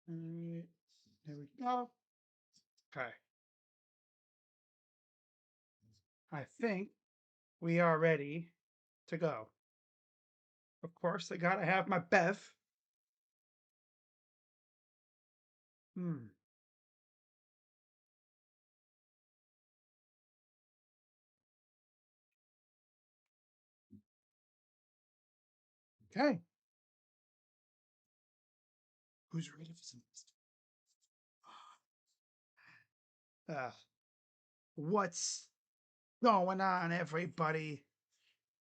Alright, there we go. Okay. I think we are ready to go. Of course, I gotta have my Bev. Hmm. Okay. Who's ready for some? Uh, what's going on, everybody?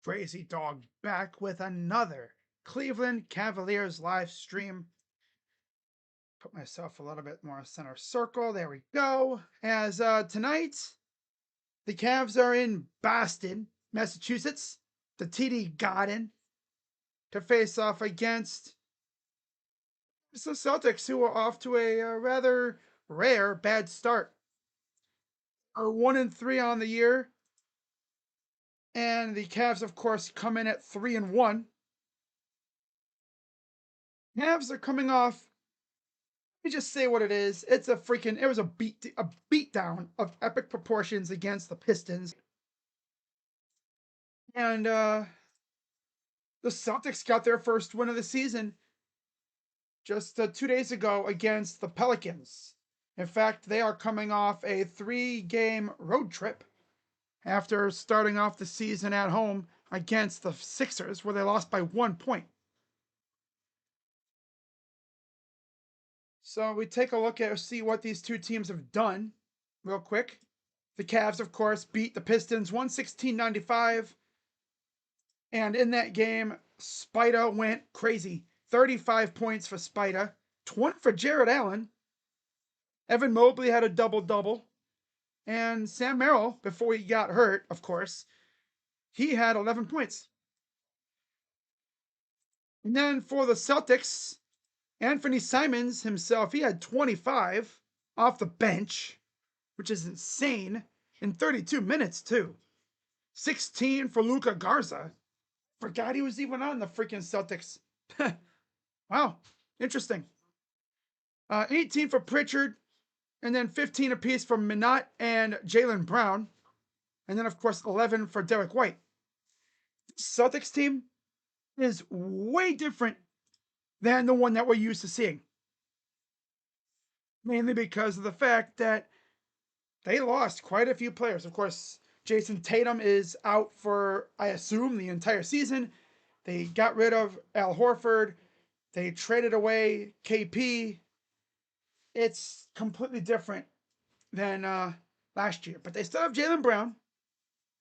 Crazy Dog back with another Cleveland Cavaliers live stream. Put myself a little bit more center circle. There we go. As tonight, the Cavs are in Boston, Massachusetts, the TD Garden, to face off against the Celtics, who are off to a rather rare bad start. Are 1-3 on the year, and the Cavs, of course, come in at 3-1. Cavs are coming off. Let me just say what it is. It's a freaking. It was a beatdown of epic proportions against the Pistons, and the Celtics got their first win of the season just 2 days ago against the Pelicans. In fact, they are coming off a 3-game road trip after starting off the season at home against the Sixers, where they lost by 1 point. So we take a look at see what these two teams have done real quick. The Cavs, of course, beat the Pistons 116-95. And in that game, Spida went crazy. 35 points for Spida, 20 for Jared Allen. Evan Mobley had a double-double. And Sam Merrill, before he got hurt, of course, he had 11 points. And then for the Celtics, Anthony Simons himself, he had 25 off the bench, which is insane, in 32 minutes, too. 16 for Luka Garza. Forgot he was even on the freaking Celtics. Wow, interesting. 18 for Pritchard, and then 15 apiece for Minot and Jaylen Brown. And then, of course, 11 for Derek White. Celtics team is way different than the one that we're used to seeing. Mainly because of the fact that they lost quite a few players. Of course, Jayson Tatum is out for, I assume, the entire season. They got rid of Al Horford. They traded away KP. It's completely different than last year. But they still have Jaylen Brown.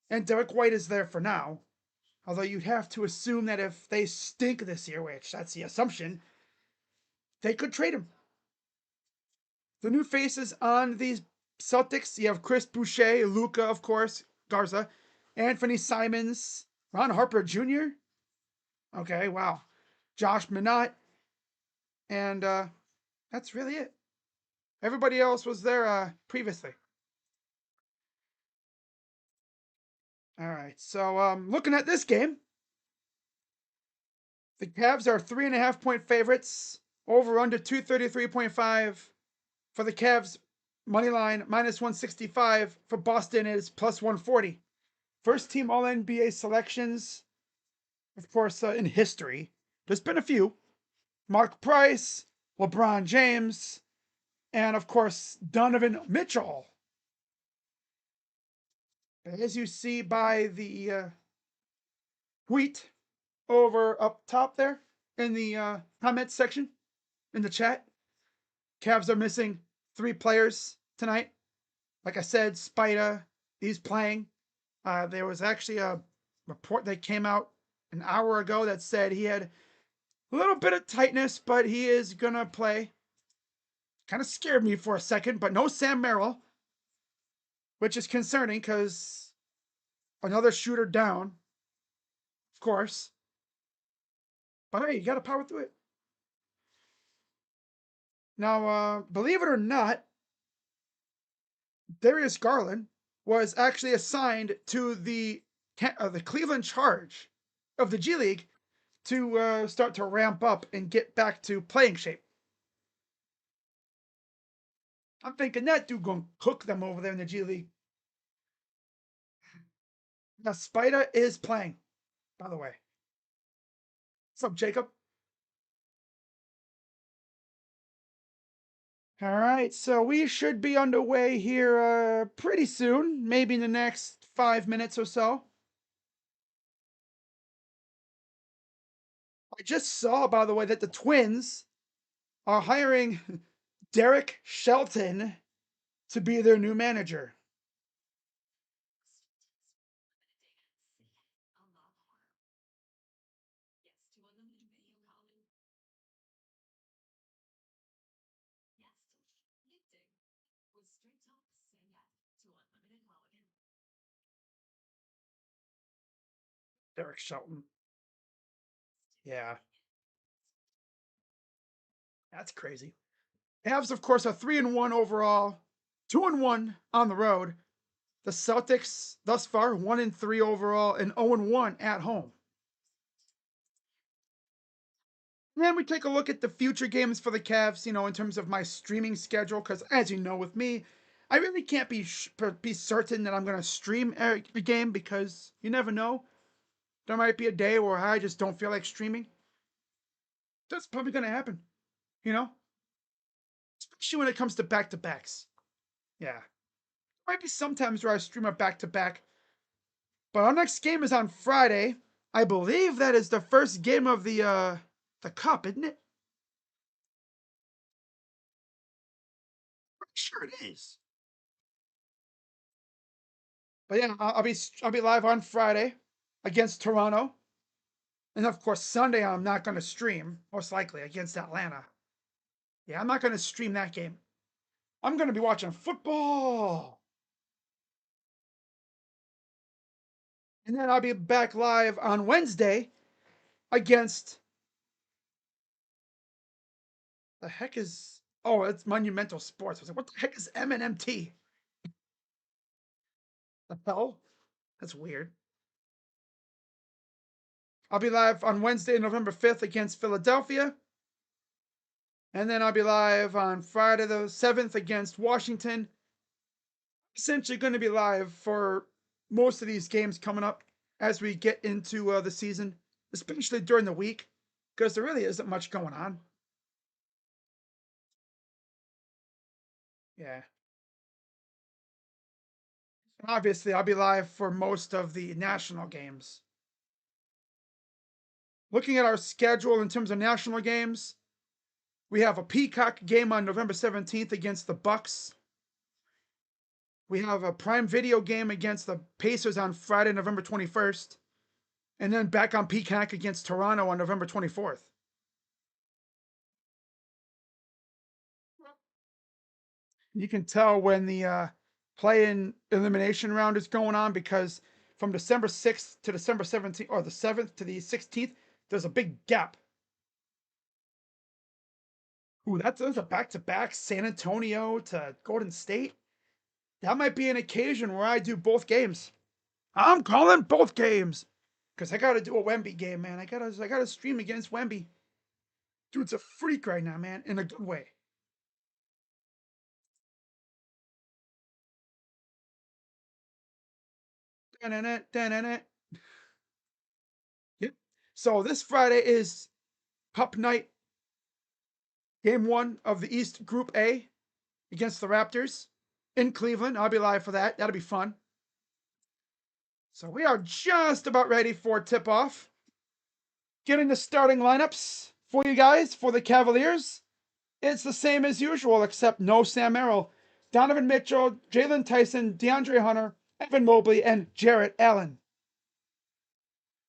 And Derek White is there for now. Although you'd have to assume that if they stink this year, which that's the assumption, they could trade him. The new faces on these Celtics, you have Chris Boucher, Luka, of course, Garza, Anthony Simons, Ron Harper Jr. Okay, wow. Josh Minot, and that's really it. Everybody else was there previously. All right, so looking at this game, the Cavs are 3.5-point favorites. Over under 233.5 for the Cavs. Money line minus 165 for Boston is plus 140. First team All NBA selections, of course, in history. There's been a few. Mark Price, LeBron James, and of course, Donovan Mitchell. As you see by the tweet over up top there in the comments section in the chat, Cavs are missing 3 players tonight. Like I said, Spida, he's playing. There was actually a report that came out an hour ago that said he had a little bit of tightness, but he is going to play. Kind of scared me for a second, but no Sam Merrill, which is concerning because another shooter down, of course. But hey, you got to power through it. Now, believe it or not, Darius Garland was actually assigned to the Cleveland Charge of the G League to start to ramp up and get back to playing shape. I'm thinking that dude gonna cook them over there in the G League. Now Spider is playing, by the way. What's up, Jacob? All right, so we should be underway here pretty soon, maybe in the next 5 minutes or so. I just saw, by the way, that the Twins are hiring Derek Shelton to be their new manager. Derek Shelton. Yeah, that's crazy. Avs, of course, are 3-1 overall, 2-1 on the road. The Celtics, thus far, 1-3 overall and 0-1 at home. And then we take a look at the future games for the Cavs, in terms of my streaming schedule, because as you know, with me, I really can't be certain that I'm going to stream a game because you never know. There might be a day where I just don't feel like streaming. That's probably going to happen, you know, especially when it comes to back to backs. Yeah, might be sometimes where I stream a back to back, but our next game is on Friday. I believe that is the first game of the cup, isn't it? Pretty sure it is. But yeah, I'll be live on Friday against Toronto, and of course Sunday I'm not going to stream, most likely against Atlanta. Yeah, I'm not going to stream that game. I'm going to be watching football, and then I'll be back live on Wednesday against the heck is it's Monumental Sports. I was like, what the heck is MNMT? The hell? That's weird. I'll be live on Wednesday, November 5th against Philadelphia. And then I'll be live on Friday the 7th against Washington. Essentially going to be live for most of these games coming up as we get into the season, especially during the week, because there really isn't much going on. Yeah. And obviously, I'll be live for most of the national games. Looking at our schedule in terms of national games, we have a Peacock game on November 17th against the Bucks. We have a Prime Video game against the Pacers on Friday, November 21st. And then back on Peacock against Toronto on November 24th. You can tell when the play-in elimination round is going on because from December 6th to December 17th, or the 7th to the 16th, there's a big gap. Ooh, that's a back-to-back San Antonio to Golden State. That might be an occasion where I do both games. I'm calling both games because I got to do a Wemby game, man. I gotta stream against Wemby. Dude's a freak right now, man, in a good way. Yep. So this Friday is Cup night, game one of the East Group A against the Raptors in Cleveland. I'll be live for that. That'll be fun. So we are just about ready for tip off. Getting the starting lineups for you guys for the Cavaliers. It's the same as usual, except no Sam Merrill. Donovan Mitchell, Jalen Tyson, DeAndre Hunter, Evan Mobley, and Jarrett Allen.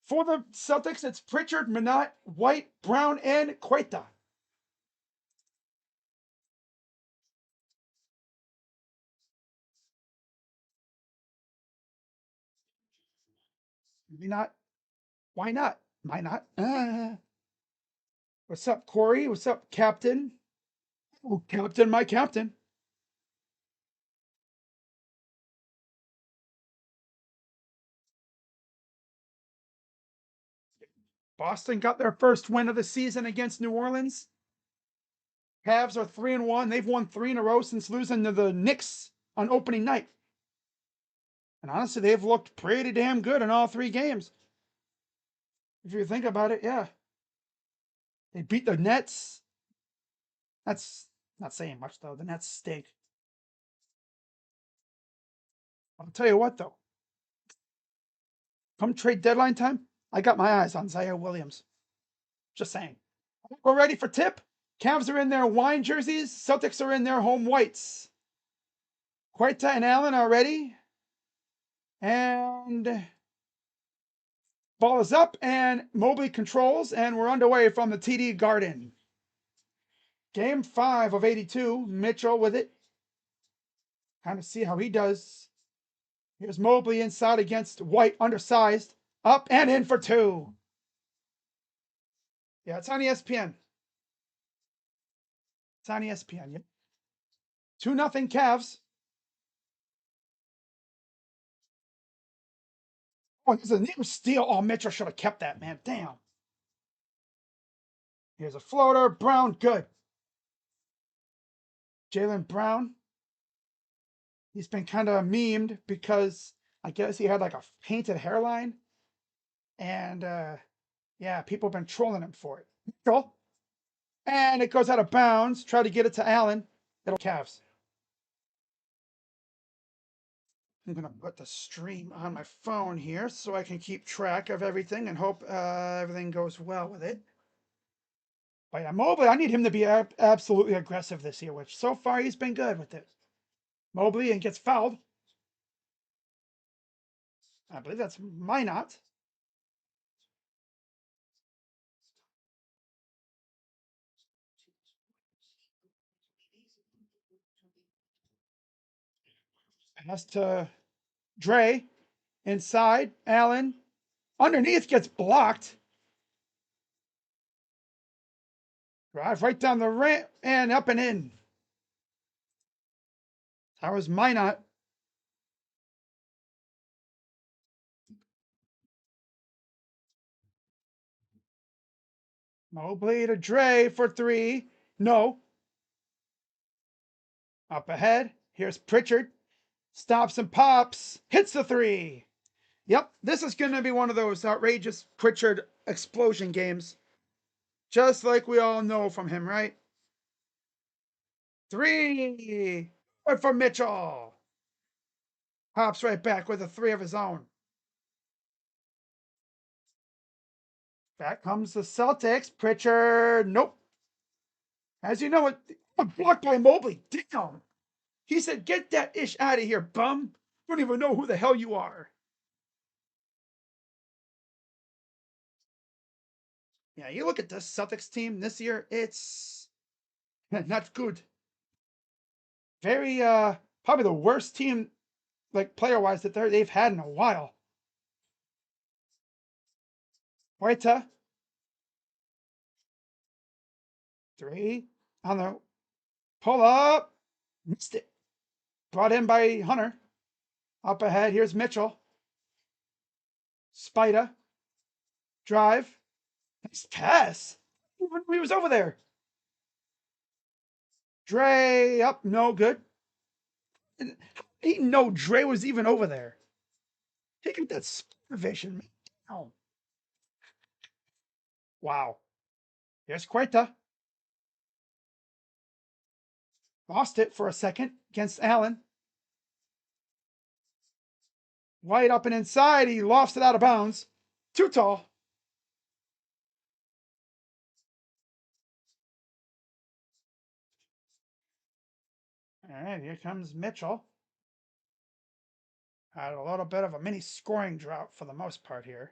For the Celtics, it's Pritchard, Minot, White, Brown, and Queta. Maybe not. Why not? Why not? What's up, Corey? What's up, Captain? Oh, Captain, my Captain. Boston got their first win of the season against New Orleans. Cavs are 3-1. They've won 3 in a row since losing to the Knicks on opening night. And honestly, they've looked pretty damn good in all 3 games. If you think about it, yeah. They beat the Nets. That's not saying much, though. The Nets stink. I'll tell you what, though. Come trade deadline time, I got my eyes on Zaire Williams. Just saying. We're ready for tip. Cavs are in their wine jerseys. Celtics are in their home whites. Quetta and Allen are ready. And ball is up, and Mobley controls, and we're underway from the TD Garden. Game 5 of 82. Mitchell with it. Kind of see how he does. Here's Mobley inside against White, undersized. Up and in for 2. Yeah, it's on ESPN. It's on ESPN. Yep. 2-0 Cavs. Oh, there's a near steal. Oh, Mitchell should have kept that, man. Damn. Here's a floater. Brown, good. Jaylen Brown. He's been kind of memed because I guess he had like a painted hairline. And yeah, people have been trolling him for it. Troll. And it goes out of bounds. Try to get it to Allen. It'll Cavs. I'm going to put the stream on my phone here so I can keep track of everything and hope everything goes well with it. But yeah, Mobley, I need him to be absolutely aggressive this year, which so far he's been good with it. Mobley and gets fouled. I believe that's Minot. Pass to Dre. Inside, Allen. Underneath gets blocked. Drive right down the ramp and up and in. That was Minot. Mobley to Dre for 3. No. Up ahead. Here's Pritchard. Stops and pops. Hits the 3. Yep, this is going to be one of those outrageous Pritchard explosion games. Just like we all know from him, right? 3. Good for Mitchell. Pops right back with a 3 of his own. Back comes the Celtics. Pritchard. Nope. As you know, blocked by Mobley. Damn. He said, get that ish out of here, bum. Don't even know who the hell you are. Yeah, you look at this Celtics team this year, it's not good. Very, probably the worst team, like player-wise, that they've had in a while. Waita. 3. On the pull up. Missed it. Brought in by Hunter. Up ahead, here's Mitchell. Spida. Drive. Nice pass. He was over there. Dre up, no good. He didn't know Dre was even over there. Take out that vision, man. Oh. Wow. Here's Queta. Lost it for a second against Allen. White up and inside. He lofts it out of bounds. Too tall. All right, here comes Mitchell. Had a little bit of a mini scoring drought for the most part here.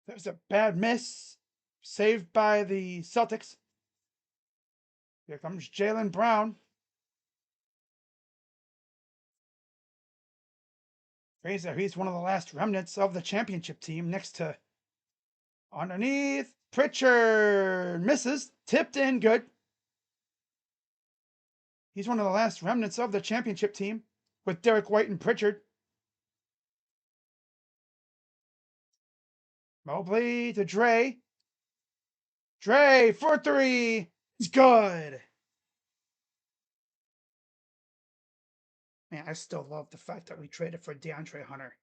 There's a bad miss. Saved by the Celtics. Here comes Jaylen Brown. Fraser, he's one of the last remnants of the championship team next to underneath. Pritchard misses. Tipped in, good. He's one of the last remnants of the championship team with Derek White and Pritchard. Mobley to Dre. Dre for three. It's good. Man, I still love the fact that we traded for DeAndre Hunter.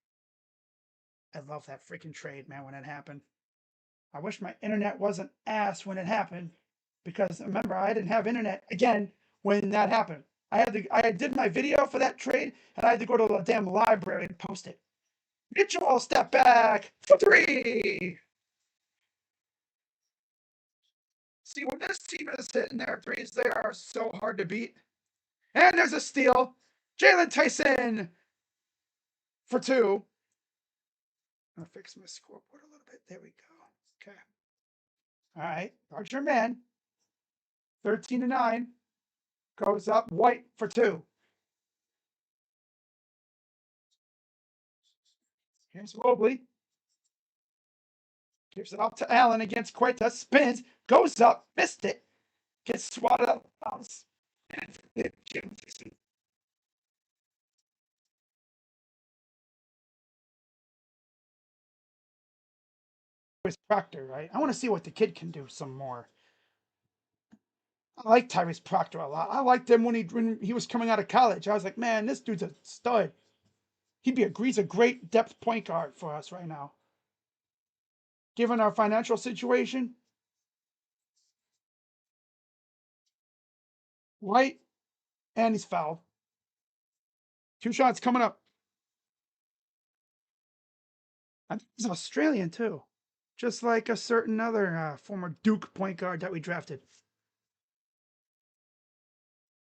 I love that freaking trade, man, when it happened. I wish my internet wasn't ass when it happened because remember, I didn't have internet again when that happened. I did my video for that trade and I had to go to the damn library and post it. Mitchell, step back for three. See, when this team is hitting their threes, they are so hard to beat. And there's a steal. Jaylen Tyson for two. I'll fix my scoreboard a little bit. There we go. Okay. All right. There's your man. 13-9. Goes up. White for two. Here's Mobley. Gives it up to Allen against Queta. Spins. Goes up. Missed it. Gets swatted out. Bounce. Tyrese Proctor, right? I want to see what the kid can do some more. I like Tyrese Proctor a lot. I liked him when he was coming out of college. I was like, man, this dude's a stud. He's a great depth point guard for us right now. Given our financial situation, White, and he's fouled. Two shots coming up. I think he's Australian too, just like a certain other former Duke point guard that we drafted.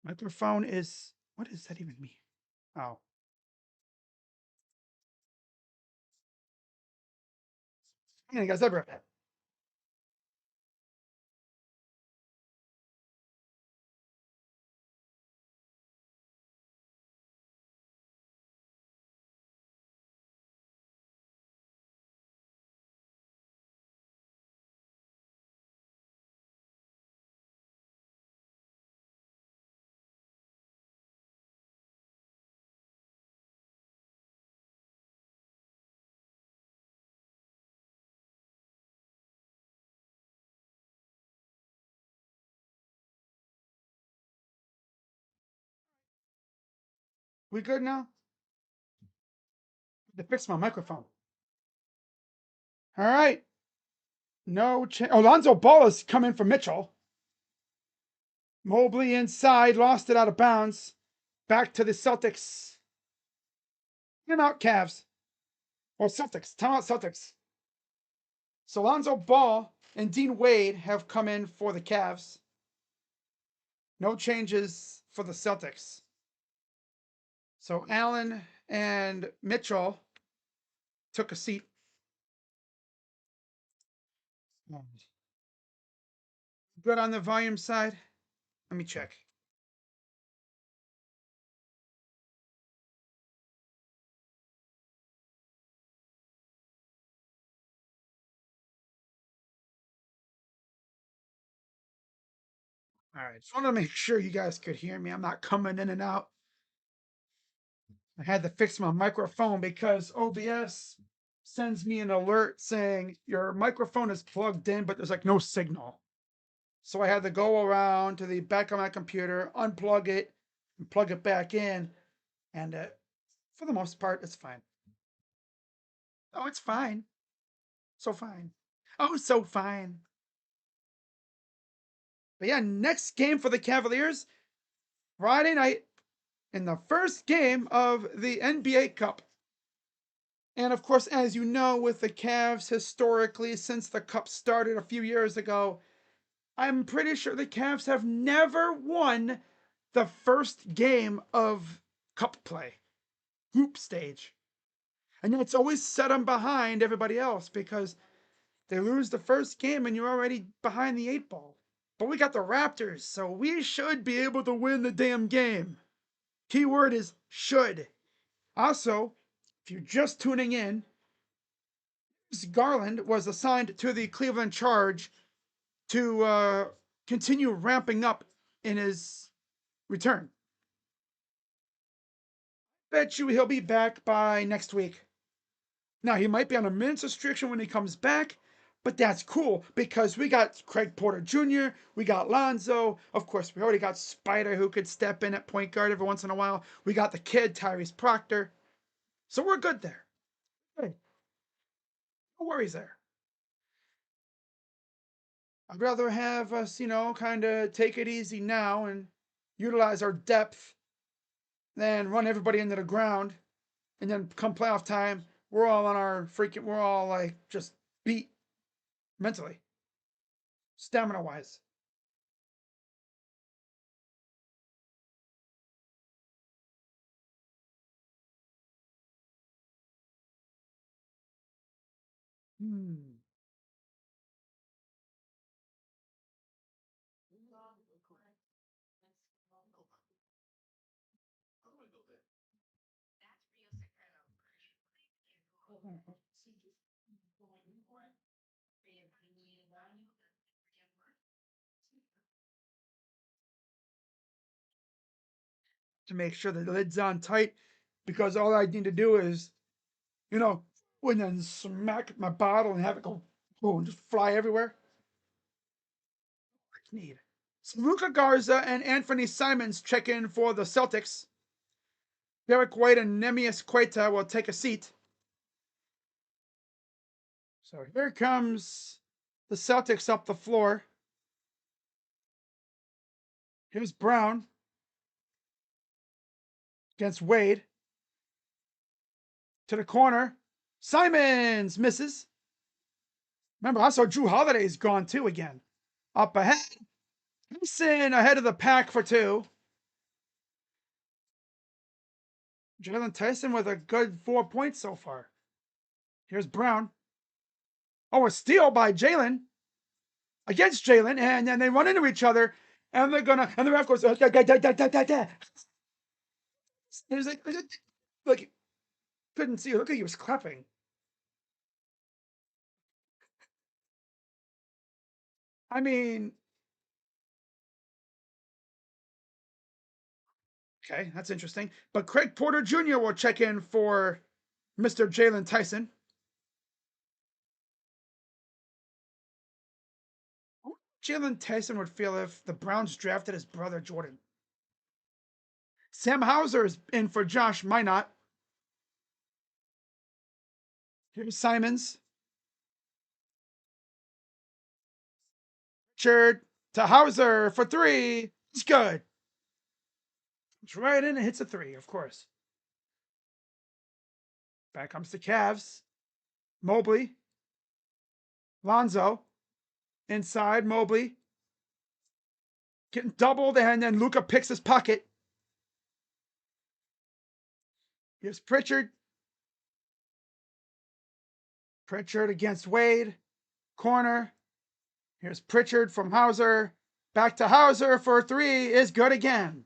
Microphone is what does that even mean? Oh, yeah, guys, I'll be right back. We good now? To fix my microphone. All right. No change. Alonzo Ball is coming for Mitchell. Mobley inside, lost it out of bounds. Back to the Celtics. Timeout Cavs. Or Celtics. Timeout Celtics. So Alonzo Ball and Dean Wade have come in for the Cavs. No changes for the Celtics. So Allen and Mitchell took a seat. Good on the volume side. Let me check. All right. Just wanted to make sure you guys could hear me. I'm not coming in and out. I had to fix my microphone because OBS sends me an alert saying your microphone is plugged in, but there's like no signal. So I had to go around to the back of my computer, unplug it, and plug it back in. And for the most part, it's fine. Oh, it's fine. So fine. Oh, so fine. But yeah, next game for the Cavaliers, Friday night in the first game of the NBA Cup. And of course, as you know, with the Cavs historically, since the Cup started a few years ago, I'm pretty sure the Cavs have never won the first game of Cup play, group stage. And it's always set them behind everybody else because they lose the first game and you're already behind the eight ball. But we got the Raptors, so we should be able to win the damn game. Keyword is should. Also, if you're just tuning in, Garland was assigned to the Cleveland Charge to continue ramping up in his return. Bet you he'll be back by next week. Now, he might be on a minutes restriction when he comes back, But that's cool because we got Craig Porter Jr., we got Lonzo. Of course, we already got Spider who could step in at point guard every once in a while. We got the kid, Tyrese Proctor. So we're good there. Hey, no worries there. I'd rather have us, kind of take it easy now and utilize our depth than run everybody into the ground. And then come playoff time, we're all like just beat mentally, stamina wise. Hmm. To make sure the lid's on tight, because all I need to do is, you know, when then smack my bottle and have it go, oh, and just fly everywhere. I need. So Luca Garza and Anthony Simons check in for the Celtics. Derek White and Nemius Queta will take a seat. So here comes the Celtics up the floor. Here's Brown against Wade. To the corner. Simons misses. Remember, also Drew Holiday's gone too again. Up ahead. Mason ahead of the pack for two. Jalen Tyson with a good 4 points so far. Here's Brown. Oh, a steal by Jalen against Jalen, and then they run into each other, and and the ref goes, da, da, da, da, da, da, da. He's like, couldn't see. Look like he was clapping. I mean, okay, that's interesting. But Craig Porter Jr. will check in for Mr. Jalen Tyson. Jalen Tyson would feel if the Browns drafted his brother Jordan. Sam Hauser is in for Josh Minot. Here's Simons. Richard to Hauser for three. It's good. It's right in and hits a three, of course. Back comes the Cavs. Mobley. Lonzo. Inside, Mobley. Getting doubled, and then Luca picks his pocket. Here's Pritchard. Pritchard against Wade. Corner. Here's Pritchard from Hauser. Back to Hauser for three is good again.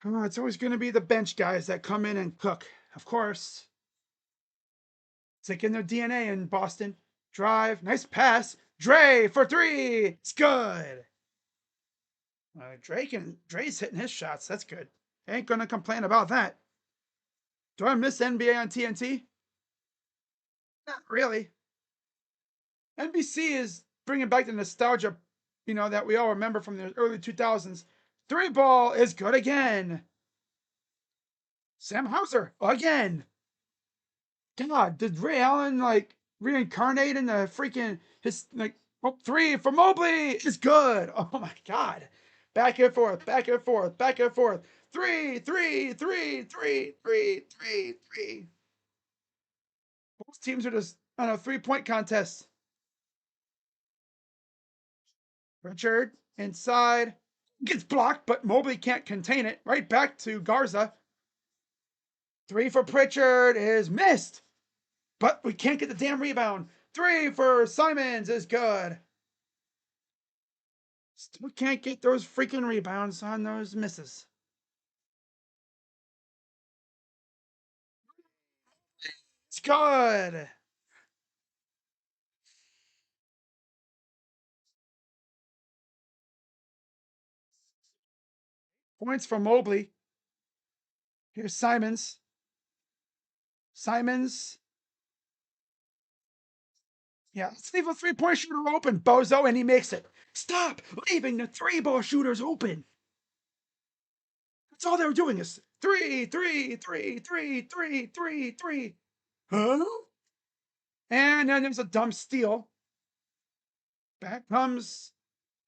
Oh, it's always going to be the bench guys that come in and cook. Of course. It's like in their DNA in Boston. Drive. Nice pass. Dre for three. It's good. Dre's hitting his shots. That's good. Ain't going to complain about that. Do I miss NBA on TNT? Not really. NBC is bringing back the nostalgia, that we all remember from the early 2000s. Three ball is good again. Sam Hauser again. God, did Ray Allen reincarnate in the freaking three for Mobley is good. Oh my God. Back and forth, back and forth, back and forth. Three, three, three, three, three, three, three. Both teams are just on a 3-point contest. Richard inside gets blocked, but Mobley can't contain it. Right back to Garza. Three for Pritchard is missed, but we can't get the damn rebound. Three for Simons is good. Still can't get those freaking rebounds on those misses. It's good. Points for Mobley. Here's Simons. Simons Yeah, let's leave a three-point shooter open, bozo, and he makes it. Stop leaving the three-ball shooters open. That's all they were doing is three, three, three, three, three, three, three. Huh? And then there's a dumb steal. Back comes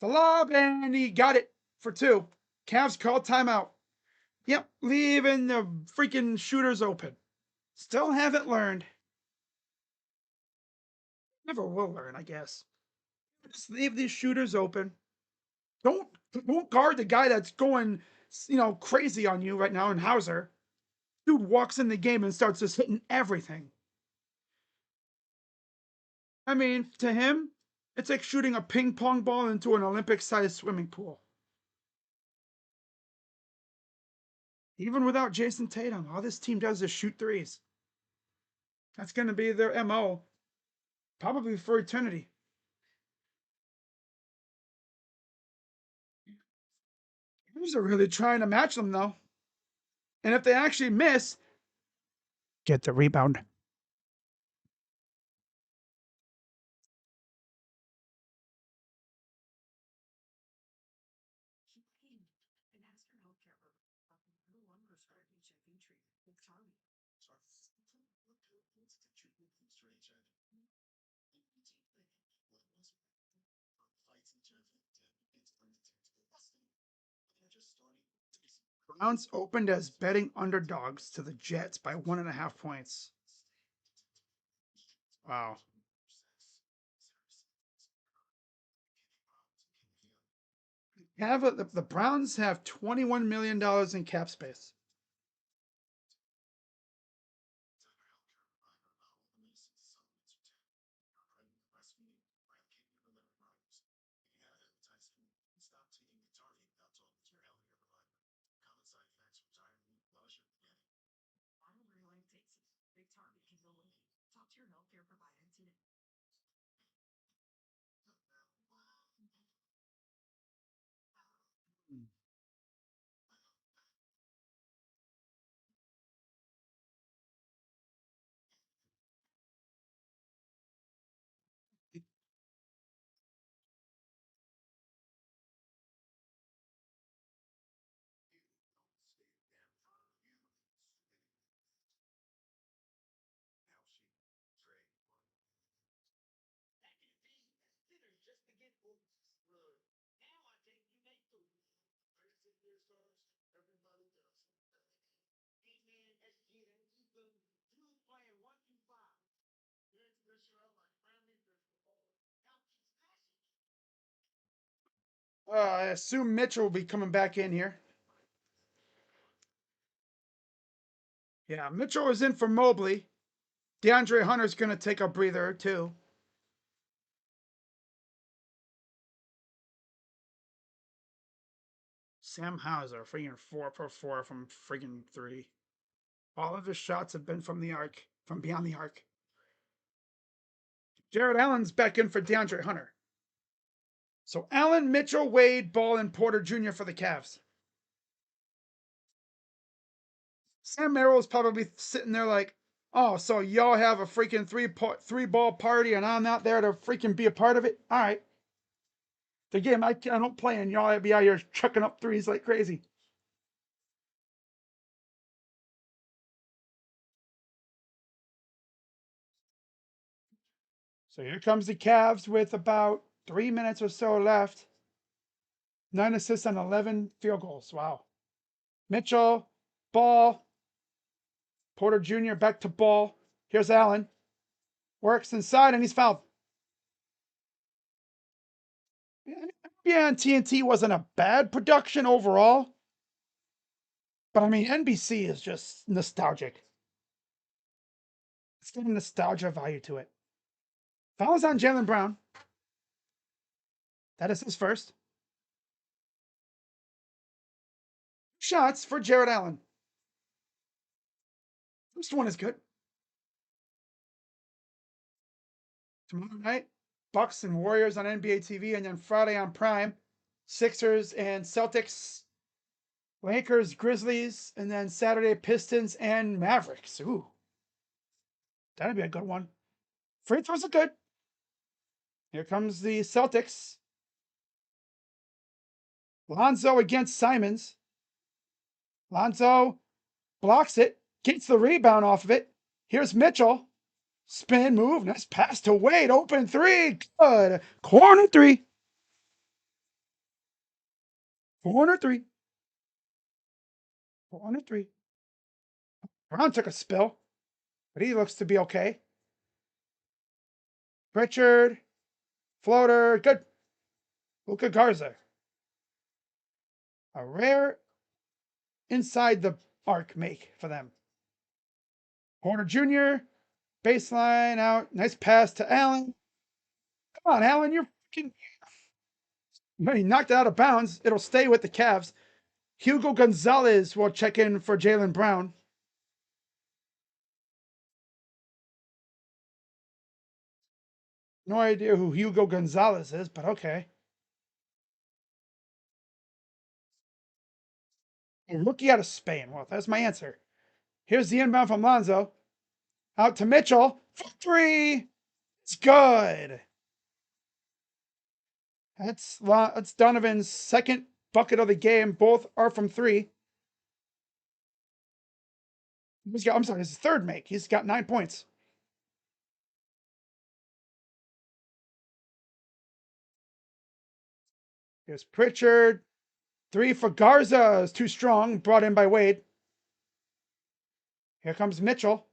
the lob, and he got it for two. Cavs called timeout. Yep, leaving the freaking shooters open. Still haven't learned. Never will learn, I guess. Just leave these shooters open. Don't don't guard the guy that's going, crazy on you right now in Hauser. Dude walks in the game and starts just hitting everything. I mean, to him, it's like shooting a ping pong ball into an Olympic-sized swimming pool. Even without Jayson Tatum, all this team does is shoot threes. That's going to be their MO, probably for eternity. Cavs are really trying to match them, though. And if they actually miss, get the rebound. Browns opened as betting underdogs to the Jets by 1.5 points. Wow. The Browns have $21 million in cap space. I assume Mitchell will be coming back in here. Yeah, Mitchell is in for Mobley. DeAndre Hunter's going to take a breather, too. Sam Hauser, freaking 4 for 4 from freaking three. All of his shots have been from the arc, from beyond the arc. Jared Allen's back in for DeAndre Hunter. So Allen, Mitchell, Wade, Ball, and Porter Jr. for the Cavs. Sam Merrill's probably sitting there like, oh, so y'all have a freaking three ball party and I'm not there to freaking be a part of it? All right. The game I don't play and y'all be out here chucking up threes like crazy. So here comes the Cavs with about 3 minutes or so left. 9 assists on 11 field goals. Wow. Mitchell, Ball, Porter Jr. back to Ball. Here's Allen. Works inside and he's fouled. Yeah, and TNT wasn't a bad production overall. But I mean, NBC is just nostalgic. It's getting nostalgia value to it. Fouls on Jaylen Brown. That is his first. Shots for Jared Allen. First one is good. Tomorrow night, Bucks and Warriors on NBA TV, and then Friday on Prime, Sixers and Celtics, Lakers, Grizzlies, and then Saturday, Pistons and Mavericks. Ooh, that'd be a good one. Free throws are good. Here comes the Celtics. Lonzo against Simons. Lonzo blocks it, gets the rebound off of it. Here's Mitchell. Spin move. Nice pass to Wade. Open three. Good. Corner three. Corner three. Corner three. Brown took a spill, but he looks to be okay. Pritchard. Floater. Good. Luka Garza. A rare inside the arc make for them. Porter Jr. Baseline out. Nice pass to Allen. Come on, Allen. You're fucking. He knocked it out of bounds. It'll stay with the Cavs. Hugo Gonzalez will check in for Jaylen Brown. No idea who Hugo Gonzalez is, but okay. A rookie out of Spain. Well, that's my answer. Here's the inbound from Lonzo. Out to Mitchell. For three. It's good. That's Donovan's second bucket of the game. Both are from three. I'm sorry, his third make. He's got 9 points. Here's Pritchard. Three for Garza is too strong. Brought in by Wade. Here comes Mitchell.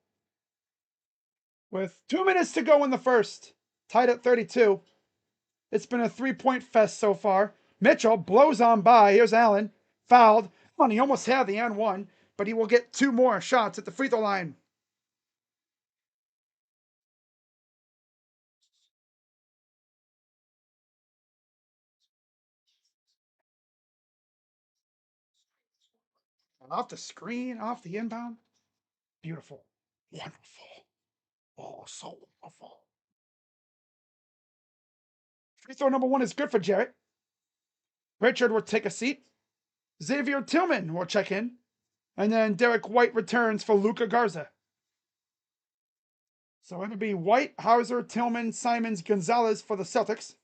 With 2 minutes to go in the first. Tied at 32. It's been a 3-point fest so far. Mitchell blows on by. Here's Allen. Fouled. Come on, he almost had the N1, but he will get 2 more shots at the free throw line. Off the screen, off the inbound. Beautiful. Wonderful. Oh, so wonderful. Free throw number 1 is good for Jarrett. Richard will take a seat. Xavier Tillman will check in. And then Derek White returns for Luka Garza. So it'll be White, Hauser, Tillman, Simons, Gonzalez for the Celtics.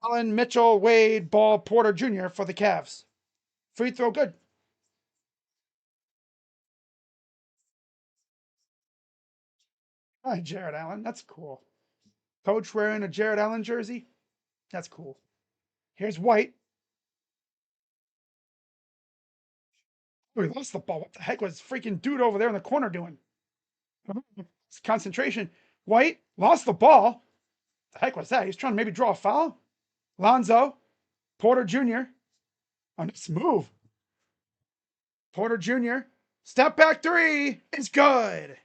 Allen, Mitchell, Wade, Ball, Porter Jr. for the Cavs. Free throw good. Hi, Jared Allen. That's cool. Coach wearing a Jared Allen jersey. That's cool. Here's White. Oh, he lost the ball. What the heck was freaking dude over there in the corner doing? It's concentration. White lost the ball. The heck was that? He's trying to maybe draw a foul. Lonzo, Porter Jr. On this move. Porter Jr. Step back three is good.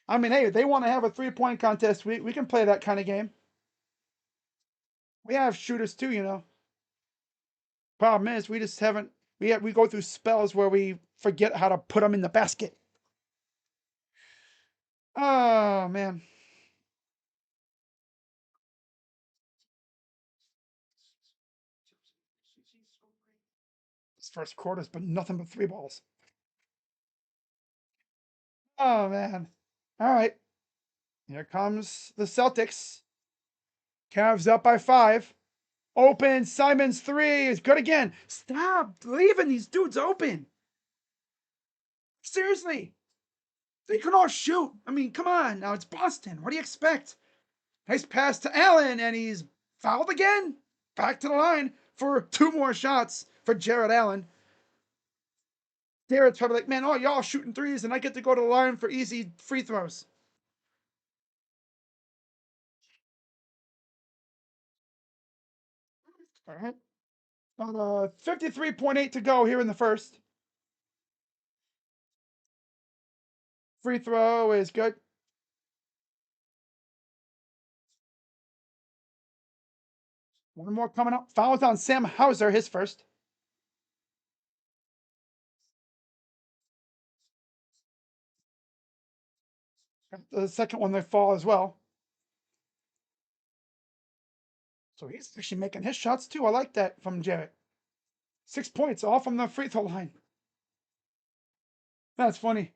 I mean, hey, if they want to have a 3-point contest, we can play that kind of game. We have shooters too, you know. Problem is, we just haven't. We go through spells where we forget how to put them in the basket. Oh man. This first quarter's been nothing but 3 balls. Oh man. All right. Here comes the Celtics. Cavs up by 5. Open. Simons 3 is good again. Stop leaving these dudes open. Seriously. They can all shoot. I mean, come on. Now it's Boston. What do you expect? Nice pass to Allen, and he's fouled again. Back to the line for 2 more shots for Jared Allen. Jared's probably like, man, oh, y'all shooting threes, and I get to go to the line for easy free throws. All right. 53.8 to go here in the first. Free throw is good. One more coming up. Fouls on Sam Hauser, his first. The second one they fall as well. So he's actually making his shots too. I like that from Jarrett. 6 points, all from the free throw line. That's funny.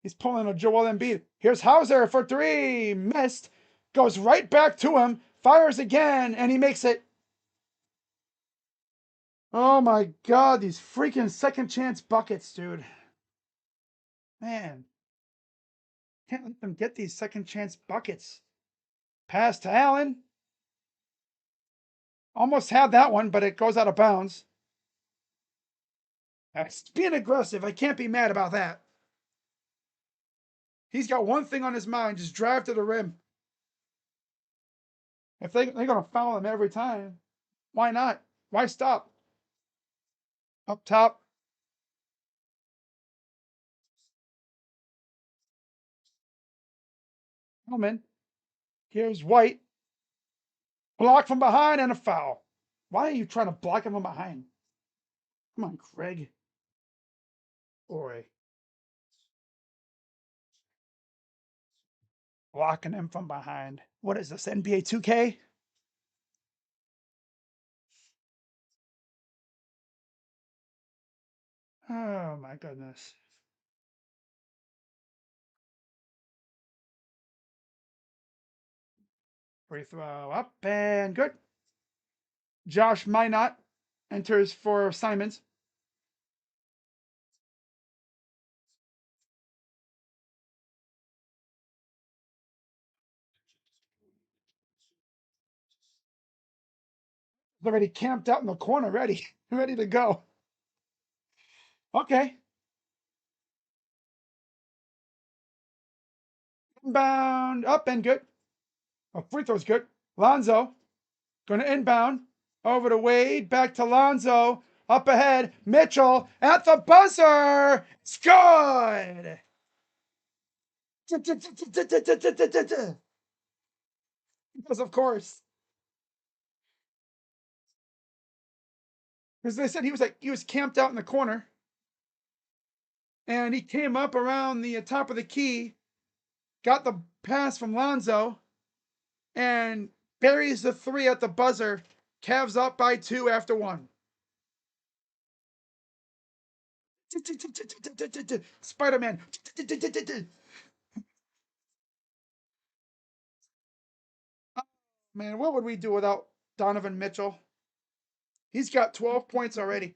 He's pulling a Joel Embiid. Here's Hauser for three. Missed. Goes right back to him. Fires again, and he makes it. Oh my god, these freaking second chance buckets, dude. Man, can't let them get these second chance buckets. Pass to Allen. Almost had that one, but it goes out of bounds. That's being aggressive. I can't be mad about that. He's got one thing on his mind, just drive to the rim. If they're going to foul him every time, why not? Why stop? Up top. Hellman. Here's White. Block from behind and a foul. Why are you trying to block him from behind? Come on, Craig. Boy. Blocking him from behind. What is this, NBA 2K? Oh my goodness. Free throw up and good. Josh Minot enters for Simons. Already camped out in the corner, ready, ready to go. Okay. Inbound up and good. Oh, free throw's good. Lonzo going to inbound over to Wade. Back to Lonzo. Up ahead. Mitchell at the buzzer. It's good. Because of course, because they said he was camped out in the corner, and he came up around the top of the key, got the pass from Lonzo, and buries the three at the buzzer. Cavs up by two after one. Spider-Man. Man, what would we do without Donovan Mitchell? He's got 12 points already.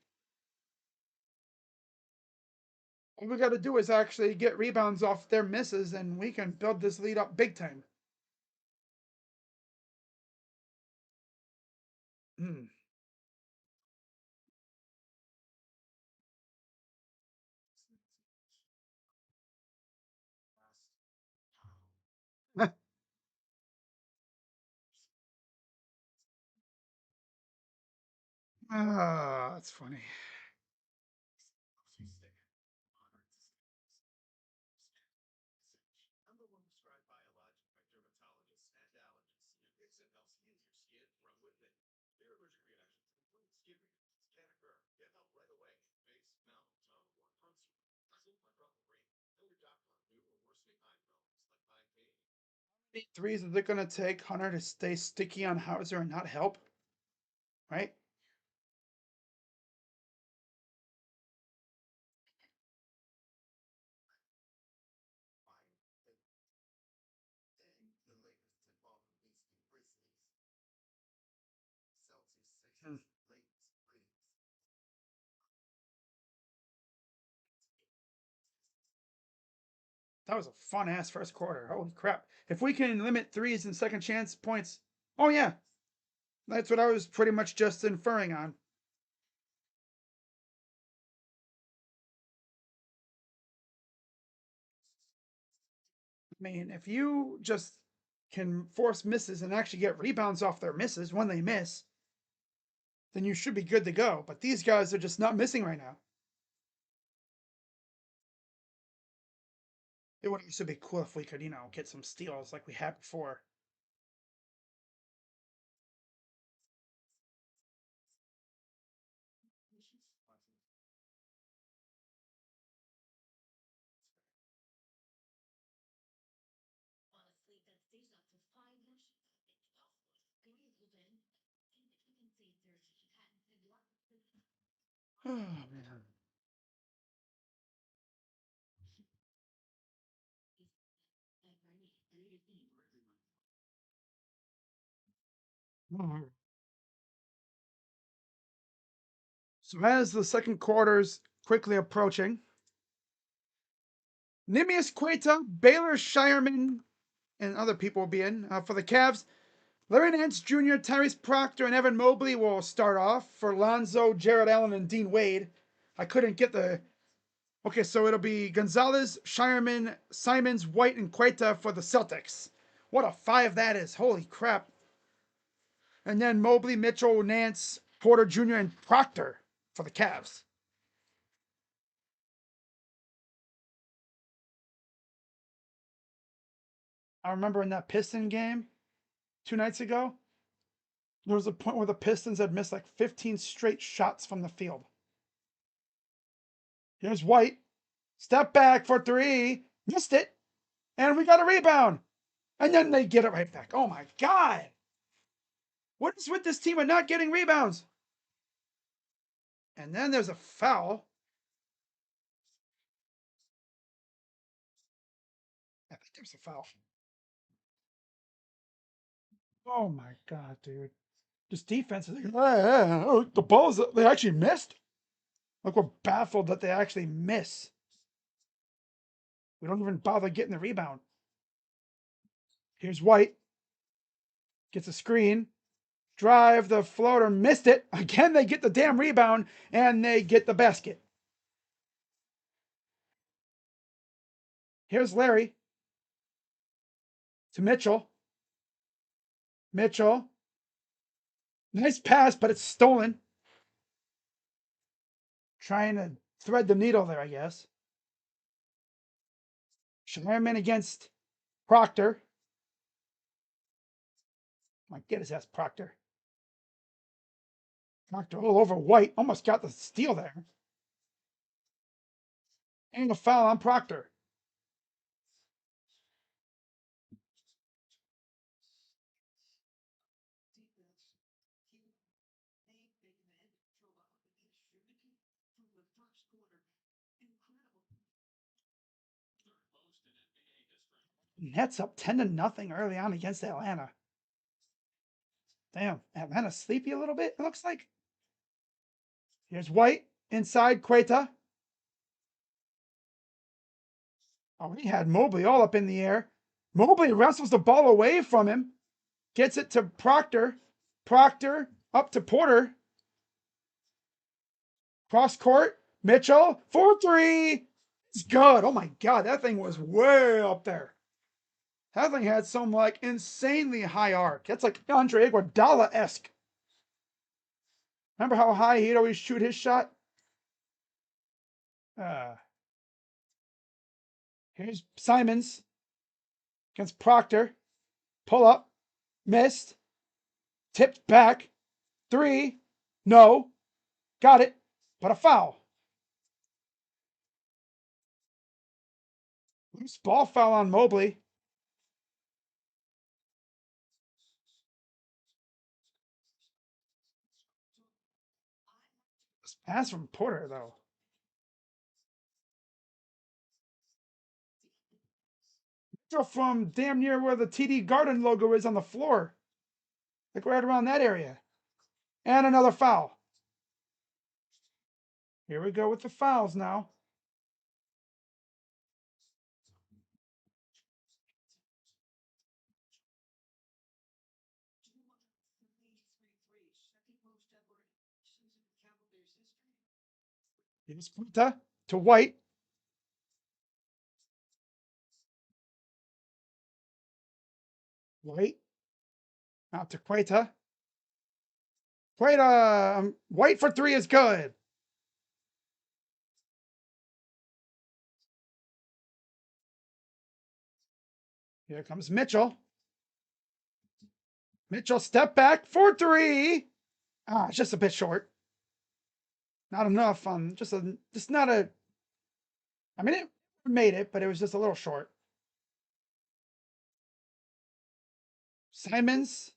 All we got to do is actually get rebounds off their misses, and we can build this lead up big time. Hmm. Ah, that's funny. Threes is it going to take Hunter to stay sticky on Hauser and not help? Right? Hmm. That was a fun ass first quarter. Holy crap. If we can limit threes and second chance points. Oh, yeah. That's what I was pretty much just inferring on. I mean, if you just can force misses and actually get rebounds off their misses when they miss, then you should be good to go. But these guys are just not missing right now. It would also be cool if we could, get some steals like we had before. Oh man. Mhm. So as the second quarter's quickly approaching, Nimius Queta, Baylor Shireman, and other people will be in. For the Cavs, Larry Nance Jr., Tyrese Proctor, and Evan Mobley will start off. For Lonzo, Jared Allen, and Dean Wade. I couldn't get the. Okay, so it'll be Gonzalez, Shireman, Simons, White, and Queta for the Celtics. What a five that is. Holy crap. And then Mobley, Mitchell, Nance, Porter Jr., and Proctor for the Cavs. I remember in that Piston game 2 nights ago, there was a point where the Pistons had missed like 15 straight shots from the field. Here's White. Step back for three. Missed it. And we got a rebound. And then they get it right back. Oh my God. What is with this team of not getting rebounds? And then there's a foul. I think there's a foul. Oh my God, dude. This defense is like, the balls, they actually missed. Like, we're baffled that they actually miss. We don't even bother getting the rebound. Here's White. Gets a screen. Drive, the floater, missed it. Again, they get the damn rebound and they get the basket. Here's Larry to Mitchell. Mitchell. Nice pass, but it's stolen. Trying to thread the needle there, I guess. Schleierman against Proctor. Might get his ass, Proctor. Proctor all over White. Almost got the steal there. And a foul on Proctor. Nets up 10-0 early on against Atlanta. Damn, Atlanta sleepy a little bit, it looks like. Here's White inside Queta. Oh, he had Mobley all up in the air. Mobley wrestles the ball away from him. Gets it to Proctor. Proctor up to Porter. Cross court. Mitchell for three. It's good. Oh my God, that thing was way up there. That thing had some like insanely high arc. That's like Andre Iguodala-esque. Remember how high he'd always shoot his shot? Uh, Here's Simons against Proctor. Pull up. Missed. Tipped back. Three. No. Got it. But a foul. Loose ball foul on Mobley. Pass from Porter, though. From damn near where the TD Garden logo is on the floor. Like right around that area. And another foul. Here we go with the fouls now. Here's Quinta to White. White. Out to Queta. Queta. White for three is good. Here comes Mitchell. Mitchell step back for three. Just a bit short. Not enough on just not a. I mean, it made it, but it was just a little short. Simons,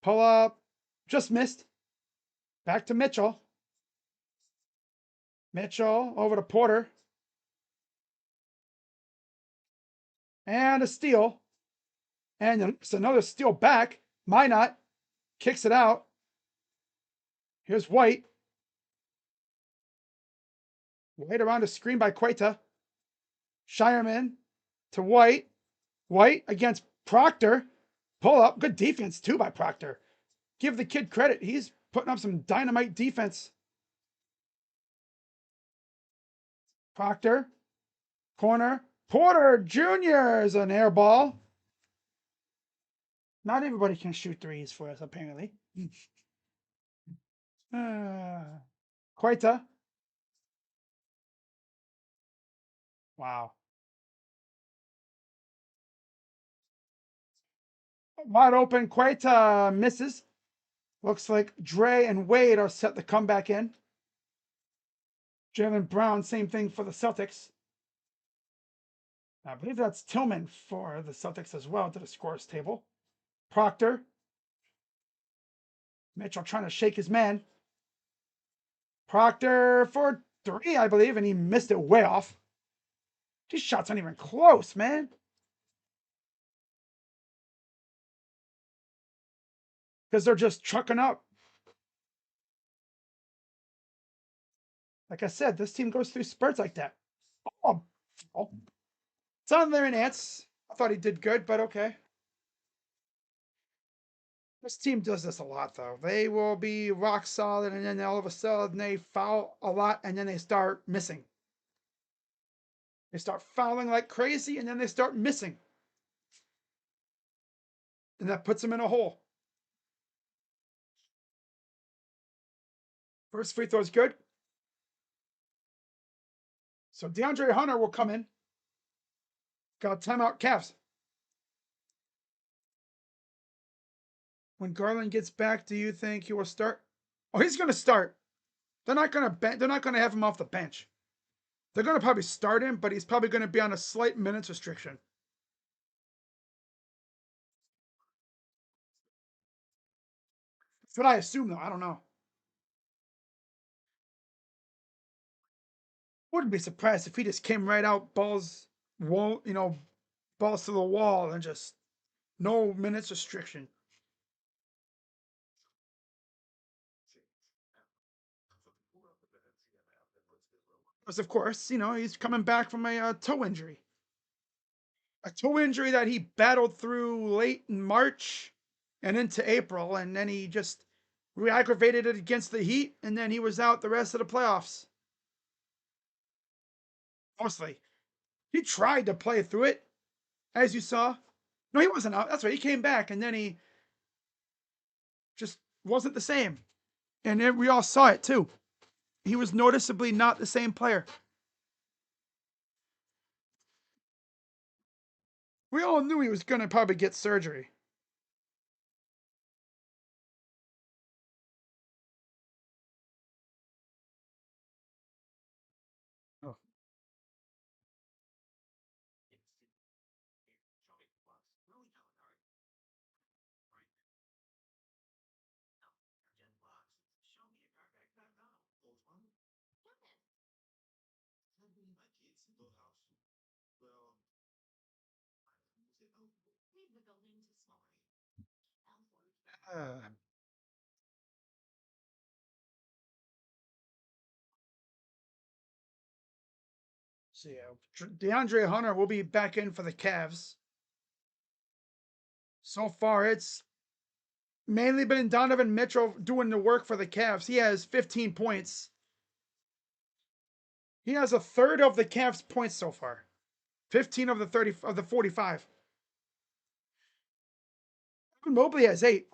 pull up, just missed. Back to Mitchell. Mitchell over to Porter. And a steal. And it's another steal back. Minot Kicks it out. Here's White. White around a screen by Queta. Shireman to White. White against Proctor. Pull up. Good defense, too, by Proctor. Give the kid credit. He's putting up some dynamite defense. Proctor. Corner. Porter Jr. is an air ball. Not everybody can shoot threes for us, apparently. Queta. Wow. Wide open. Queta misses. Looks like Dre and Wade are set to come back in. Jaylen Brown, same thing for the Celtics. I believe that's Tillman for the Celtics as well to the scores table. Proctor. Mitchell trying to shake his man. Proctor for 3, I believe, and he missed it way off. These shots aren't even close, man. Because they're just trucking up. Like I said, this team goes through spurts like that. Oh, it's on there in ants. I thought he did good, but okay. This team does this a lot, though. They will be rock solid, and then all of a sudden they foul a lot, and then they start missing. They start fouling like crazy, and then they start missing. And that puts them in a hole. First free throw is good. So DeAndre Hunter will come in. Got timeout, Cavs. When Garland gets back, do you think he will start? Oh, he's going to start. They're not going to have him off the bench. They're going to probably start him, but he's probably going to be on a slight minutes restriction. That's what I assume, though. I don't know. Wouldn't be surprised if he just came right out, balls balls to the wall, and just no minutes restriction. Because of course, he's coming back from a toe injury. A toe injury that he battled through late in March and into April, and then he just re-aggravated it against the Heat, and then he was out the rest of the playoffs. Mostly. He tried to play through it, as you saw. No, he wasn't out. That's right. He came back, and then he just wasn't the same. And we all saw it, too. He was noticeably not the same player. We all knew he was going to probably get surgery. Oh. So yeah, DeAndre Hunter will be back in for the Cavs. So far, it's mainly been Donovan Mitchell doing the work for the Cavs. He has 15 points. He has a third of the Cavs' points so far. 15 of the 45. Mobley has 8.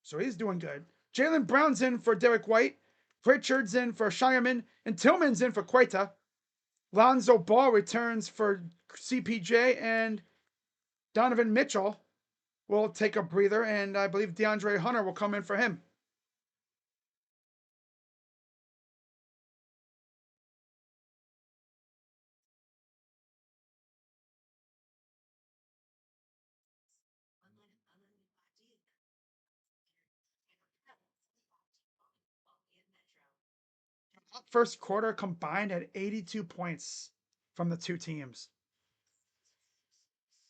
So he's doing good. Jaylen Brown's in for Derek White. Pritchard's in for Shireman. And Tillman's in for Queta. Lonzo Ball returns for CPJ. And Donovan Mitchell will take a breather. And I believe DeAndre Hunter will come in for him. First quarter combined at 82 points from the two teams.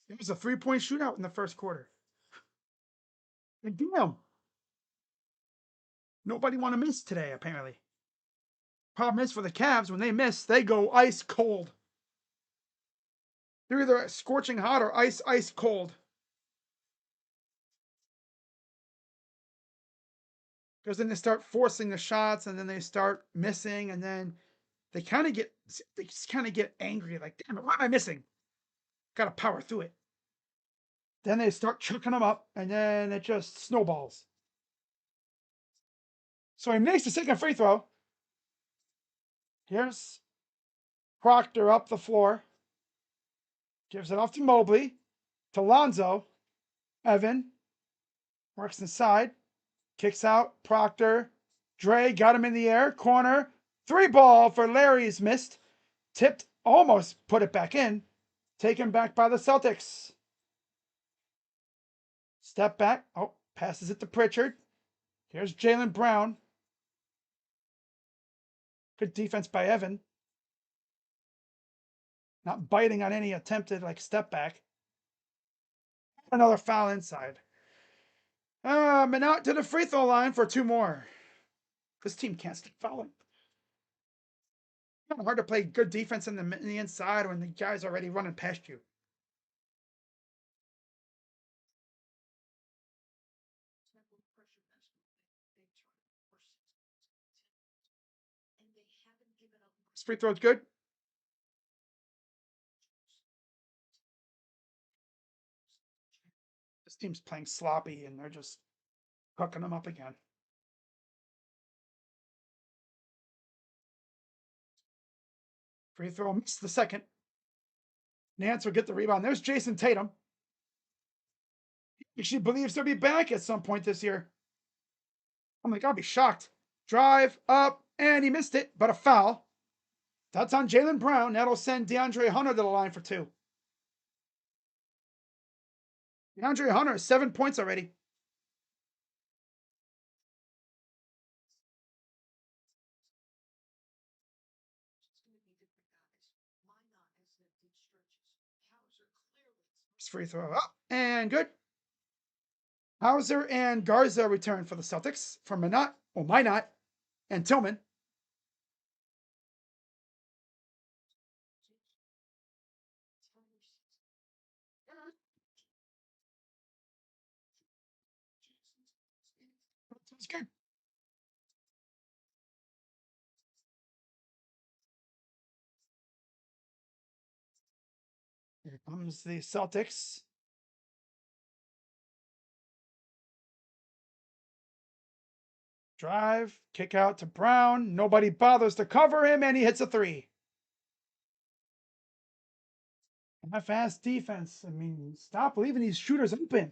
It was a 3-point shootout in the first quarter. Like, damn. Nobody want to miss today, apparently. Problem is for the Cavs, when they miss, they go ice cold. They're either scorching hot or ice cold. Because then they start forcing the shots, and then they start missing, and then they just kind of get angry, like, damn it, why am I missing? Got to power through it. Then they start chucking them up, and then it just snowballs. So he makes the second free throw. Here's Proctor up the floor. Gives it off to Mobley. To Lonzo. Evan. Works inside. Kicks out. Proctor. Dre got him in the air. Corner. 3-ball for Larry's missed. Tipped. Almost put it back in. Taken back by the Celtics. Step back. Oh, passes it to Pritchard. Here's Jaylen Brown. Good defense by Evan. Not biting on any attempted step back. Another foul inside. And out to the free throw line for 2 more. This team can't stop fouling. It's kind of hard to play good defense in the inside when the guy's already running past you. This free throw's good. This team's playing sloppy, and they're just hooking them up again. Free throw missed the second. Nance will get the rebound. There's Jayson Tatum. She believes he'll be back at some point this year. I'm like, I'll be shocked. Drive up, and he missed it, but a foul. That's on Jaylen Brown. That'll send DeAndre Hunter to the line for 2. DeAndre Hunter has 7 points already. Free throw up and good. Hauser and Garza return for the Celtics for Minot and Tillman. That's good. Here comes the Celtics. Drive, kick out to Brown. Nobody bothers to cover him, and he hits a 3. Half-ass defense. I mean, stop leaving these shooters open.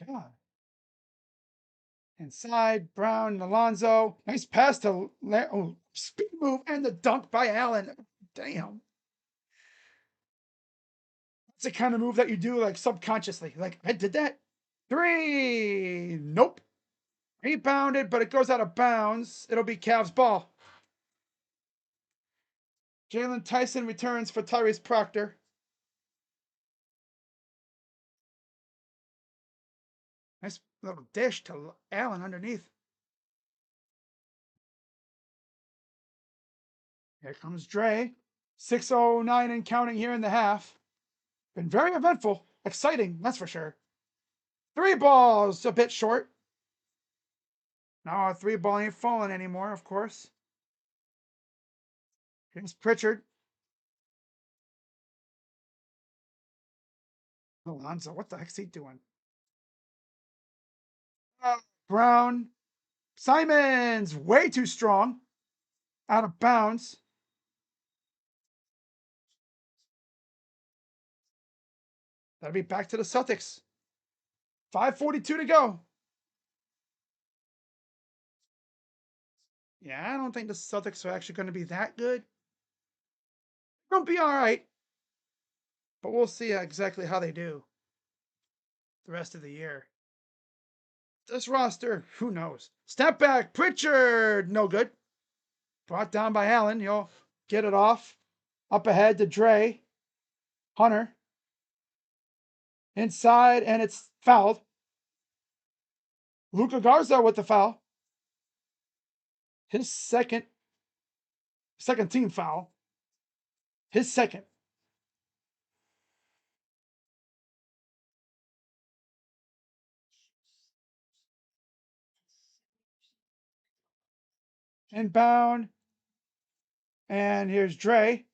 God. Inside, Brown and Alonzo. Nice pass to speed move and the dunk by Allen. Damn. That's the kind of move that you do subconsciously. Like, I did that. 3. Nope. Rebounded, but it goes out of bounds. It'll be Cavs ball. Jalen Tyson returns for Tyrese Proctor. Nice little dish to Allen underneath. Here comes Dre. 6:09 and counting here in the half. Been very eventful. Exciting, that's for sure. 3 balls, a bit short. No, 3-ball ain't falling anymore, of course. Here's Pritchard. Alonzo, what the heck's he doing? Brown. Simons, way too strong. Out of bounds. That'll be back to the Celtics. 5:42 to go. Yeah, I don't think the Celtics are actually going to be that good. They're going to be all right. But we'll see exactly how they do the rest of the year. This roster, who knows? Step back, Pritchard, no good. Brought down by Allen. He'll get it off. Up ahead to Dre. Hunter. inside, and it's fouled. Luka Garza with the foul. His second team foul. His second. Inbound. And here's Dre.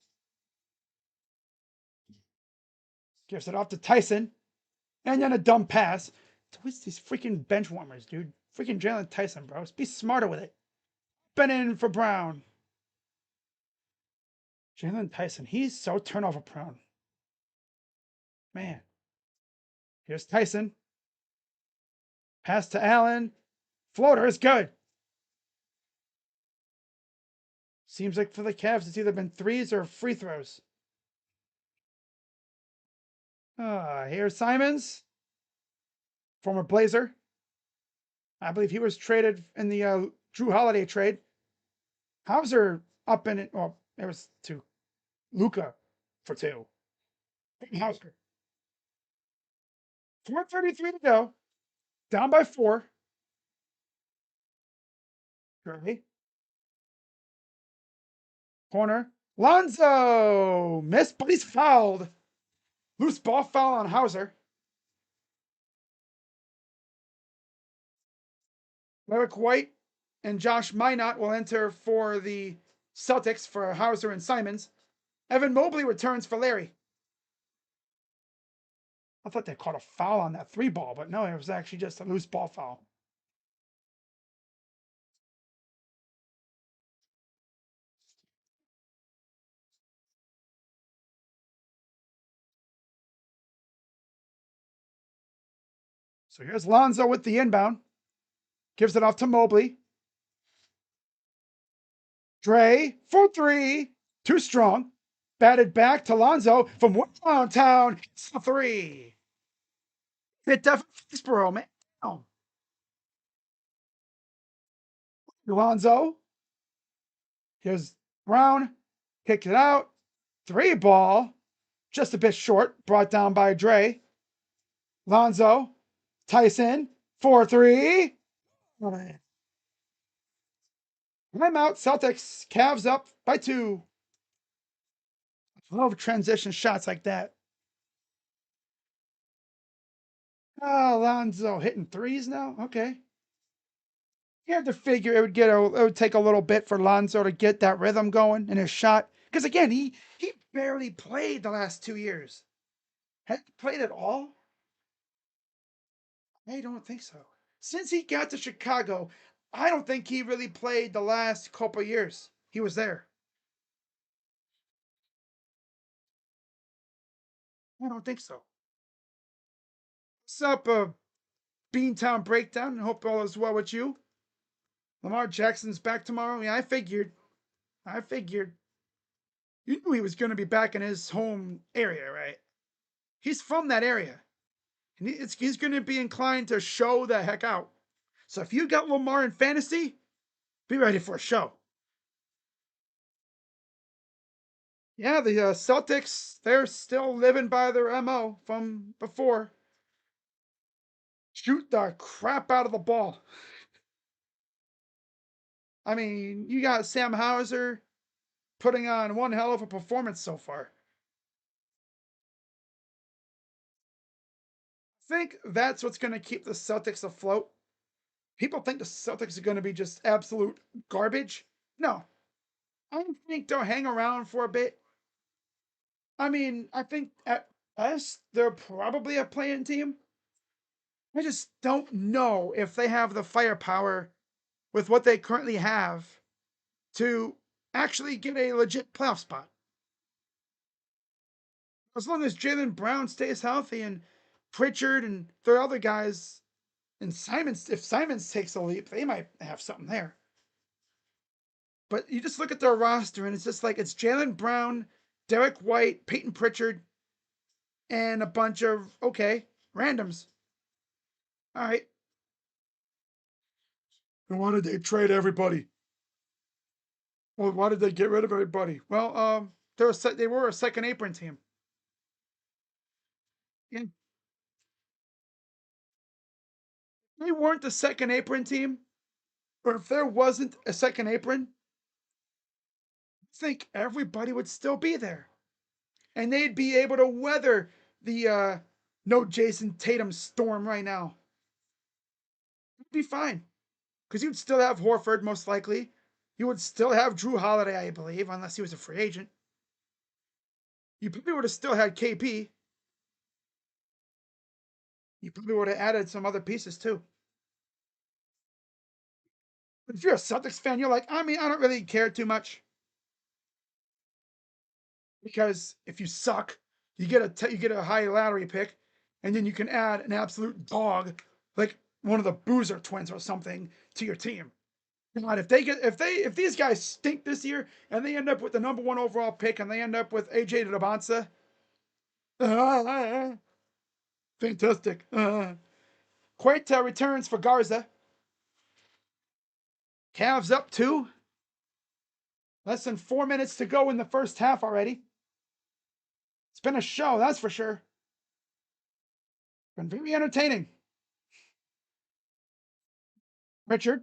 Gives it off to Tyson. And then a dumb pass. It's always these freaking bench warmers, dude. Freaking Jalen Tyson, bro. Be smarter with it. Been in for Brown. Jalen Tyson, he's so turnover prone. Man. Here's Tyson. Pass to Allen. Floater is good. Seems like for the Cavs, it's either been threes or free throws. Here's Simons, former Blazer. I believe he was traded in the Drew Holiday trade. Hauser up in it. Well, it was to Luca for two. Hauser. 4:33 to go. Down by 4. Curry. Corner. Lonzo! Missed, but he's fouled. Loose ball foul on Hauser. Lyric White and Josh Minot will enter for the Celtics for Hauser and Simons. Evan Mobley returns for Larry. I thought they caught a foul on that 3 ball, but no, it was actually just a loose ball foul. So here's Lonzo with the inbound. Gives it off to Mobley. Dre for 3. Too strong. Batted back to Lonzo from downtown. It's a 3. Hit that Foxborough, man. Oh. Lonzo. Here's Brown. Kicked it out. 3-ball. Just a bit short. Brought down by Dre. Lonzo. Tyson. 4-3. Timeout. Celtics. Cavs up by 2. I love transition shots like that. Oh, Lonzo hitting threes now. Okay. You have to figure it would take a little bit for Lonzo to get that rhythm going in his shot. Because again, he barely played the last 2 years. Had he played at all? I don't think so. Since he got to Chicago, I don't think he really played the last couple years he was there. I don't think so. What's up, Beantown Breakdown? Hope all is well with you. Lamar Jackson's back tomorrow. Yeah, I figured. I figured. You knew he was going to be back in his home area, right? He's from that area. And he's going to be inclined to show the heck out. So if you got Lamar in fantasy, be ready for a show. Yeah, the Celtics, they're still living by their MO from before. Shoot the crap out of the ball. I mean, you got Sam Hauser putting on one hell of a performance so far. I think that's what's going to keep the Celtics afloat. People think the Celtics are going to be just absolute garbage. No, I think they'll hang around for a bit. I mean, I think at best they're probably a playing team. I just don't know if they have the firepower with what they currently have to actually get a legit playoff spot. As long as Jaylen Brown stays healthy and Pritchard and their other guys and Simons, if Simons takes a leap, they might have something there. But you just look at their roster and it's just like it's Jaylen Brown, Derek White, Peyton Pritchard, and a bunch of randoms. All right. And why did they trade everybody? Well, why did they get rid of everybody? Well, they were a second apron team. Yeah. they weren't the second apron team, or if there wasn't a second apron, I think everybody would still be there. And they'd be able to weather the no Jayson Tatum storm right now. It'd be fine. Because you'd still have Horford, most likely. You would still have Drew Holiday, I believe, unless he was a free agent. You probably would have still had KP. You probably would have added some other pieces too. But if you're a Celtics fan, you're like, I mean, I don't really care too much. Because if you suck, you get a high lottery pick, and then you can add an absolute dog like one of the Boozer twins or something to your team. God, if these guys stink this year and they end up with the number 1 overall pick and they end up with AJ Debonsa, fantastic. Queta returns for Garza. Cavs up 2. Less than 4 minutes to go in the first half already. It's been a show, that's for sure. Been very entertaining. Richard.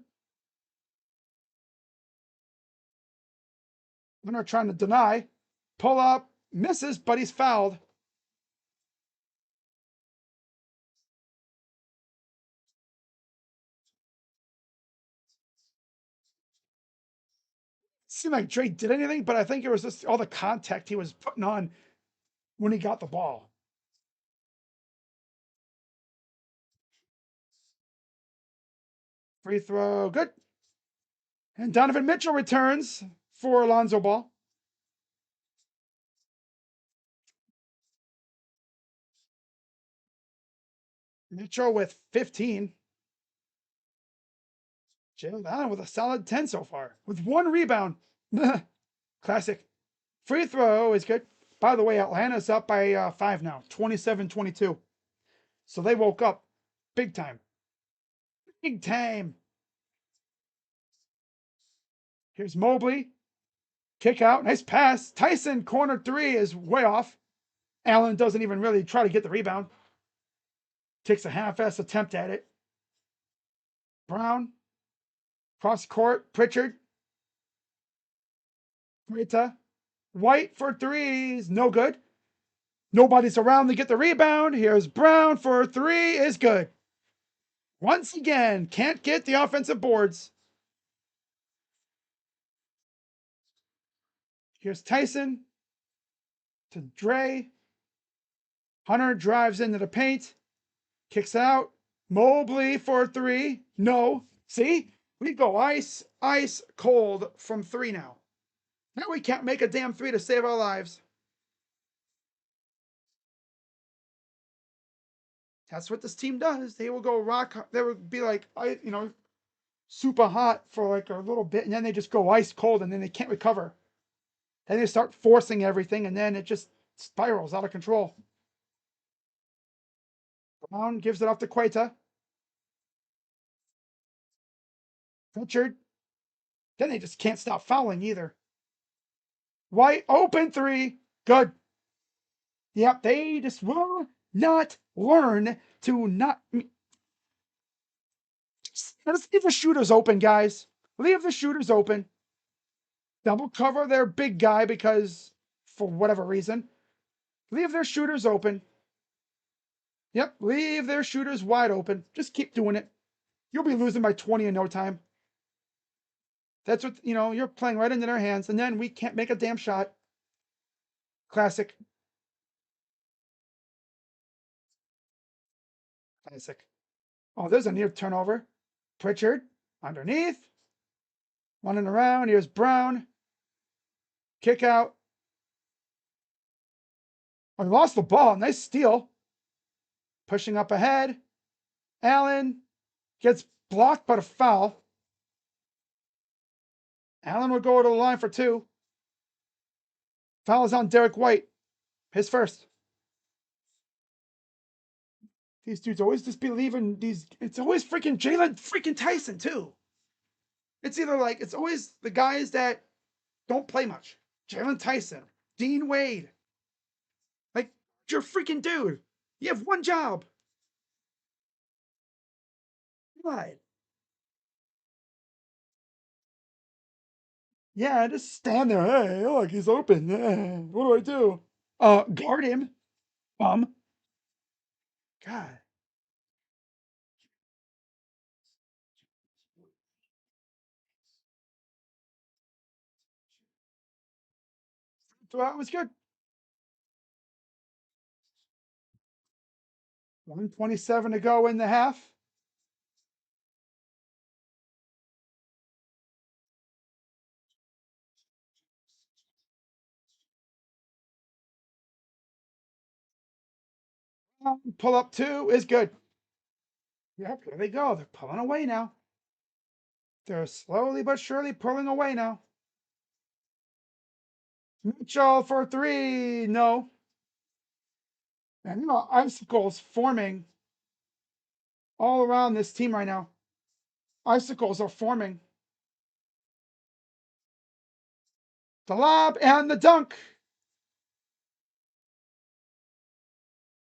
Leonard trying to deny. Pull up. Misses, but he's fouled. Seemed like Drake did anything, but I think it was just all the contact he was putting on when he got the ball. Free throw, good. And Donovan Mitchell returns for Alonzo Ball. Mitchell with 15. Jalen Allen with a solid 10 so far, with 1 rebound. Classic. Free throw is good. By the way, Atlanta's up by 5 now, 27-22. So they woke up big time. Big time. Here's Mobley. Kick out. Nice pass. Tyson, corner 3 is way off. Allen doesn't even really try to get the rebound. Takes a half-ass attempt at it. Brown. Cross court. Pritchard. Rita. White for 3s. No good. Nobody's around to get the rebound. Here's Brown for 3 is good. Once again, can't get the offensive boards. Here's Tyson to Dre. Hunter drives into the paint. Kicks out. Mobley for 3. No. See? We go ice cold from 3 now. Now we can't make a damn 3 to save our lives. That's what this team does. They will go they will be like, super hot for like a little bit, and then they just go ice cold, and then they can't recover. Then they start forcing everything, and then it just spirals out of control. Brown gives it off to Queta. Pritchard. Then they just can't stop fouling either. White, open 3. Good. Yep, they just will not learn to not. Just leave the shooters open, guys. Leave the shooters open. Double cover their big guy because, for whatever reason, leave their shooters open. Yep, leave their shooters wide open. Just keep doing it. You'll be losing by 20 in no time. That's what, you're playing right into their hands, and then we can't make a damn shot. Classic. Classic. Oh, there's a near turnover. Pritchard underneath. Running around. Here's Brown. Kick out. Oh, he lost the ball. Nice steal. Pushing up ahead. Allen gets blocked by a foul. Allen will go to the line for 2. Foul is on Derek White. His first. These dudes always just be leaving these. It's always freaking Jalen freaking Tyson, too. It's either like, it's always the guys that don't play much. Jalen Tyson, Dean Wade. Like, you're a freaking dude. You have one job. God. Yeah, just stand there. Hey, look, he's open. What do I do? Guard him. Bum. God. So that was good. 127 to go in the half. Pull up two is good. Yep, here they go. They're pulling away now. They're slowly but surely pulling away now. Mitchell for three. No. And icicles forming all around this team right now. Icicles are forming. The lob and the dunk.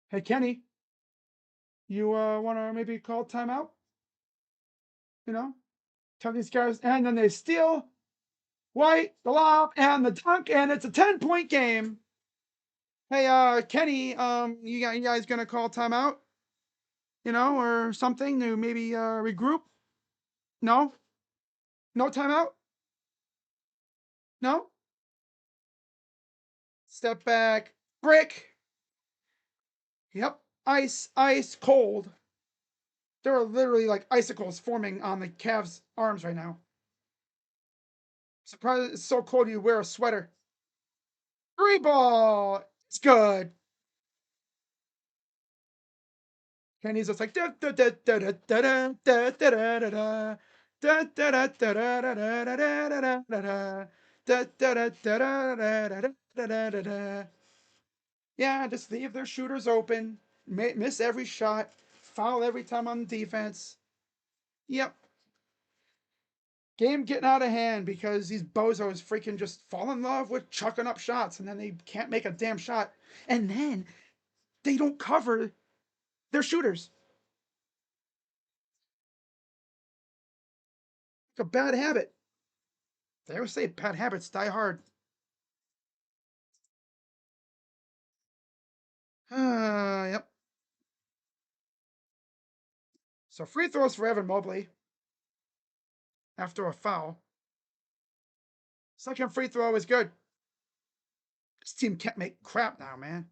Hey, Kenny, you want to maybe call timeout? You know, tell these guys, and then they steal. White, the lob, and the dunk, and it's a 10-point game. Hey, Kenny, you guys gonna call timeout? Or something to maybe regroup? No, no timeout. No. Step back, brick. Yep, ice cold. There are literally like icicles forming on the Cavs' arms right now. Surprised it's so cold you wear a sweater. Three ball. It's good. Kenny's just like da da da da da da da da da da da da da da da da da da da. Yeah, just leave their shooters open, miss every shot, foul every time on defense. Yep, game getting out of hand because these bozos freaking just fall in love with chucking up shots and then they can't make a damn shot. And then they don't cover their shooters. It's a bad habit. They always say bad habits die hard. Yep. So free throws for Evan Mobley after a foul. Second free throw is good. This team can't make crap now, man.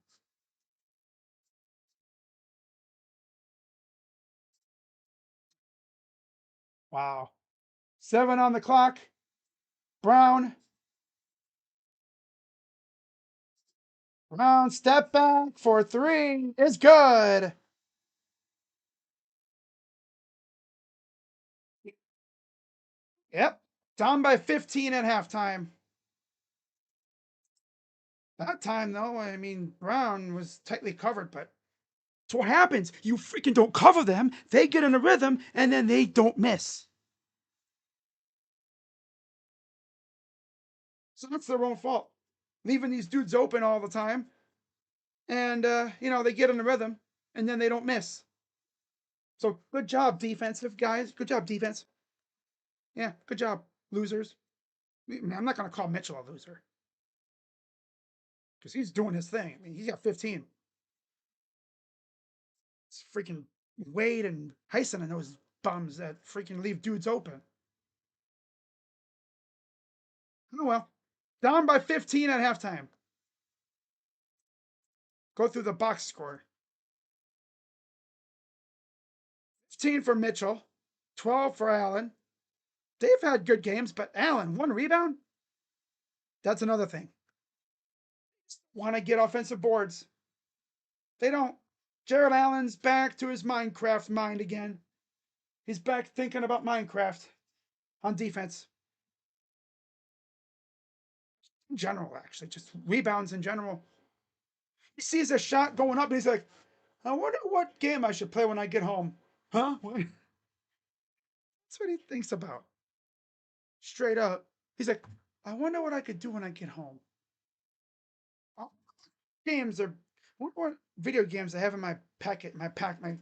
Wow. 7 on the clock. Brown. Brown step back for three is good. Yep. Down by 15 at halftime. That time, though, I mean, Brown was tightly covered, but that's what happens. You freaking don't cover them. They get in a rhythm, and then they don't miss. So that's their own fault. Leaving these dudes open all the time. And, they get in the rhythm, and then they don't miss. So good job, defensive guys. Good job, defense. Yeah, good job, losers. I'm not going to call Mitchell a loser because he's doing his thing. I mean, he's got 15. It's freaking Wade and Heisen and those bums that freaking leave dudes open. Oh well. Down by 15 at halftime. Go through the box score. 15 for Mitchell, 12 for Allen. They've had good games, but Allen, 1 rebound? That's another thing. Want to get offensive boards. They don't. Jared Allen's back to his Minecraft mind again. He's back thinking about Minecraft on defense. In general, actually, just rebounds in general. He sees a shot going up and he's like, I wonder what game I should play when I get home. Huh? That's what he thinks about. Straight up. He's like, I wonder what I could do when I get home. Oh, games are what video games I have in my packet, my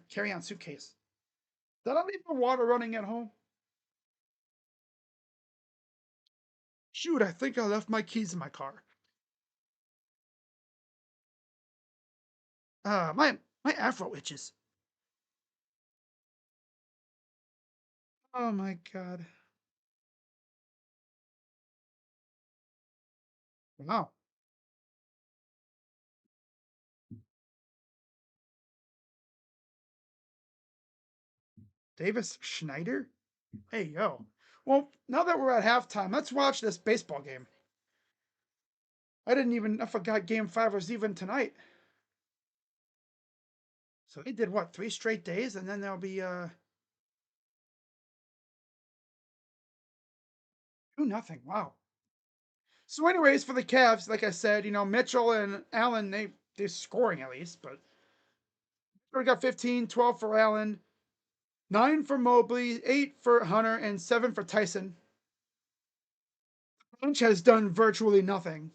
carry-on suitcase. Did I leave the water running at home? Shoot, I think I left my keys in my car. My afro itches. Oh my god. Wow. Davis Schneider? Hey yo. Well, now that we're at halftime, let's watch this baseball game. I forgot game five was even tonight. So they did what, 3 straight days, and then there'll be 2-0. Wow. So, anyways, for the Cavs, like I said, Mitchell and Allen, they're scoring at least, but we got 15, 12 for Allen, 9 for Mobley, 8 for Hunter, and 7 for Tyson. Bench has done virtually nothing.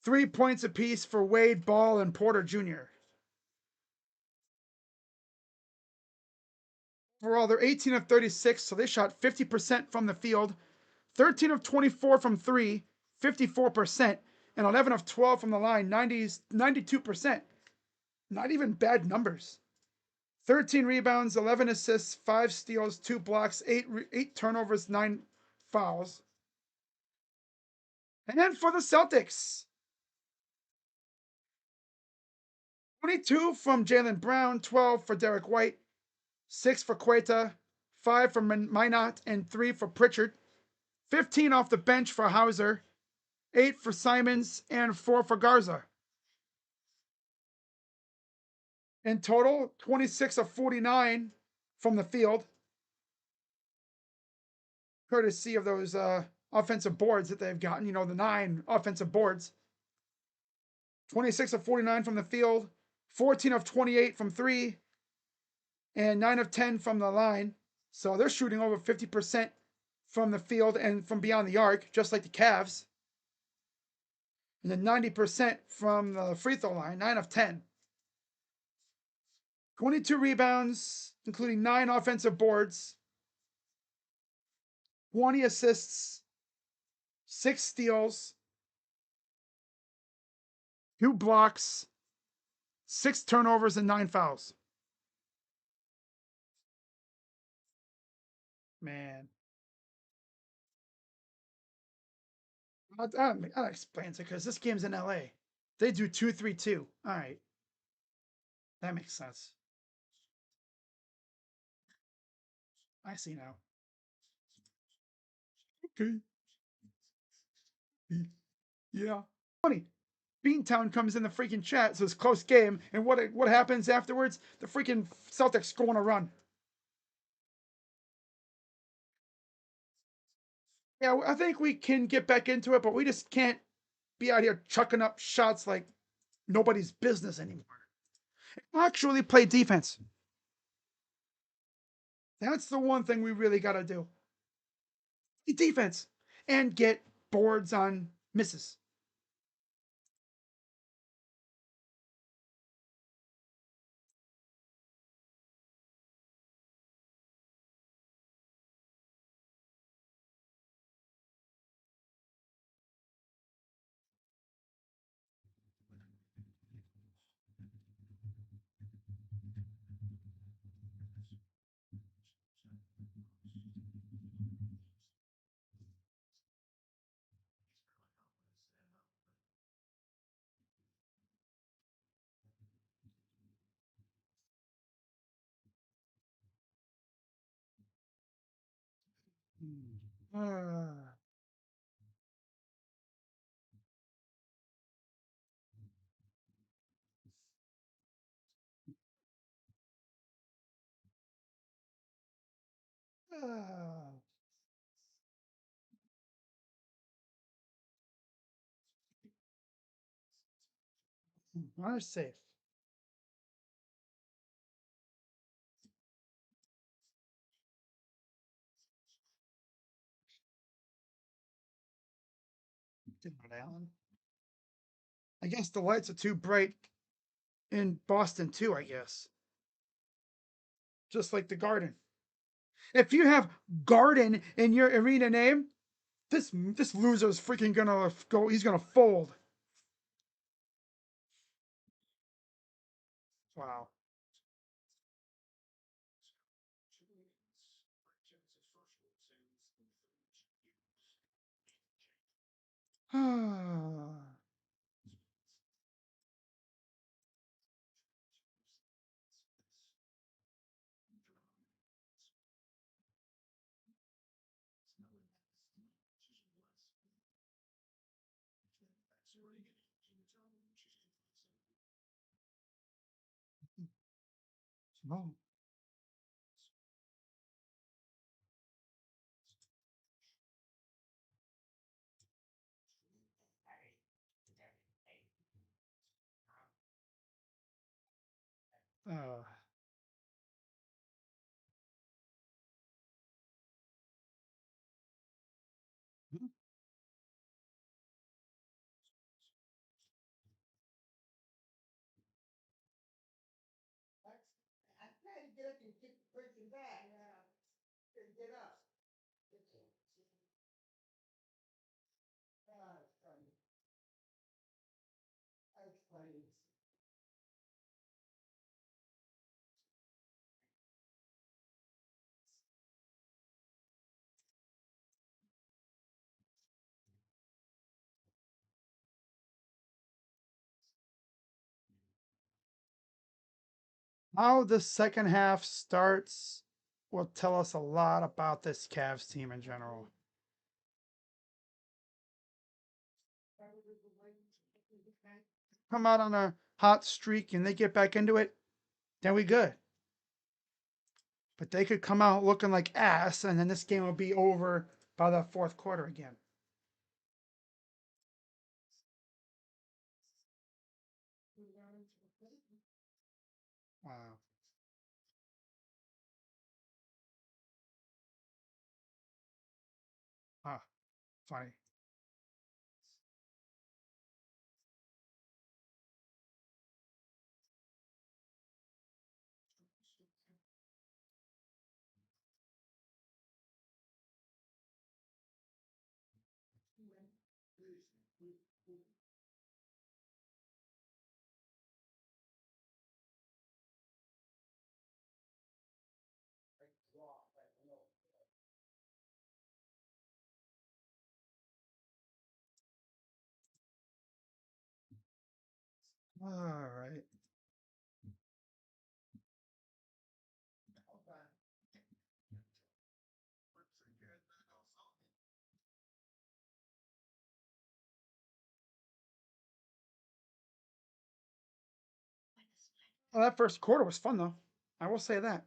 3 points apiece for Wade, Ball, and Porter Jr. Overall, they're 18 of 36, so they shot 50% from the field, 13 of 24 from three, 54%, and 11 of 12 from the line, 92%. Not even bad numbers. 13 rebounds, 11 assists, 5 steals, 2 blocks, 8 turnovers, 9 fouls. And then for the Celtics, 22 from Jaylen Brown, 12 for Derek White, 6 for Queta, 5 for Minot, and 3 for Pritchard. 15 off the bench for Hauser, 8 for Simons, and 4 for Garza. In total, 26 of 49 from the field, courtesy of those offensive boards that they've gotten, the 9 offensive boards. 26 of 49 from the field, 14 of 28 from three, and 9 of 10 from the line. So they're shooting over 50% from the field and from beyond the arc, just like the Cavs. And then 90% from the free throw line, 9 of 10. 22 rebounds, including 9 offensive boards, 20 assists, 6 steals, 2 blocks, 6 turnovers, and 9 fouls. Man. That explains it because this game's in LA. They do 2-3-2. All right. That makes sense. I see now. Okay. Yeah. Funny. Beantown comes in the freaking chat, so it's a close game. And what happens afterwards? The freaking Celtics go on a run. Yeah, I think we can get back into it, but we just can't be out here chucking up shots like nobody's business anymore. Actually, play defense. That's the one thing we really got to do. Defense and get boards on misses. Uh, uh, are safe. Allen. I guess the lights are too bright in Boston too. I guess just like the Garden. If you have Garden in your arena name, this loser's freaking gonna go. He's gonna fold. Wow. Oh. Uh, how the second half starts will tell us a lot about this Cavs team in general. Come out on a hot streak and they get back into it, then we good. But they could come out looking like ass, and then this game will be over by the fourth quarter again. Wow. Ah, funny. All right. Well, that first quarter was fun though. I will say that.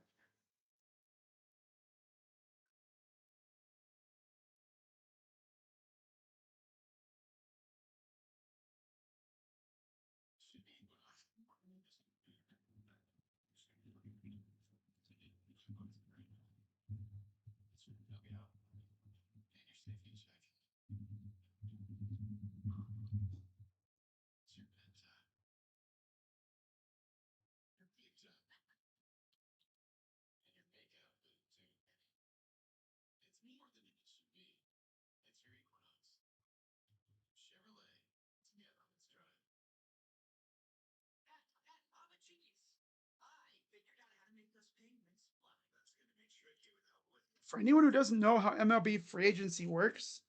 For anyone who doesn't know how MLB free agency works,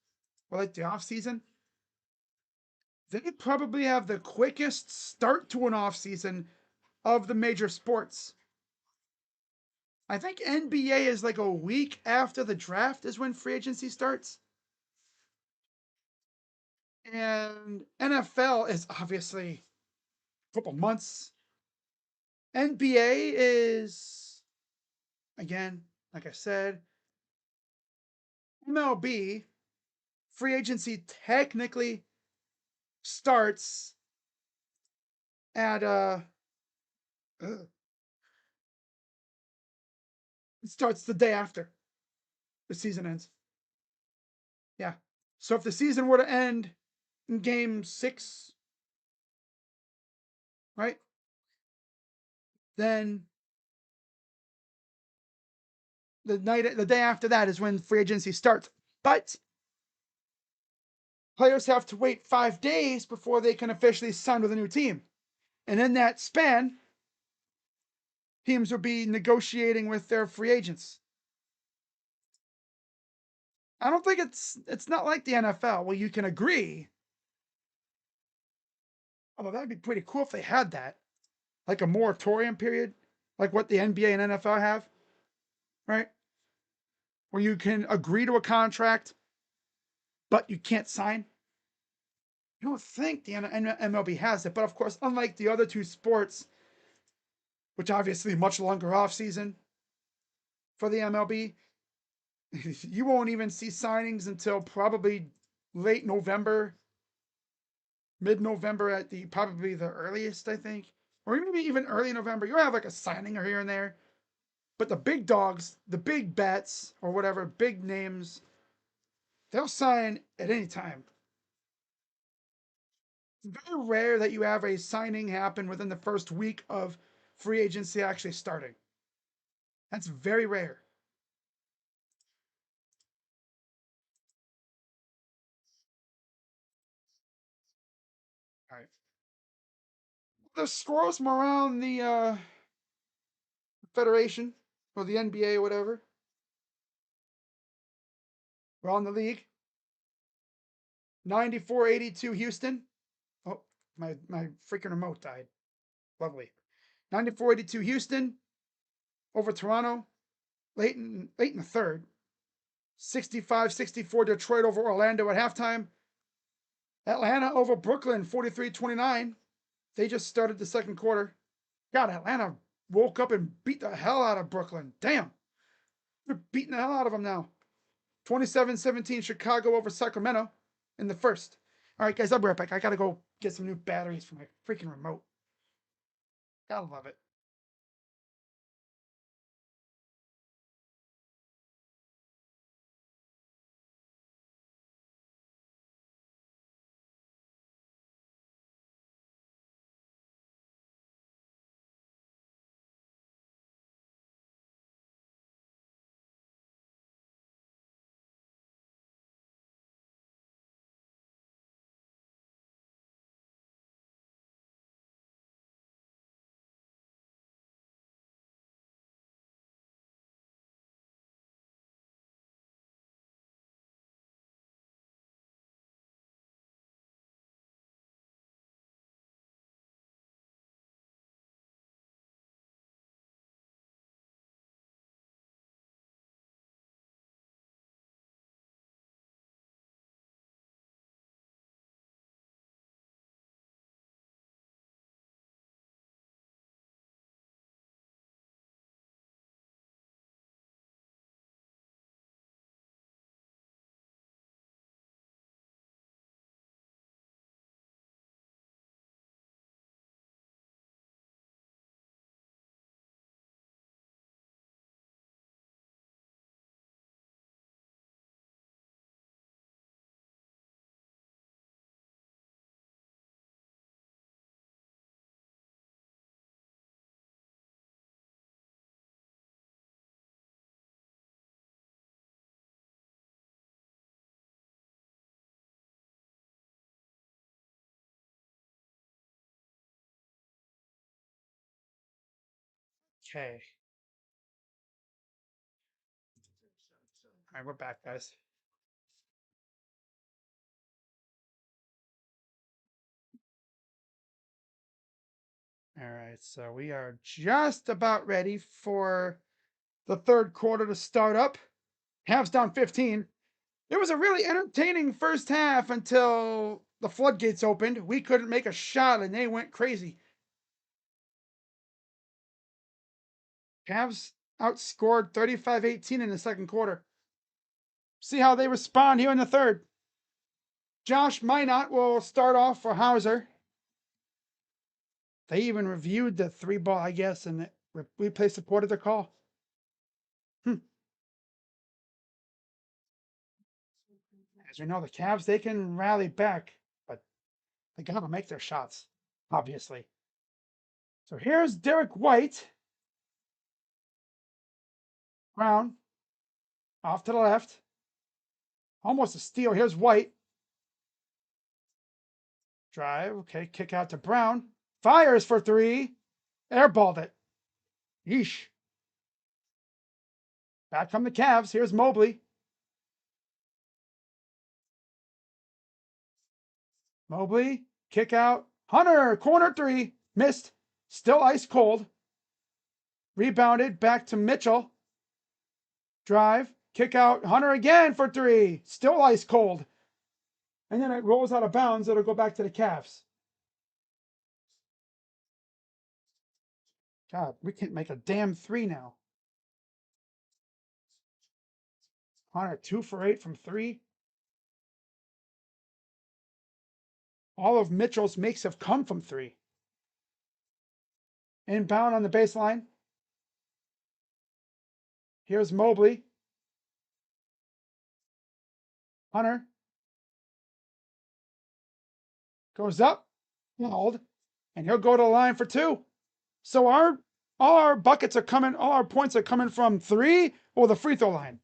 or like the off season, they probably have the quickest start to an off season of the major sports. I think NBA is like a week after the draft is when free agency starts. And NFL is obviously a couple months. NBA is, again, like I said, MLB free agency technically starts at it starts the day after the season ends. Yeah. So if the season were to end in game 6, right? Then the day after that is when free agency starts. But players have to wait 5 days before they can officially sign with a new team. And in that span, teams will be negotiating with their free agents. I don't think it's not like the NFL where you can agree. Although that'd be pretty cool if they had that, like a moratorium period, like what the NBA and NFL have, right? Where you can agree to a contract, but you can't sign. I don't think the MLB has it, but of course, unlike the other two sports, which obviously much longer off season for the MLB, you won't even see signings until probably late November, mid-November at the probably the earliest, I think, or maybe even early November. You'll have like a signing or here and there, but the big dogs, the big bets or whatever, big names, they'll sign at any time. It's very rare that you have a signing happen within the first week of free agency actually starting. That's very rare. All right. The scores from around the Federation or the NBA or whatever, around the league. 94-82 Houston. Oh, my freaking remote died. Lovely. 94-82 Houston over Toronto. Late in the third. 65-64 Detroit over Orlando at halftime. Atlanta over Brooklyn 43-29. They just started the second quarter. God, Atlanta woke up and beat the hell out of Brooklyn. Damn. They're beating the hell out of them now. 27-17 Chicago over Sacramento in the first. All right, guys, I'll be right back. I gotta go get some new batteries for my freaking remote. Gotta love it. Okay. All right, we're back, guys. All right, so we are just about ready for the third quarter to start up. Cavs down 15. It was a really entertaining first half until the floodgates opened. We couldn't make a shot and they went crazy. Cavs outscored 35-18 in the second quarter. See how they respond here in the third. Josh Minot will start off for Hauser. They even reviewed the three ball, I guess, and replay supported the call. As we know, the Cavs, they can rally back, but they gotta make their shots, obviously. So here's Derek White. Brown. Off to the left. Almost a steal. Here's White. Drive. Okay, kick out to Brown. Fires for three. Airballed it. Yeesh. Back come the Cavs. Here's Mobley. Mobley. Kick out. Hunter. Corner three. Missed. Still ice cold. Rebounded. Back to Mitchell. Drive. Kick out. Hunter again for three. Still ice cold. And then it rolls out of bounds. It'll go back to the Cavs. God, we can't make a damn three now. Hunter 2 for 8 from three. All of Mitchell's makes have come from three. Inbound on the baseline. Here's Mobley. Hunter goes up, hold, and he'll go to the line for two. So all our buckets are coming, all our points are coming from three or the free throw line.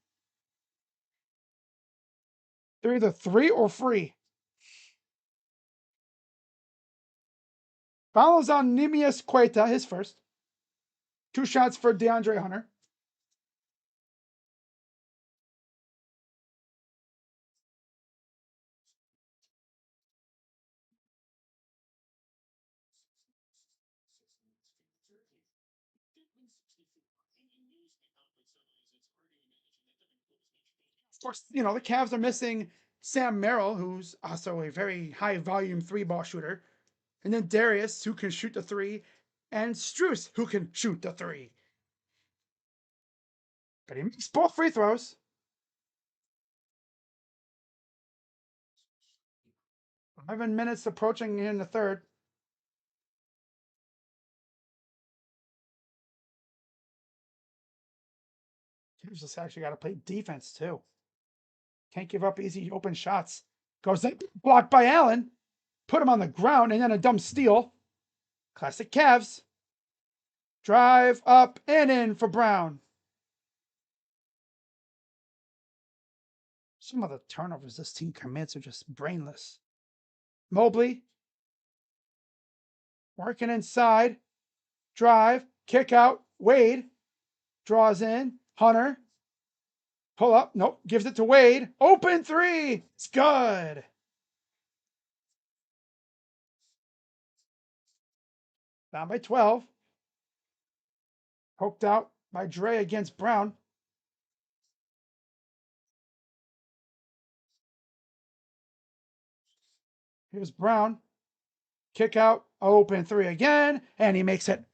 They're either three or free. Follows on Nimius Queta, his first. 2 shots for DeAndre Hunter. Of course, the Cavs are missing Sam Merrill, who's also a very high volume 3-ball shooter. And then Darius, who can shoot the three, and Strus, who can shoot the three. But he makes both free throws. 11 minutes approaching in the third. Cavs just actually got to play defense too. Can't give up easy open shots. Goes in, blocked by Allen. Put him on the ground and then a dumb steal. Classic Cavs. Drive up and in for Brown. Some of the turnovers this team commits are just brainless. Mobley. Working inside. Drive. Kick out. Wade. Draws in. Hunter. Pull up. Nope. Gives it to Wade. Open three. It's good. Down by 12. Poked out by Dre against Brown. Here's Brown. Kick out. Open three again. And he makes it.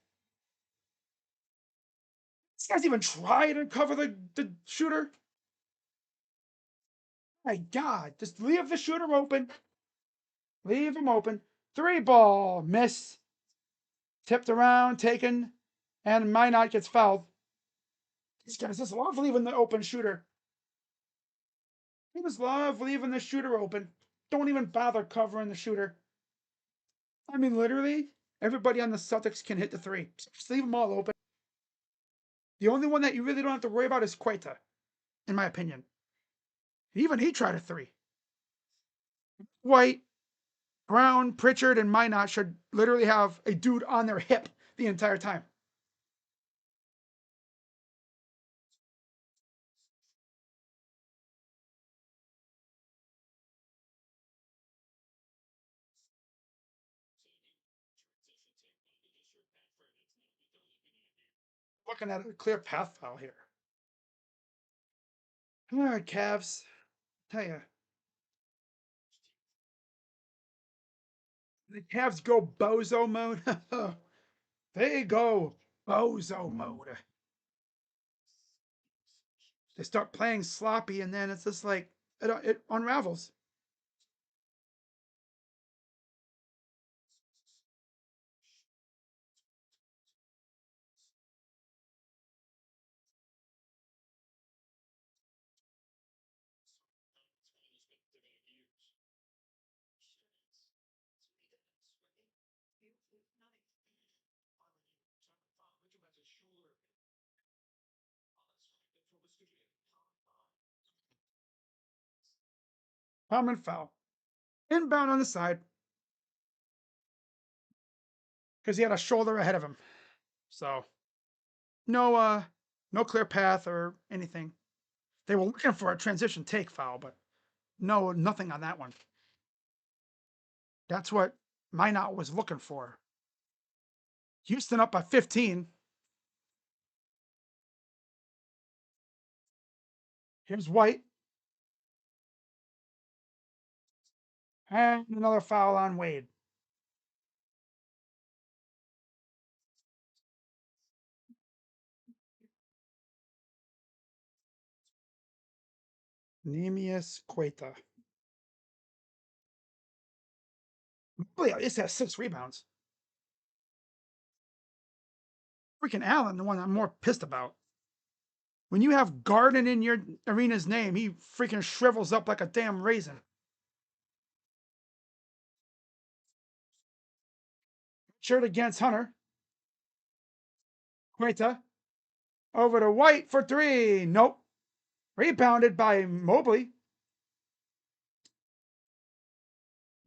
This guy's even trying to cover the shooter. My God. Just leave the shooter open. Leave him open. 3-ball. Miss. Tipped around. Taken. And Minot gets fouled. These guys just love leaving the open shooter. They just love leaving the shooter open. Don't even bother covering the shooter. I mean, literally, everybody on the Celtics can hit the three. Just leave them all open. The only one that you really don't have to worry about is Queta, in my opinion. Even he tried a three. White, Brown, Pritchard, and Minot should literally have a dude on their hip the entire time. Looking at a clear path foul here. All right, Cavs. Tell you, the Cavs go bozo mode. They go bozo mode. They start playing sloppy, and then it's just like it unravels. Common foul. Inbound on the side because he had a shoulder ahead of him. So no clear path or anything. They were looking for a transition take foul, but nothing on that one. That's what Minot was looking for. Houston up by 15. Here's White. And another foul on Wade. Nemius Queta. This has 6 rebounds. Freaking Allen, the one I'm more pissed about. When you have Garden in your arena's name, he freaking shrivels up like a damn raisin. Shirt against Hunter. Queta. Over to White for 3. Nope. Rebounded by Mobley.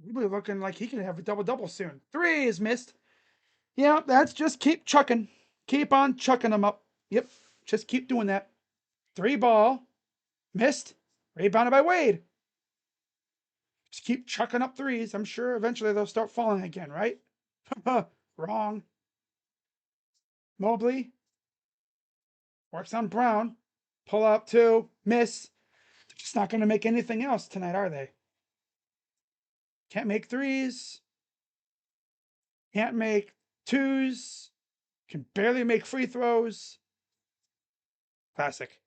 Mobley looking like he can have a double-double soon. 3 is missed. Yeah, that's just keep chucking. Keep on chucking them up. Yep, just keep doing that. 3 ball. Missed. Rebounded by Wade. Just keep chucking up threes. I'm sure eventually they'll start falling again, right? Wrong. Mobley. Works on Brown. Pull up 2. Miss. They're just not going to make anything else tonight, are they? Can't make threes. Can't make twos. Can barely make free throws. Classic.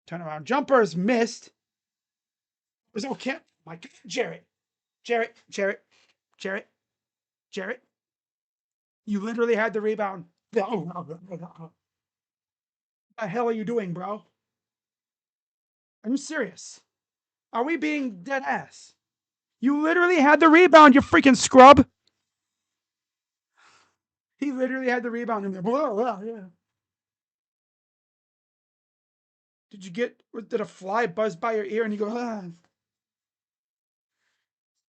Turnaround jumpers missed. Oh, can't. My God, Jarrett. You literally had the rebound. What the hell are you doing, bro? Are you serious? Are we being dead ass? You literally had the rebound, you freaking scrub. He literally had the rebound in there. Blah, blah, yeah. Did a fly buzz by your ear and you go, ah?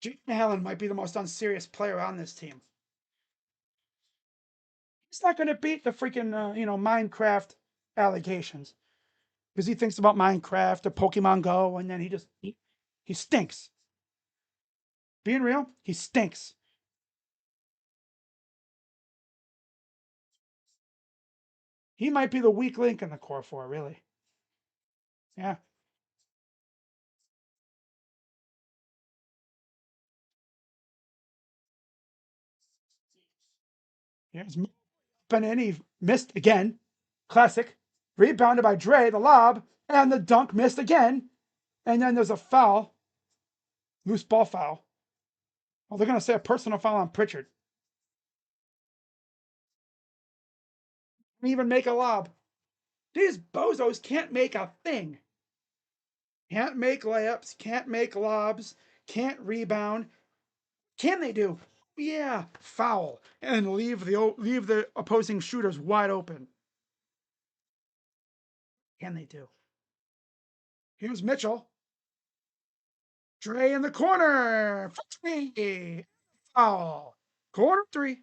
Jaylen Allen might be the most unserious player on this team. He's not going to beat the freaking, Minecraft allegations because he thinks about Minecraft or Pokemon Go, and then he stinks. Being real, he stinks. He might be the weak link in the core four, really. Yeah. Here's and he missed again. Classic. Rebounded by Dre, the lob, and the dunk missed again. And then there's a foul. Loose ball foul. Well, they're going to say a personal foul on Pritchard. Can't even make a lob. These bozos can't make a thing. Can't make layups, can't make lobs, can't rebound. Can they do? Yeah, foul. And leave the opposing shooters wide open. Can they do? Here's Mitchell. Dre in the corner. For 3. Foul. Corner 3.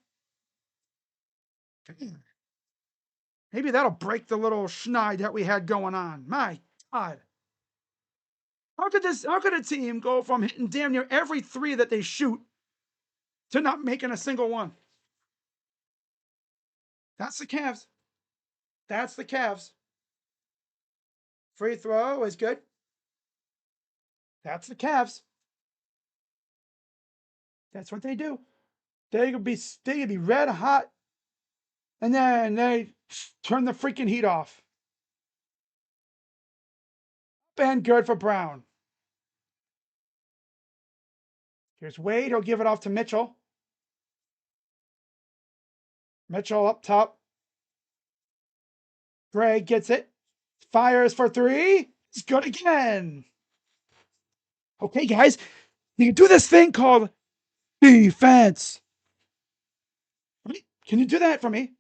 Maybe that'll break the little schneid that we had going on. My God. How could a team go from hitting damn near every 3 that they shoot to not making a single one? That's the Cavs. That's the Cavs. Free throw is good. That's the Cavs. That's what they do. They could be red hot, and then they turn the freaking heat off. And good for Brown. Here's Wade. He'll give it off to Mitchell. Mitchell up top. Gray gets it. Fires for 3. It's good again. Okay, guys. You can do this thing called defense. Can you do that for me?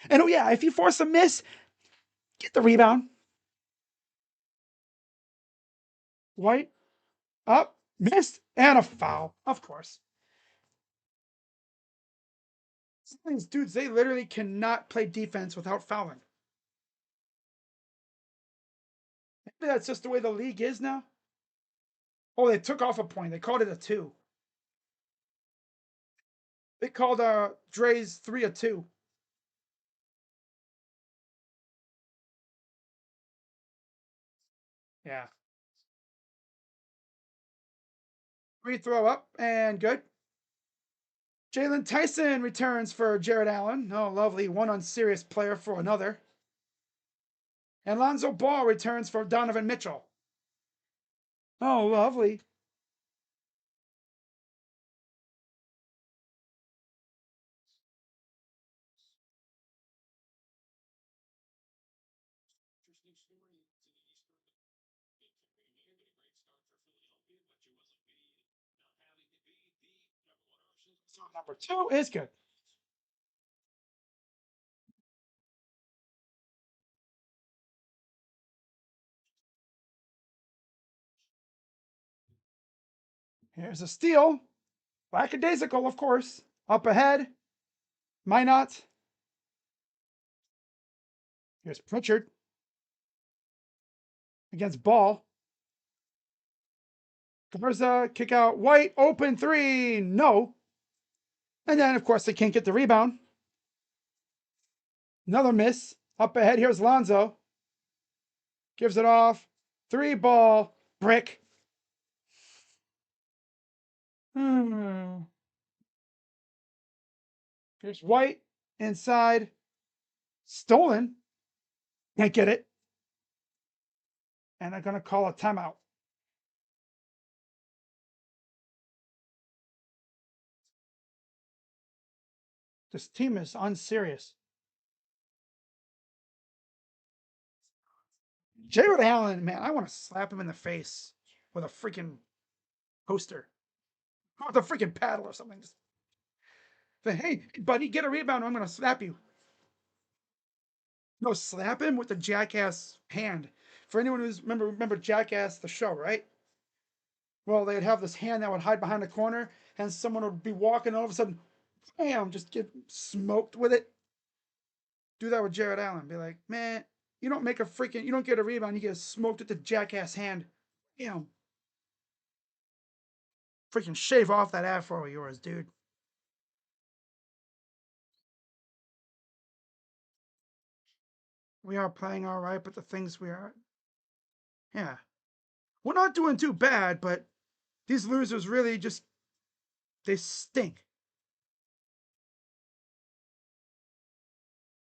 And oh yeah, if you force a miss, get the rebound. White. Up, missed, and a foul. Of course. Some of these dudes, they literally cannot play defense without fouling. Maybe that's just the way the league is now. Oh, they took off a point. They called it a two. They called Dre's 3 a 2. Yeah. Free throw up and good. Jalen Tyson returns for Jared Allen. Oh, lovely. One unserious player for another. And Lonzo Ball returns for Donovan Mitchell. Oh, lovely. So number two is good. Here's a steal. Lackadaisical, of course. Up ahead. Minot. Here's Pritchard against Ball. Garza, kick out. White, open three. No. And then, of course, they can't get the rebound. Another miss. Up ahead, here's Lonzo. Gives it off. Three ball. Brick. Hmm. Here's White. Inside. Stolen. Can't get it. And they're going to call a timeout. This team is unserious. Jared Allen, man, I want to slap him in the face with a freaking poster. With a freaking paddle or something. Just say, hey, buddy, get a rebound or I'm going to slap you. No, slap him with the jackass hand. For anyone who's remember Jackass, the show, right? Well, they'd have this hand that would hide behind a corner, and someone would be walking, and all of a sudden, bam, just get smoked with it. Do that with Jared Allen. Be like, man, you don't get a rebound, you get smoked with the jackass hand. Bam. Freaking shave off that afro of yours, dude. We are playing all right, but the things we are, yeah. We're not doing too bad, but these losers really just, they stink.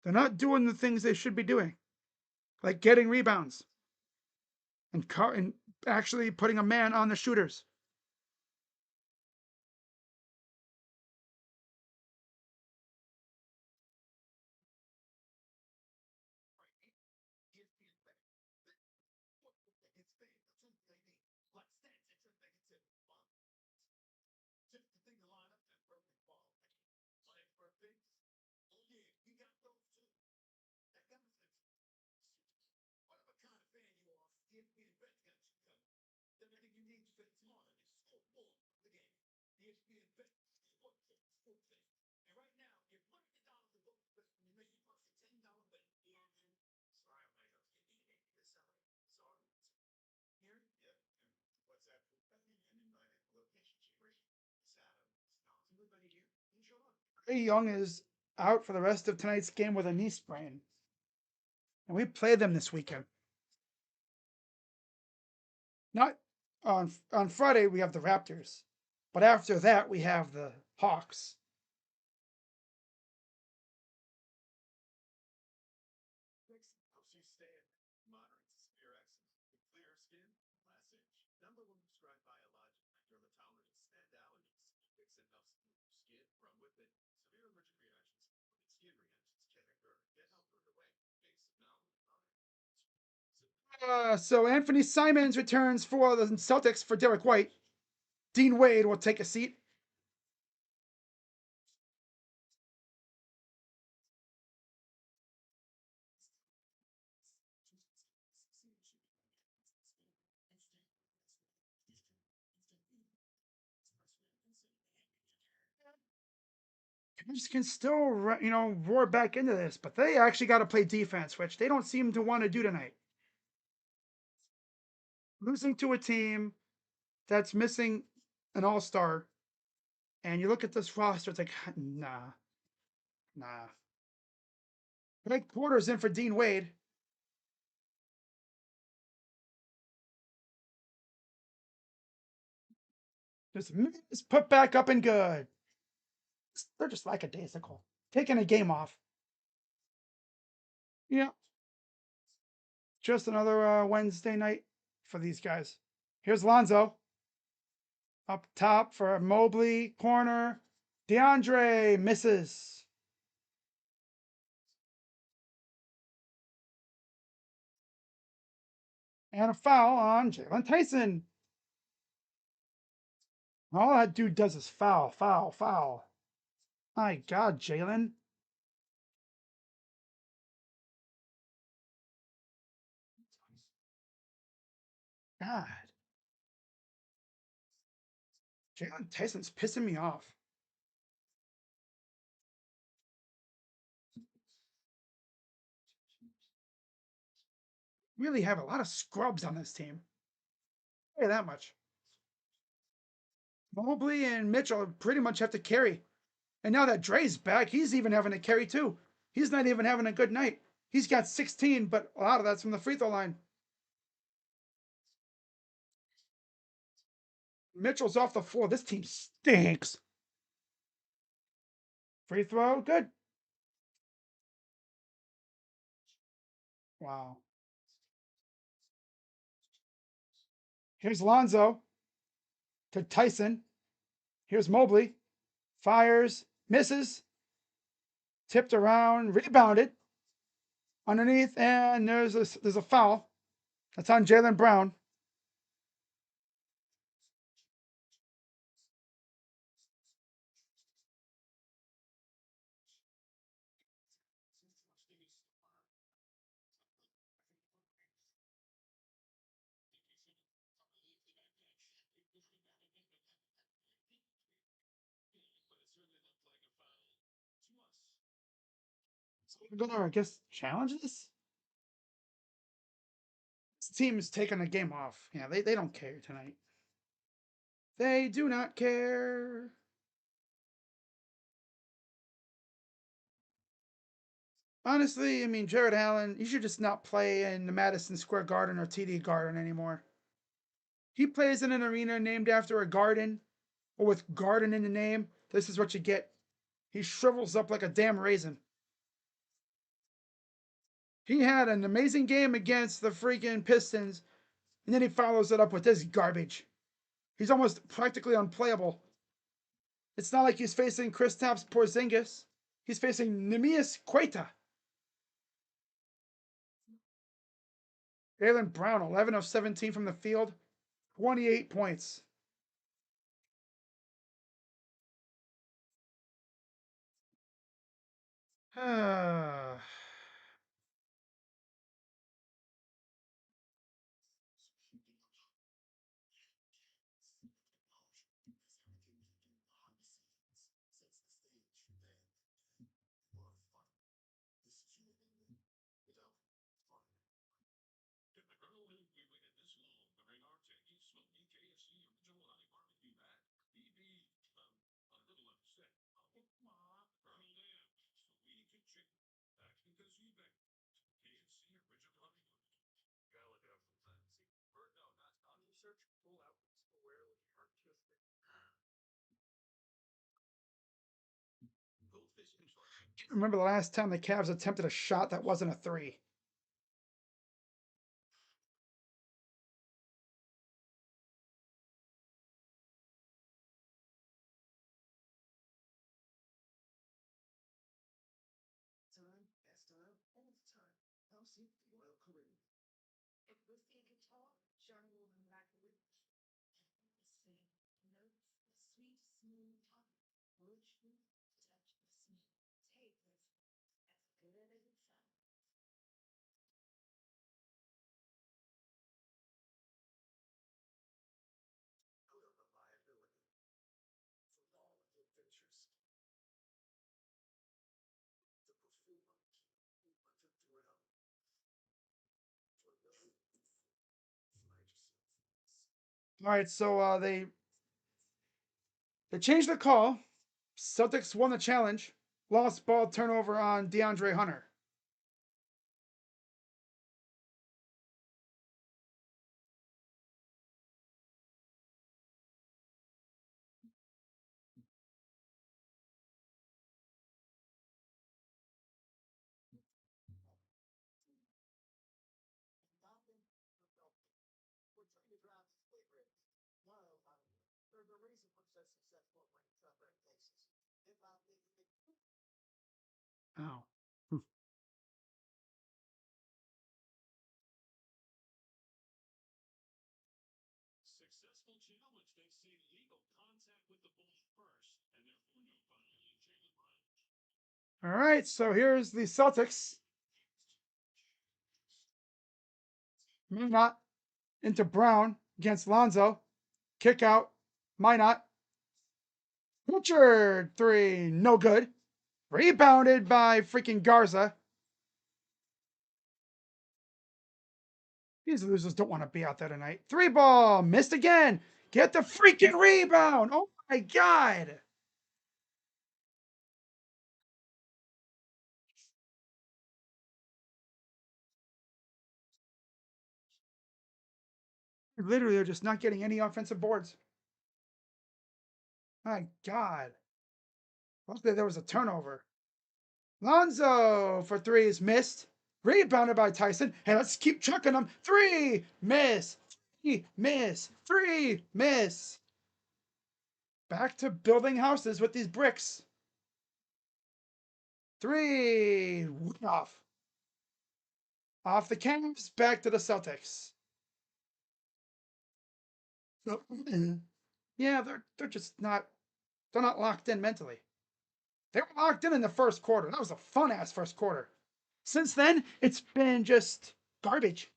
They're not doing the things they should be doing, like getting rebounds and actually putting a man on the shooters. Trey Young is out for the rest of tonight's game with a knee sprain, and we play them this weekend. Not on Friday we have the Raptors, but after that we have the Hawks. So Anthony Simons returns for the Celtics for Derek White. Dean Wade will take a seat. Cavs can still, roar back into this, but they actually got to play defense, which they don't seem to want to do tonight. Losing to a team that's missing an all-star, and you look at this roster, it's like, nah, nah. Greg Porter's in for Dean Wade. Just put back up and good. They're just lackadaisical. Taking a game off. Yeah, just another Wednesday night for these guys. Here's Lonzo up top for Mobley, corner. DeAndre misses. And a foul on Jalen Tyson. All that dude does is foul, foul, foul. My God, Jalen. God. Jalen Tyson's pissing me off. Really have a lot of scrubs on this team. I'll tell you that much. Mobley and Mitchell pretty much have to carry. And now that Dre's back, he's even having to carry too. He's not even having a good night. He's got 16, but a lot of that's from the free throw line. Mitchell's off the floor. This team stinks. Free throw, good. Wow. Here's Lonzo to Tyson. Here's Mobley. Fires, misses, tipped around, rebounded underneath, and there's a foul. That's on Jaylen Brown. So we're gonna, I guess, challenge this. This team is taking a game off. Yeah, they don't care tonight. They do not care. Honestly, I mean, Jared Allen, you should just not play in the Madison Square Garden or TD Garden anymore. He plays in an arena named after a garden or with garden in the name. This is what you get. He shrivels up like a damn raisin. He had an amazing game against the freaking Pistons, and then he follows it up with this garbage. He's almost practically unplayable. It's not like he's facing Kristaps Porzingis. He's facing Neemias Queta. Jaylen Brown, 11 of 17 from the field, 28 points. Remember the last time the Cavs attempted a shot that wasn't a three? All right, so they changed the call. Celtics won the challenge. Lost ball turnover on DeAndre Hunter. Oh. All right, so here's the Celtics. Minot into Brown against Lonzo. Kick out. Minot. Richard, three. No good. Rebounded by freaking Garza. These losers don't want to be out there tonight. Three ball. Missed again. Get the freaking rebound. Oh my God. Literally, they're just not getting any offensive boards. My God. Luckily, there was a turnover. Lonzo for three is missed. Rebounded by Tyson. Hey, let's keep chucking them. Three, miss. Three, miss. Three, miss. Back to building houses with these bricks. Three, off. Off the Cavs, back to the Celtics. Yeah, they're just not locked in mentally. They were locked in the first quarter. That was a fun ass first quarter. Since then, it's been just garbage.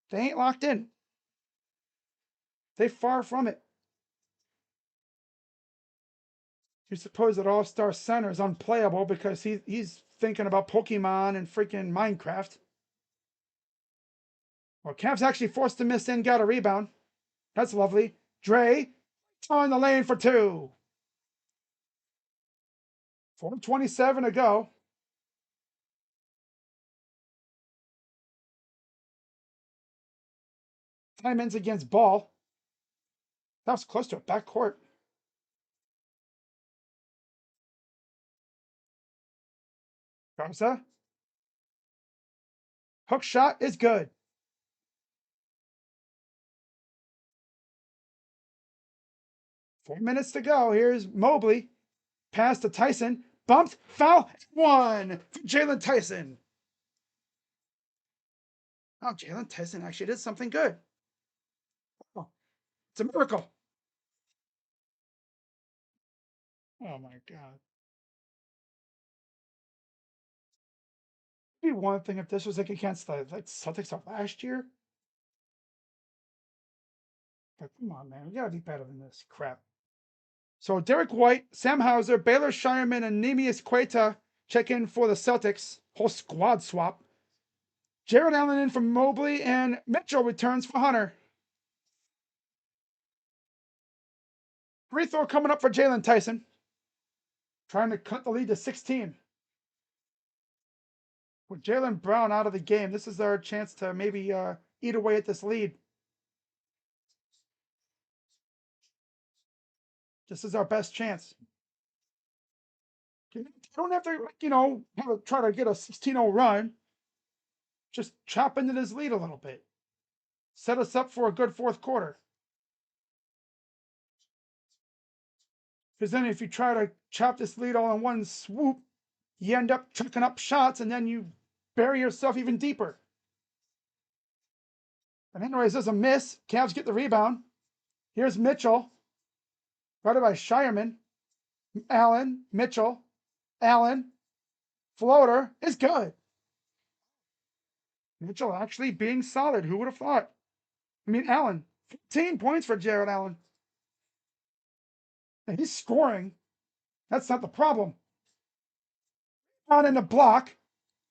They ain't locked in. They far from it. You suppose that All Star Center is unplayable because he's thinking about Pokemon and freaking Minecraft. Well, Cavs actually forced to miss and got a rebound. That's lovely. Dre on the lane for two. 4:27 to go. Timons against Ball. That was close to a backcourt. Garza. Hook shot is good. 4 minutes to go. Here's Mobley. Pass to Tyson. Bumped. Foul. One for Jalen Tyson. Oh, Jalen Tyson actually did something good. Oh, it's a miracle. Oh my God. It'd be one thing if this was like against the Celtics of last year. But come on, man. We gotta be better than this crap. So Derek White, Sam Hauser, Baylor Shireman, and Nemius Queta check in for the Celtics. Whole squad swap. Jared Allen in for Mobley, and Mitchell returns for Hunter. Free throw coming up for Jalen Tyson. Trying to cut the lead to 16. With Jalen Brown out of the game, this is our chance to maybe eat away at this lead. This is our best chance. You don't have to, try to get a 16-0 run. Just chop into this lead a little bit. Set us up for a good fourth quarter. Because then if you try to chop this lead all in one swoop, you end up chucking up shots and then you bury yourself even deeper. And anyways, there's a miss. Cavs get the rebound. Here's Mitchell. Guarded by Shireman. Allen. Mitchell. Allen. Floater is good. Mitchell actually being solid. Who would have thought? I mean, Allen. 15 points for Jared Allen. And he's scoring. That's not the problem. On in the block.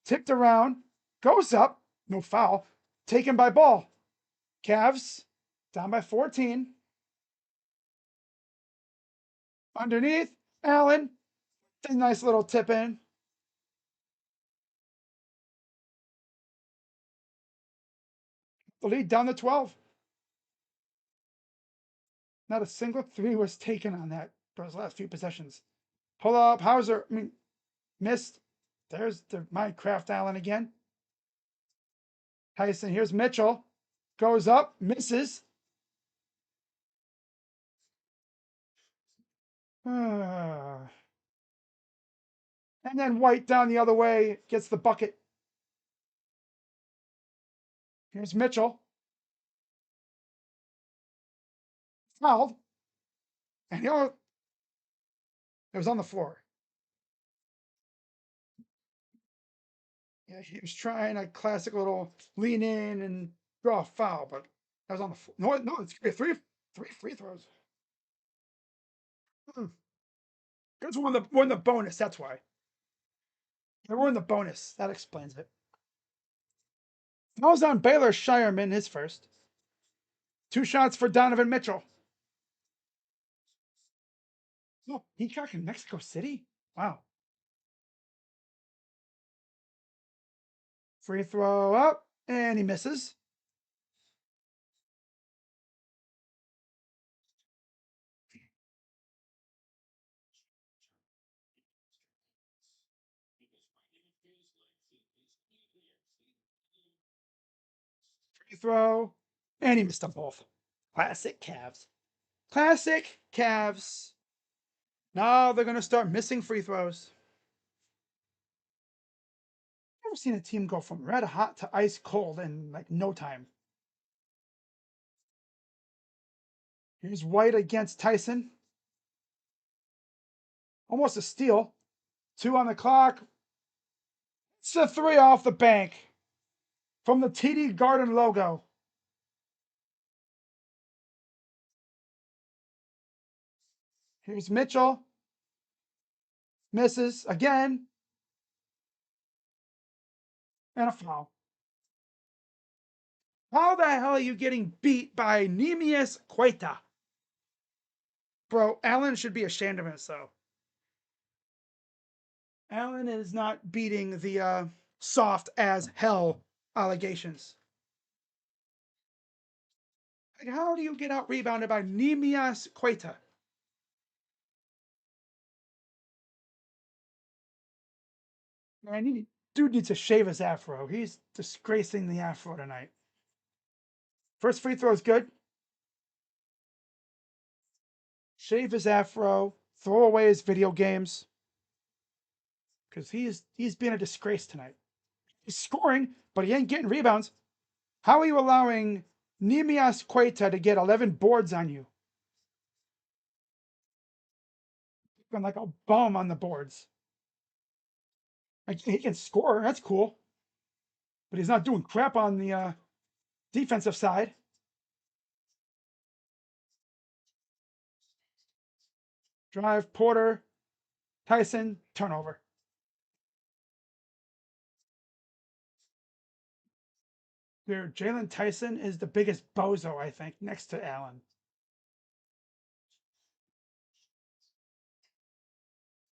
Tipped around. Goes up. No foul. Taken by Ball. Cavs Down by 14. Underneath, Allen. A nice little tip in. The lead down to 12. Not a single three was taken on those last few possessions. Pull up, Hauser. Missed. There's the Minecraft Allen again. Tyson, here's Mitchell. Goes up, misses. And then White down the other way gets the bucket. Here's Mitchell. Fouled. And it was on the floor. Yeah, he was trying a classic little lean in and draw a foul, but that was on the floor. No, it's three free throws. Because we're in the bonus, that's why. We're in the bonus. That explains it. Fouls on Baylor Shireman, his first. 2 shots for Donovan Mitchell. Oh, Peacock in Mexico City? Wow. Free throw up, and he misses. Free throw, and he missed them both. Classic Cavs. Classic Cavs. Now they're going to start missing free throws. Never seen a team go from red hot to ice cold in like no time. Here's White against Tyson. Almost a steal. 2 on the clock. It's a 3 off the bank from the TD Garden logo. Here's Mitchell. Misses again. And a foul. How the hell are you getting beat by Nemius Queta? Bro, Allen should be ashamed of himself. Allen is not beating the soft as hell allegations. Like, how do you get out rebounded by Nemias Queta? Man, dude needs to shave his afro. He's disgracing the afro tonight. First free throw is good. Shave his afro. Throw away his video games. Because he's being a disgrace tonight. He's scoring, but he ain't getting rebounds. How are you allowing Nemias Queta to get 11 boards on you? Looking like a bum on the boards. Like, he can score. That's cool. But he's not doing crap on the defensive side. Drive, Porter, Tyson, turnover. Dude, Jalen Tyson is the biggest bozo, I think, next to Allen.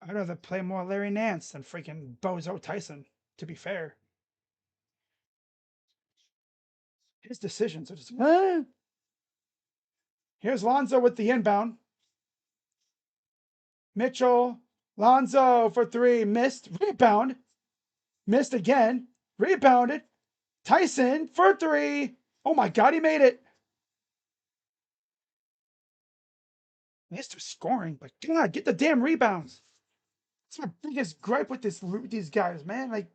I'd rather play more Larry Nance than freaking bozo Tyson, to be fair. His decisions are just. Here's Lonzo with the inbound. Mitchell, Lonzo for 3, missed. Rebound, missed again. Rebounded. Tyson for 3. Oh my God, he made it. Mr. Scoring, but God, get the damn rebounds. That's my biggest gripe with these guys, man. Like,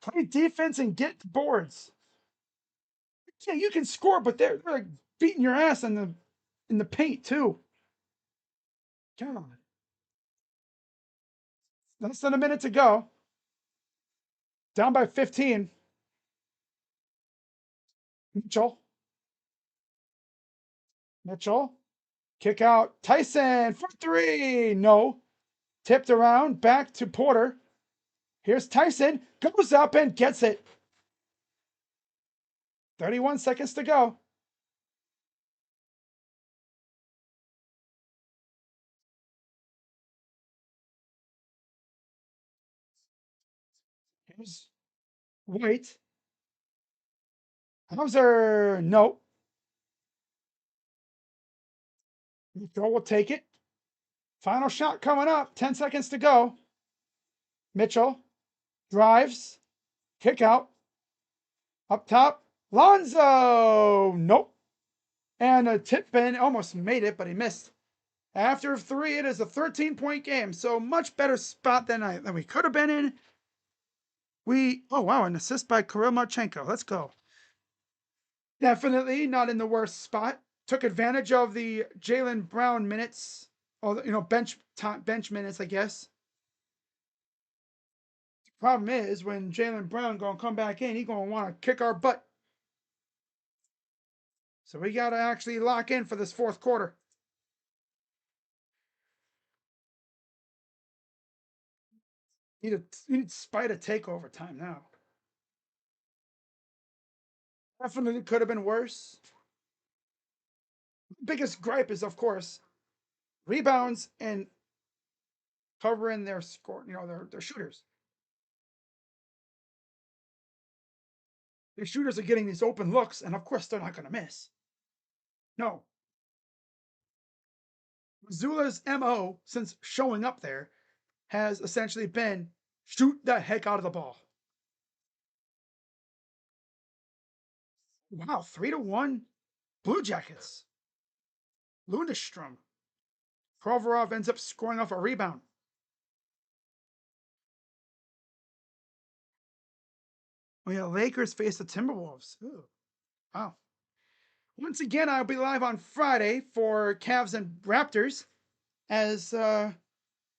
play defense and get boards. Yeah, you can score, but they're like beating your ass in the paint too. God. Less than a minute to go. Down by 15. Mitchell. Mitchell. Kick out. Tyson for 3. No. Tipped around. Back to Porter. Here's Tyson. Goes up and gets it. 31 seconds to go. Here's White. Hauser, no. Joe will take it. Final shot coming up. 10 seconds to go. Mitchell drives. Kick out. Up top. Lonzo. Nope. And a tip in. Almost made it, but he missed. After 3, it is a 13-point game. So much better spot than we could have been in. Oh wow, an assist by Kirill Marchenko. Let's go. Definitely not in the worst spot. Took advantage of the Jaylen Brown minutes, or bench minutes, I guess. The problem is when Jaylen Brown gonna come back in, he gonna want to kick our butt. So we gotta actually lock in for this fourth quarter. Need Spider takeover time now. Definitely could have been worse. Biggest gripe is, of course, rebounds and covering their score. Their shooters. Their shooters are getting these open looks, and of course they're not going to miss. No. Zula's MO since showing up there has essentially been shoot the heck out of the ball. Wow, 3-1 Blue Jackets. Lundestrom. Provorov ends up scoring off a rebound. Oh yeah, Lakers face the Timberwolves. Ooh. Wow. Once again, I'll be live on Friday for Cavs and Raptors as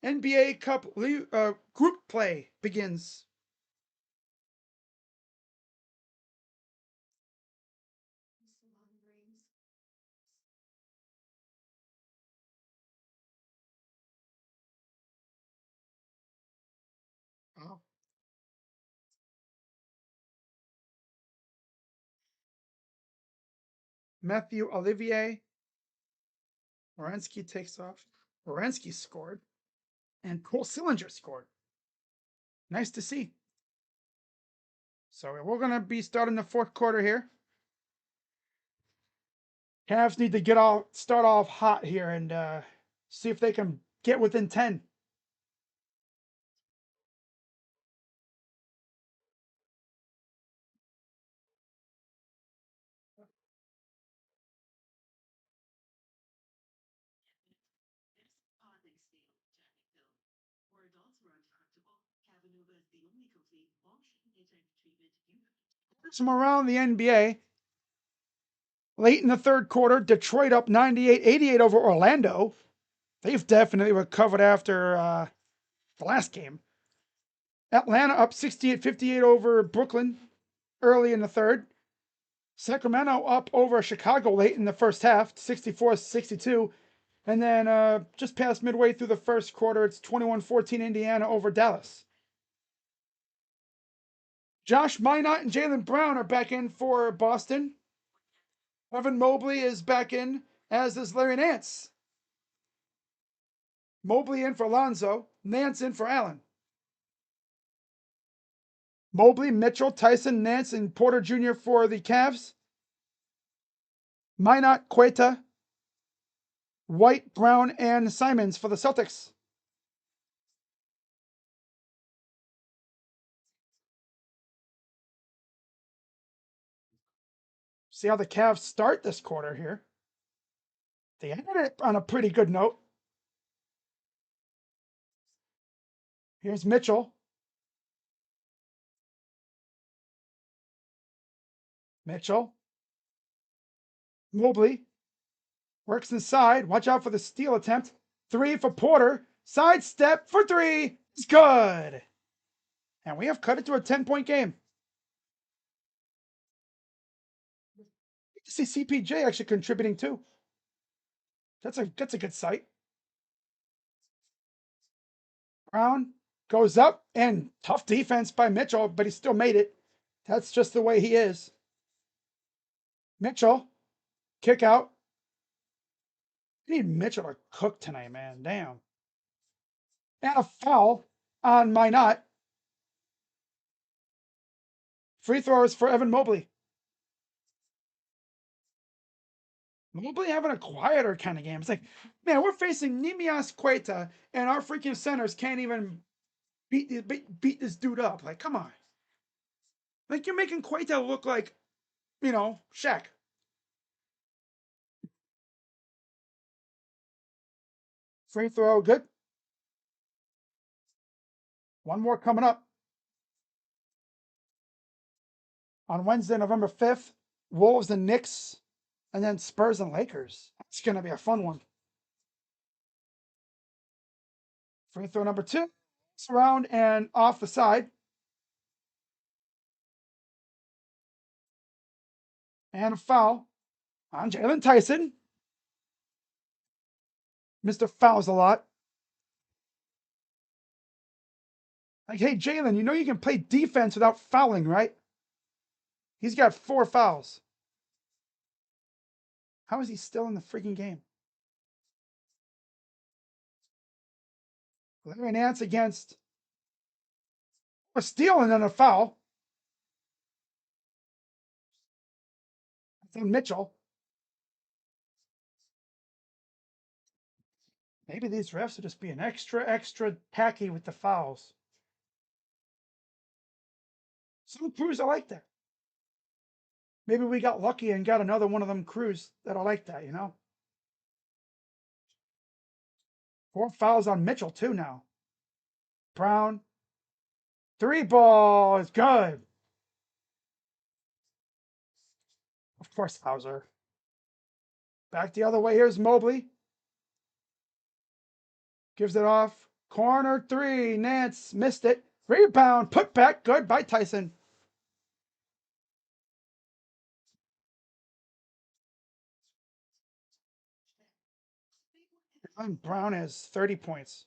NBA Cup group play begins. Oh. Matthew Olivier. Orensky takes off. Orensky scored. And Cole Sillinger scored. Nice to see. So we're going to be starting the fourth quarter here. Cavs need to start off hot here and see if they can get within 10. From around the NBA, late in the third quarter, Detroit up 98-88 over Orlando. They've definitely recovered after the last game. Atlanta up 68-58 over Brooklyn early in the third. Sacramento up over Chicago late in the first half, 64-62. And then just past midway through the first quarter, it's 21-14 Indiana over Dallas. Josh Minot and Jaylen Brown are back in for Boston. Evan Mobley is back in, as is Larry Nance. Mobley in for Lonzo, Nance in for Allen. Mobley, Mitchell, Tyson, Nance, and Porter Jr. for the Cavs. Minot, Queta, White, Brown, and Simons for the Celtics. See how the Cavs start this quarter here. They ended it on a pretty good note. Here's Mitchell. Mitchell. Mobley. Works inside. Watch out for the steal attempt. 3 for Porter. Sidestep for 3. It's good. And we have cut it to a 10-point game. Good to see CPJ actually contributing too. That's a good sight. Brown goes up and tough defense by Mitchell, but he still made it. That's just the way he is. Mitchell, kick out. I need Mitchell to cook tonight, man. Damn. And a foul on Minot. Free throws for Evan Mobley. Mobley having a quieter kind of game. It's like, man, we're facing Nimias Queta, and our freaking centers can't even beat this dude up. Like, come on. Like, you're making Queta look like, Shaq. Free throw, good. One more coming up on Wednesday, November 5th. Wolves and Knicks, and then Spurs and Lakers. It's going to be a fun one. Free throw number 2. It's around and off the side. And a foul on Jalen Tyson. Mr. Fouls a lot. Like, hey, Jalen, you know you can play defense without fouling, right? He's got 4 fouls. How is he still in the freaking game? Larry Nance against a steal and then a foul. Then Mitchell. Maybe these refs are just being extra tacky with the fouls. Some crews are like that. Maybe we got lucky and got another one of them crews that are like that, 4 fouls on Mitchell, too, now. Brown. 3 ball is good. Of course, Hauser. Back the other way. Here's Mobley. Gives it off. Corner 3. Nance missed it. Rebound. Put back. Good by Tyson. Brown has 30 points.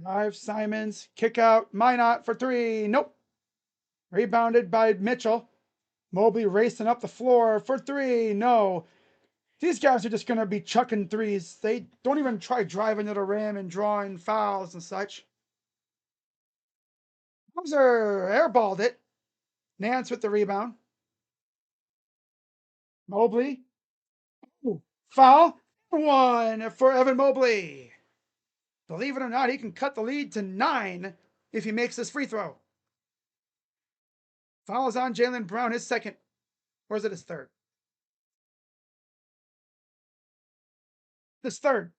Drive, Simons, kick out, Minot for 3. Nope. Rebounded by Mitchell. Mobley racing up the floor for 3. No. These guys are just going to be chucking threes. They don't even try driving to the rim and drawing fouls and such. Hauser airballed it. Nance with the rebound. Mobley. Ooh, foul. 1 for Evan Mobley. Believe it or not, he can cut the lead to 9 if he makes this free throw. Fouls on Jaylen Brown, his second. Or is it his third? His third.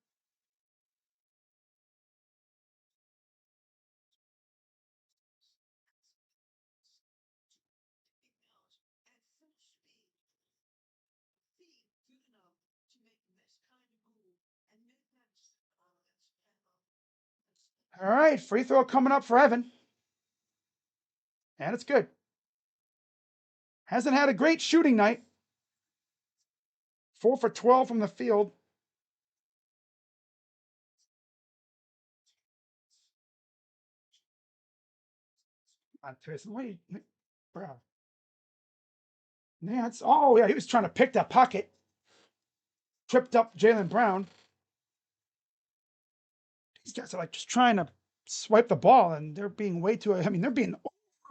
All right, free throw coming up for Evan. And it's good. Hasn't had a great shooting night. 4 for 12 from the field. On Tyson. Wait, bro. Nance. Oh, yeah, he was trying to pick that pocket. Tripped up Jaylen Brown. These guys are like just trying to swipe the ball, and they're being way too, they're being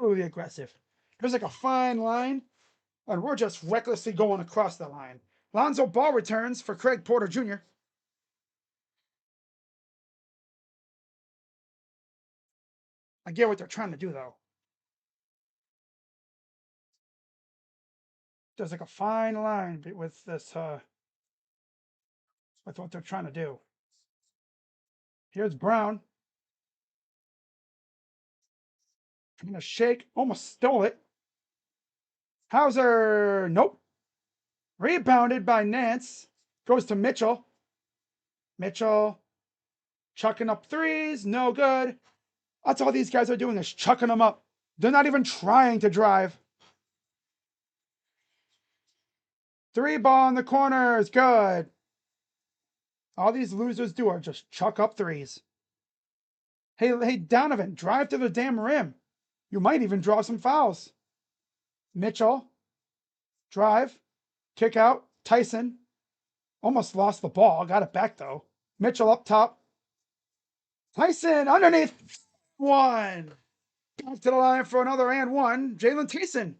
overly aggressive. There's like a fine line, and we're just recklessly going across the line. Lonzo Ball returns for Craig Porter Jr. I get what they're trying to do, though. There's like a fine line with this, with what they're trying to do. Here's Brown. I'm going to shake. Almost stole it. Hauser. Nope. Rebounded by Nance. Goes to Mitchell. Mitchell chucking up threes. No good. That's all these guys are doing is chucking them up. They're not even trying to drive. 3 ball in the corner is good. All these losers do are just chuck up threes. Hey, Donovan, drive to the damn rim. You might even draw some fouls. Mitchell, drive, kick out. Tyson, almost lost the ball. Got it back, though. Mitchell up top. Tyson underneath one. Back to the line for another and one. Jaylen Tyson.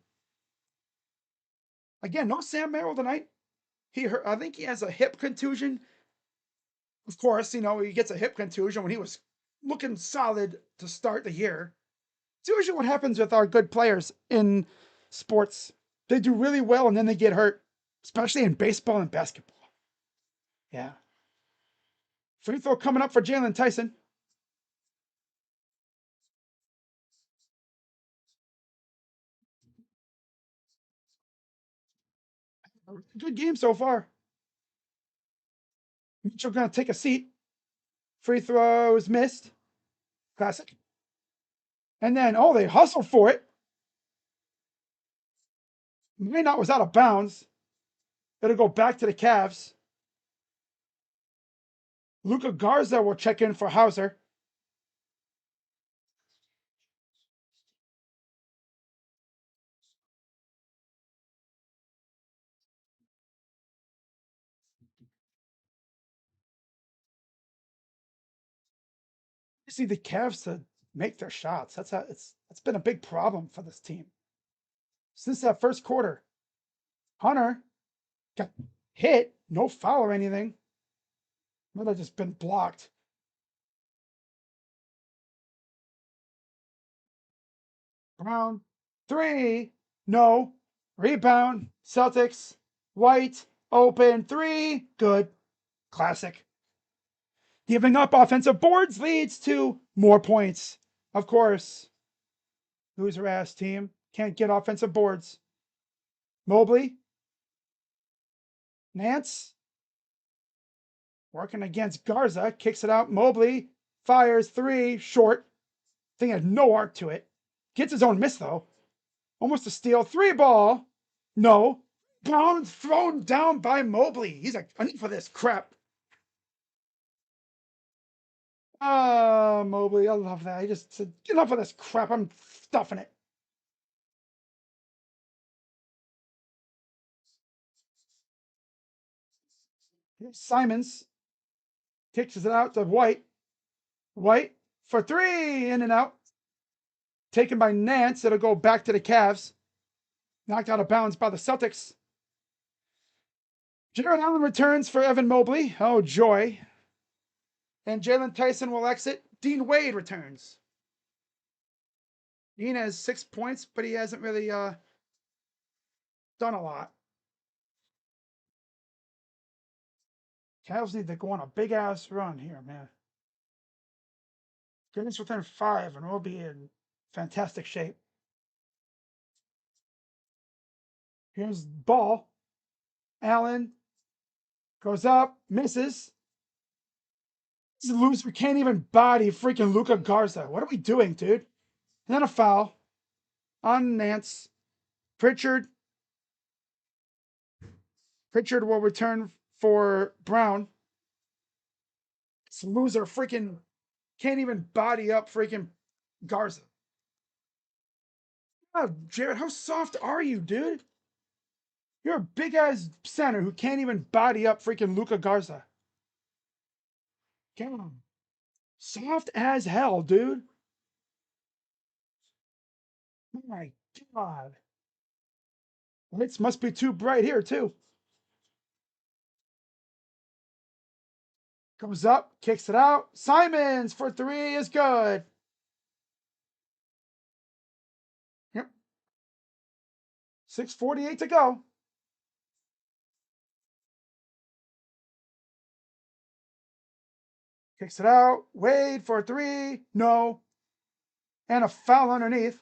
Again, no Sam Merrill tonight. I think he has a hip contusion. Of course, he gets a hip contusion when he was looking solid to start the year. It's usually what happens with our good players in sports. They do really well and then they get hurt, especially in baseball and basketball. Yeah. Free throw coming up for Jaylen Tyson. Good game so far. Mitchell going to take a seat. Free throws missed. Classic. And then, they hustled for it. Maynard was out of bounds. It'll go back to the Cavs. Luca Garza will check in for Hauser. You see the Cavs to make their shots. That's been a big problem for this team since that first quarter. Hunter got hit, no foul or anything. Might have just been blocked. Brown, three, no. Rebound, Celtics. White, open, three, good. Classic. Giving up offensive boards leads to more points. Of course. Loser ass team. Can't get offensive boards. Mobley. Nance. Working against Garza. Kicks it out. Mobley fires three. Short. Thing had no arc to it. Gets his own miss though. Almost a steal. Three ball. No. Brown thrown down by Mobley. He's like, enough of this crap. Mobley, I love that. He just said, enough of this crap. I'm stuffing it. Simons kicks it out to White. White for three, in and out. Taken by Nance. It'll go back to the Cavs. Knocked out of bounds by the Celtics. Jarrett Allen returns for Evan Mobley. Oh, joy. And Jaylen Tyson will exit. Dean Wade returns. Dean has 6 points, but he hasn't really done a lot. Cavs need to go on a big ass run here, man. Get us within 5 and we'll be in fantastic shape. Here's ball. Allen goes up, misses. This loser can't even body freaking Luca Garza. What are we doing, dude? And then a foul on Nance. Pritchard will return for Brown. This loser freaking can't even body up freaking Garza. Oh, Jared, how soft are you, dude? You're a big ass center who can't even body up freaking Luca Garza. Come on. Soft as hell, dude. Oh my God. Lights must be too bright here, too. Goes up, kicks it out. Simons for three is good. Yep. 6:48 to go. Kicks it out. Wade for three. No. And a foul underneath.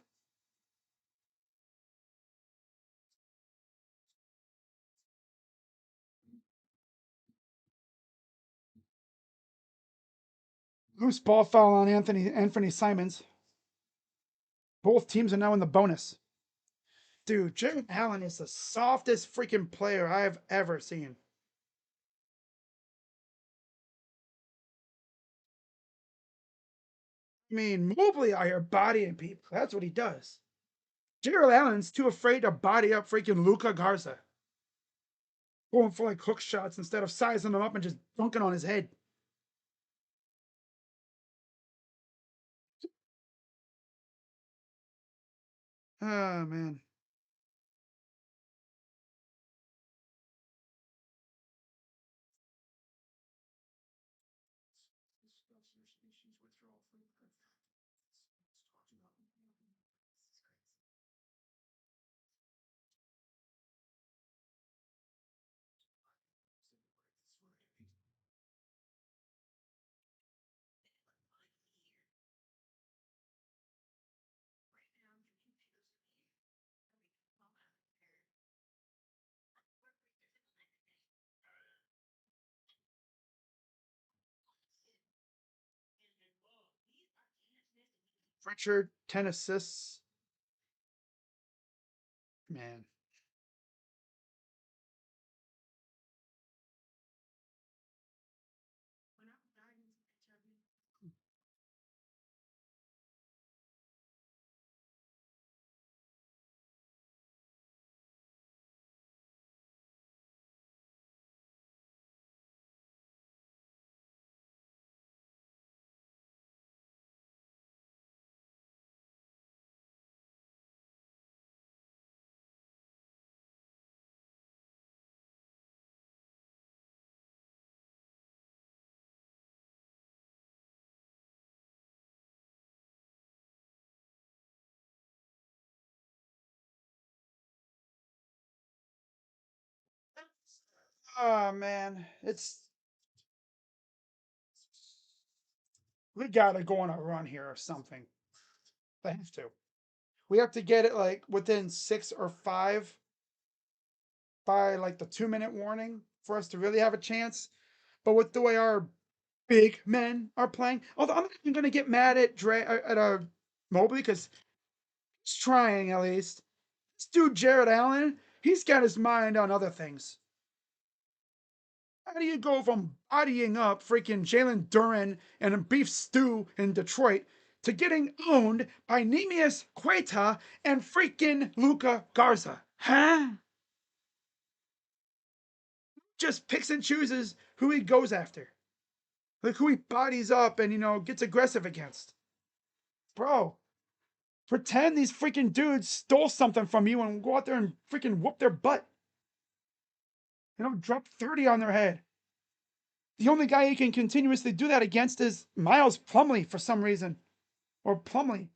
Loose ball foul on Anthony Simons. Both teams are now in the bonus. Dude, Jaylen Allen is the softest freaking player I've ever seen. I mean, Mobley out here bodying people. That's what he does. Jaylen Allen's too afraid to body up freaking Luca Garza. Going for like hook shots instead of sizing him up and just dunking on his head. Oh man. Pritchard, 10 assists. Man. Oh man. We gotta go on a run here or something. They have to. We have to get it like within 6 or 5 by like the 2 minute warning for us to really have a chance. But with the way our big men are playing, although I'm not even gonna get mad at Mobley because he's trying at least. This dude Jared Allen, he's got his mind on other things. How do you go from bodying up freaking Jalen Duren and a beef stew in Detroit to getting owned by Nemius Queta and freaking Luca Garza? Huh? Just picks and chooses who he goes after. Like who he bodies up and, gets aggressive against. Bro, pretend these freaking dudes stole something from you and go out there and freaking whoop their butt. Drop 30 on their head. The only guy he can continuously do that against is Miles Plumley for some reason. Or Plumley.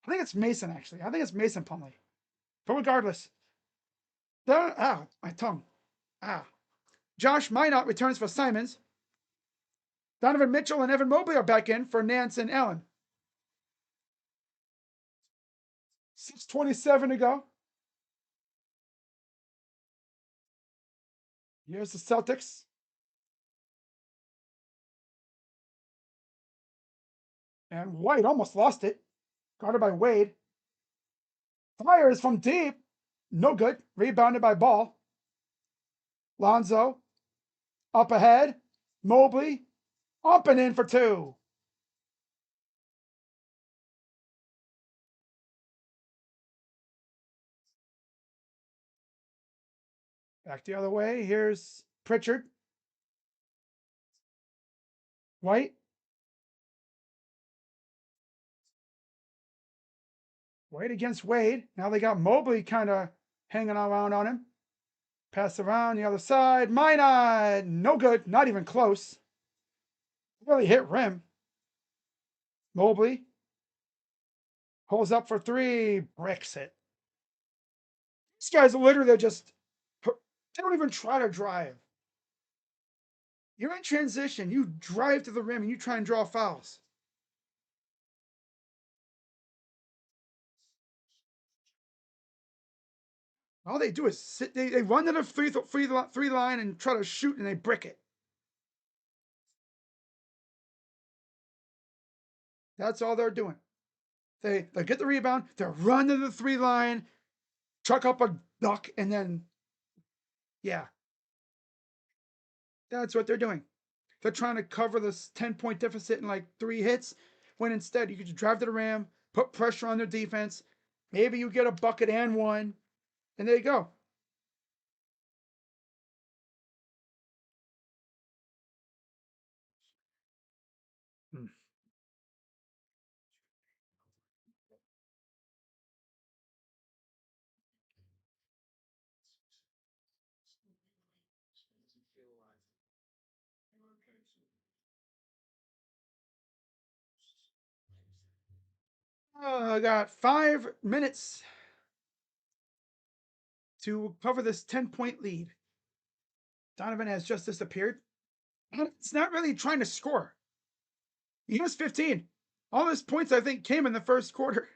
I think it's Mason, actually. I think it's Mason Plumley. But regardless, my tongue. Ah. Josh Minot returns for Simons. Donovan Mitchell and Evan Mobley are back in for Nance and Allen. 6:27 to go. Here's the Celtics. And White almost lost it. Guarded by Wade. Fires from deep. No good. Rebounded by Ball. Lonzo. Up ahead. Mobley. Up and in for two. Back the other way. Here's Pritchard. White. White against Wade. Now they got Mobley kind of hanging around on him. Pass around the other side. Minot. No good. Not even close. Really hit rim. Mobley. Pulls up for three. Bricks it. These guys literally just, they don't even try to drive. You're in transition. You drive to the rim and you try and draw fouls. All they do is sit. They run to the three line and try to shoot and they brick it. That's all they're doing. They get the rebound. They run to the three line, chuck up a duck, and then yeah, that's what they're doing. They're trying to cover this 10-point deficit in like 3 hits, when instead you could just drive to the rim, put pressure on their defense. Maybe you get a bucket and one, and there you go. Hmm. I got 5 minutes to cover this 10-point lead. Donovan has just disappeared. It's not really trying to score. He has 15. All his points, I think, came in the first quarter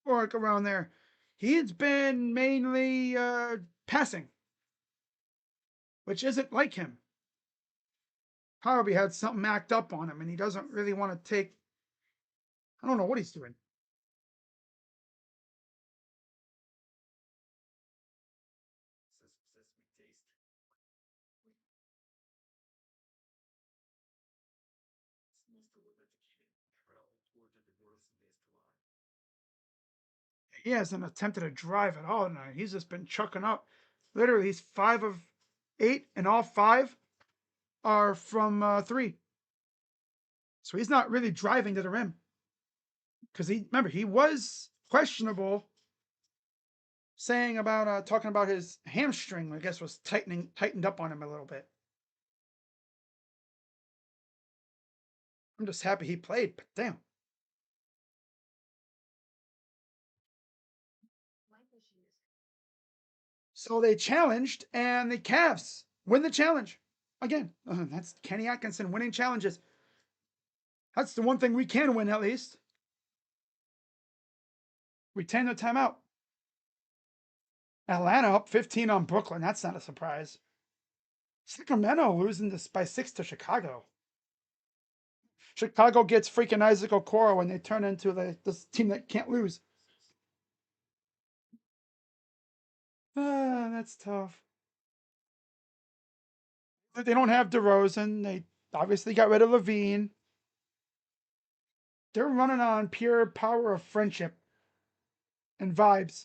or like around there. He's been mainly passing, which isn't like him. Probably had something act up on him, and he doesn't really want to take. I don't know what he's doing. He hasn't attempted a drive at all tonight. He's just been chucking up. Literally, he's 5 of 8, and all 5 are from 3. So he's not really driving to the rim because he was questionable, saying about talking about his hamstring. I guess was tightened up on him a little bit. I'm just happy he played, but damn. So they challenged, and the Cavs win the challenge again. That's Kenny Atkinson winning challenges. That's the one thing we can win at least. Retain the timeout. Atlanta up 15 on Brooklyn. That's not a surprise. Sacramento losing this by 6 to Chicago. Chicago gets freaking Isaac Okoro when they turn into this team that can't lose. That's tough. They don't have DeRozan. They obviously got rid of Levine. They're running on pure power of friendship and vibes.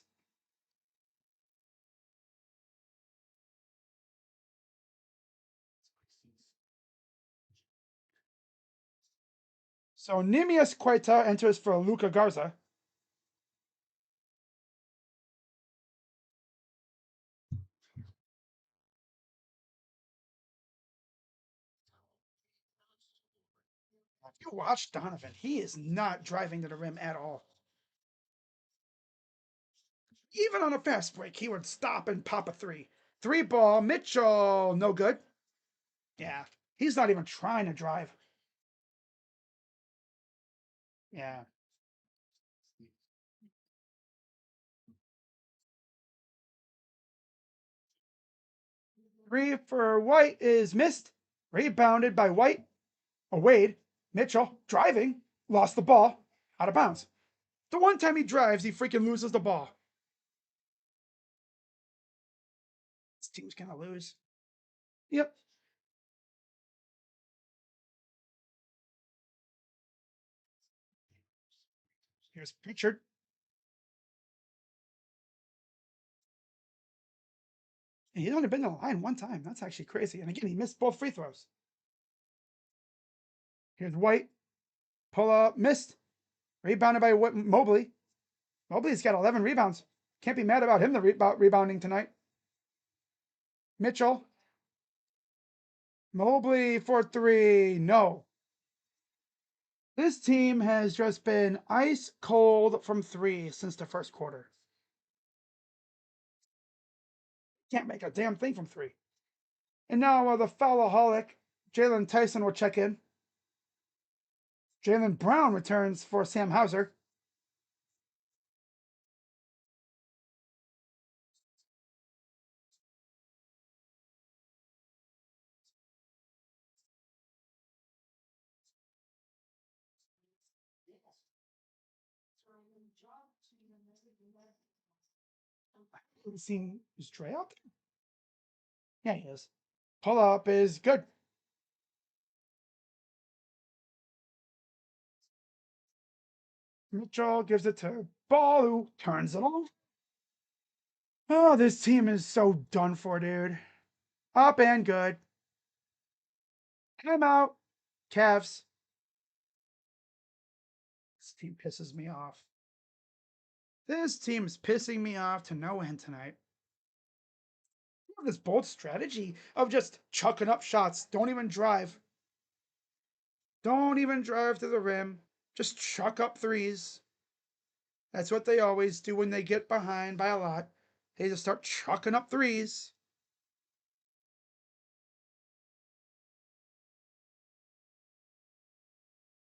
So Nimias Quaita enters for Luca Garza. If you watch Donovan, he is not driving to the rim at all. Even on a fast break, he would stop and pop a three. Three ball, Mitchell, no good. Yeah, he's not even trying to drive. Yeah. Three for White is missed. Rebounded by White. Wade. Mitchell driving. Lost the ball. Out of bounds. The one time he drives, he freaking loses the ball. This team's gonna lose. Yep. Here's Pritchard. And he's only been to the line one time. That's actually crazy. And again, he missed both free throws. Here's White. Pull up. Missed. Rebounded by Mobley. Mobley's got 11 rebounds. Can't be mad about him rebounding tonight. Mitchell. Mobley for 3. No. This team has just been ice cold from 3 since the first quarter. Can't make a damn thing from 3. And now the foulaholic Jalen Tyson will check in. Jalen Brown returns for Sam Hauser. Seen is Trey out there? Yeah, he is. Pull up is good. Mitchell gives it to Ball, who turns it off. Oh, this team is so done for, dude. Up and good. Timeout. Cavs. This team pisses me off. This team is pissing me off to no end tonight. This bold strategy of just chucking up shots. Don't even drive. Don't even drive to the rim. Just chuck up threes. That's what they always do when they get behind by a lot. They just start chucking up threes.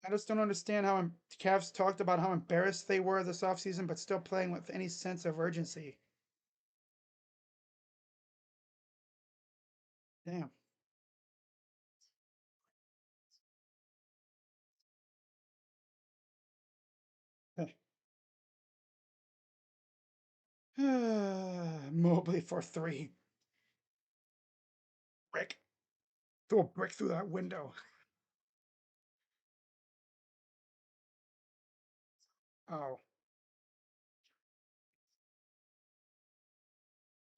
I just don't understand how the Cavs talked about how embarrassed they were this offseason, but still playing with any sense of urgency. Damn. Mobley for three. Brick. Throw a brick through that window. Oh,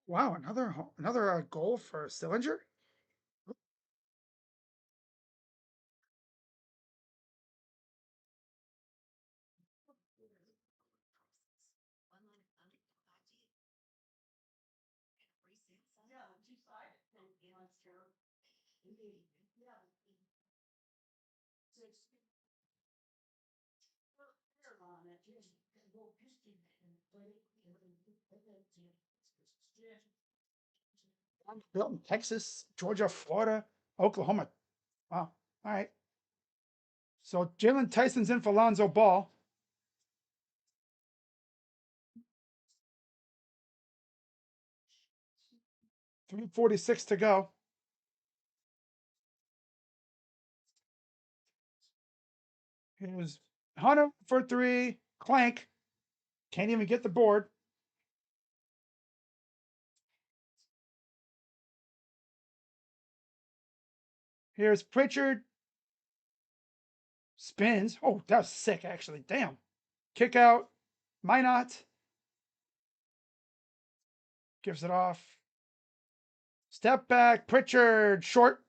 wow. Another goal for Sillinger. Built in Texas, Georgia, Florida, Oklahoma. Wow. All right. So Jalen Tyson's in for Lonzo Ball. 3:46 to go. Here's Hunter for three. Clank. Can't even get the board. Here's Pritchard. Spins. Oh, that was sick, actually. Damn. Kick out. Minot gives it off. Step back. Pritchard. Short.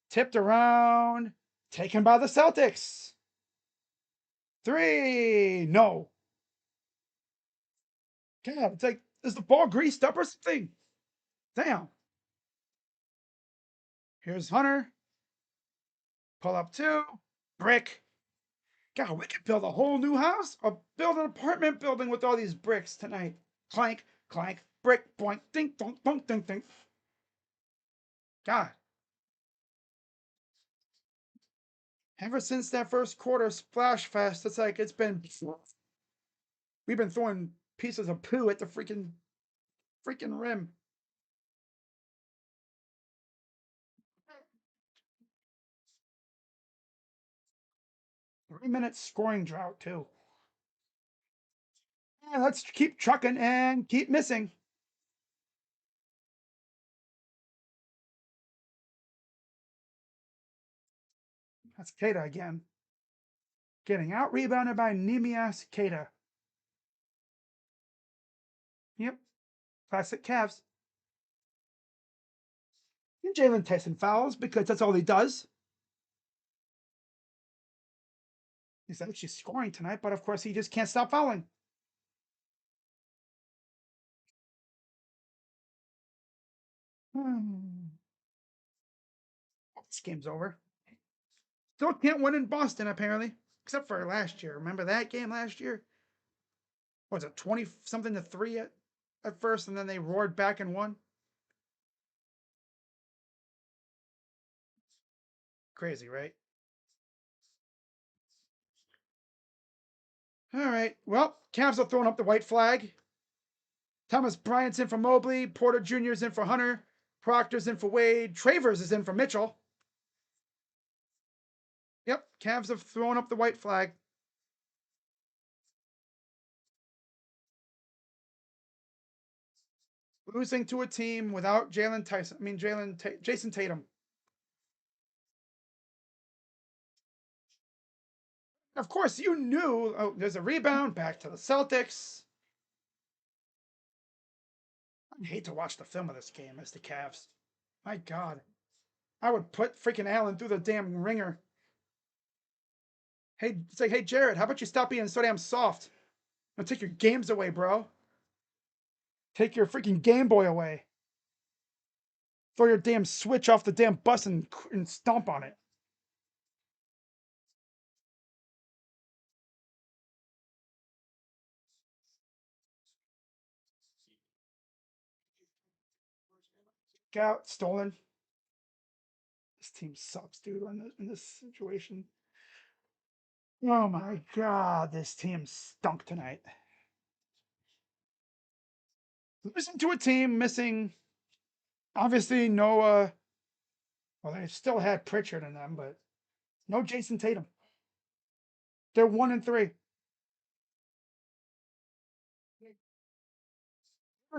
Tipped around. Taken by the Celtics. Three. No. God, it's like, is the ball greased up or something? Damn. Here's Hunter. Pull up two. Brick. God, we could build a whole new house or build an apartment building with all these bricks tonight. Clank, clank, brick, boink, ding, dong, dong, ding, ding. God, ever since that first quarter splash fest, it's like we've been throwing pieces of poo at the freaking rim. 3 minute scoring drought too. Yeah, let's keep trucking and keep missing. That's Kata again. Getting out rebounded by Nemias Kata. Yep, classic Cavs. And Jalen Tyson fouls because that's all he does. He's actually scoring tonight, but of course he just can't stop fouling. This game's over. Still can't win in Boston, apparently. Except for last year. Remember that game last year? What was it, 20 something to 3 at first, and then they roared back and won? Crazy, right? All right. Well, Cavs are throwing up the white flag. Thomas Bryant's in for Mobley. Porter Jr.'s in for Hunter. Proctor's in for Wade. Travers is in for Mitchell. Yep, Cavs have thrown up the white flag. Losing to a team without Jalen Tyson. I mean, Jayson Tatum. Of course, you knew. Oh, there's a rebound back to the Celtics. I hate to watch the film of this game as the Cavs. My God. I would put freaking Allen through the damn ringer. Hey, it's like, hey, Jared, how about you stop being so damn soft? Don't take your games away, bro. Take your freaking Game Boy away. Throw your damn Switch off the damn bus and stomp on it. Out, stolen. This team sucks, dude, in this situation. Oh my god, this team stunk tonight. Losing to a team missing, obviously, no, well, they still had Pritchard in them, but no Jayson Tatum. They're 1-3.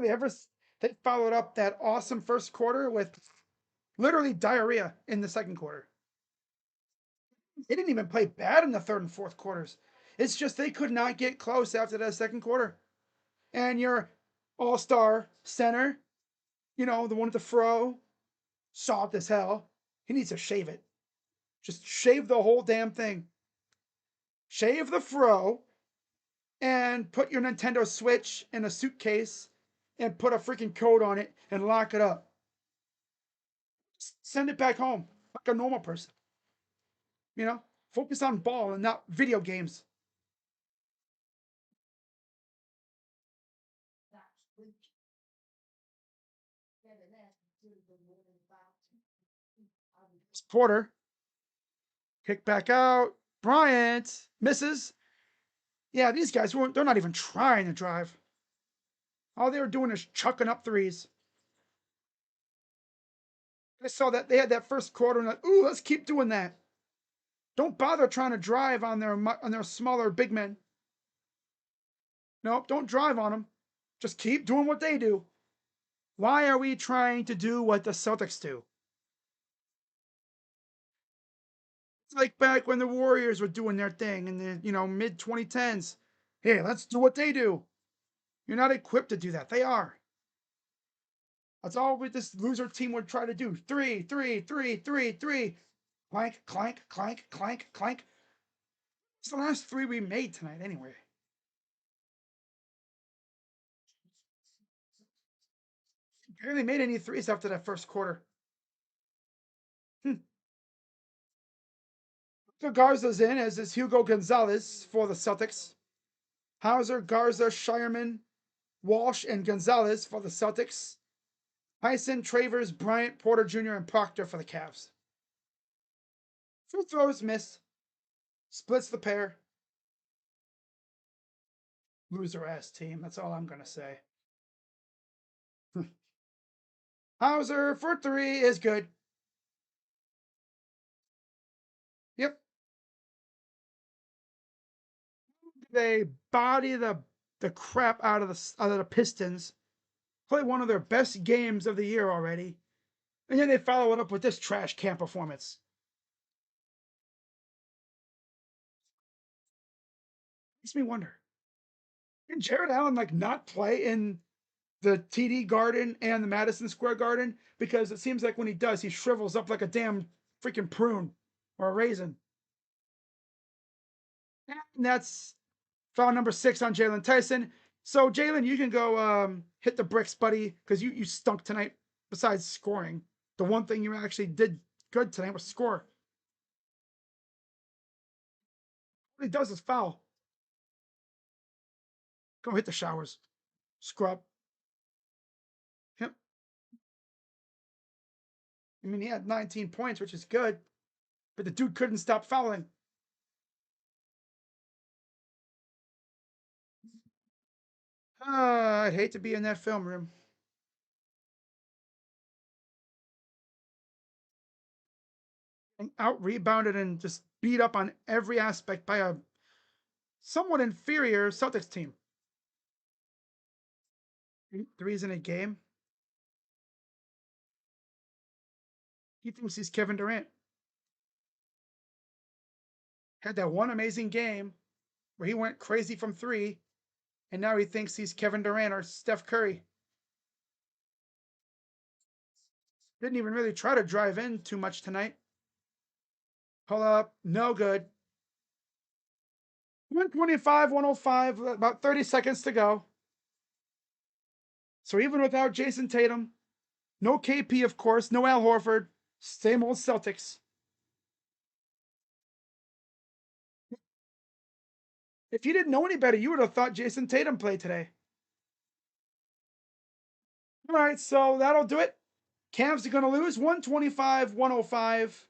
They ever, they followed up that awesome first quarter with literally diarrhea in the second quarter. They didn't even play bad in the third and fourth quarters. It's just they could not get close after that second quarter. And your all-star center, the one with the fro, soft as hell. He needs to shave it. Just shave the whole damn thing. Shave the fro and put your Nintendo Switch in a suitcase and put a freaking code on it and lock it up. Send it back home like a normal person. Focus on ball and not video games. Porter, kick back out. Bryant misses. Yeah, these guys they're not even trying to drive. All they were doing is chucking up threes. I saw that they had that first quarter and like, ooh, let's keep doing that. Don't bother trying to drive on their smaller big men. Nope, don't drive on them. Just keep doing what they do. Why are we trying to do what the Celtics do? It's like back when the Warriors were doing their thing in the mid 2010s. Hey, let's do what they do. You're not equipped to do that. They are. That's all this loser team would try to do. Three, three, three, three, three. Clank, clank, clank, clank, clank. It's the last three we made tonight, anyway. Barely made any threes after that first quarter. Garza's in, as is Hugo Gonzalez for the Celtics. Hauser, Garza, Shireman, Walsh, and Gonzalez for the Celtics. Hyson, Travers, Bryant, Porter Jr., and Proctor for the Cavs. Free throws miss. Splits the pair. Loser ass team. That's all I'm going to say. Hauser for three is good. Yep. They body the crap out of the Pistons. Play one of their best games of the year already. And then they follow it up with this trash can performance. Makes me wonder. Can Jared Allen not play in the TD Garden and the Madison Square Garden? Because it seems like when he does, he shrivels up like a damn freaking prune or a raisin. And that's foul number 6 on Jalen Tyson. So Jalen, you can go hit the bricks, buddy, because you stunk tonight. Besides scoring, the one thing you actually did good tonight was score. What he does is foul. Go hit the showers, scrub. Yep. I mean, he had 19 points, which is good, but the dude couldn't stop fouling. I'd hate to be in that film room. And out rebounded and just beat up on every aspect by a somewhat inferior Celtics team. Threes in a game. He thinks he's Kevin Durant. Had that one amazing game where he went crazy from three, and now he thinks he's Kevin Durant or Steph Curry. Didn't even really try to drive in too much tonight. Pull up, no good. 125, 105, about 30 seconds to go. So even without Jayson Tatum, no KP, of course, no Al Horford, same old Celtics. If you didn't know any better, you would have thought Jayson Tatum played today. All right, so that'll do it. Cavs are going to lose 125-105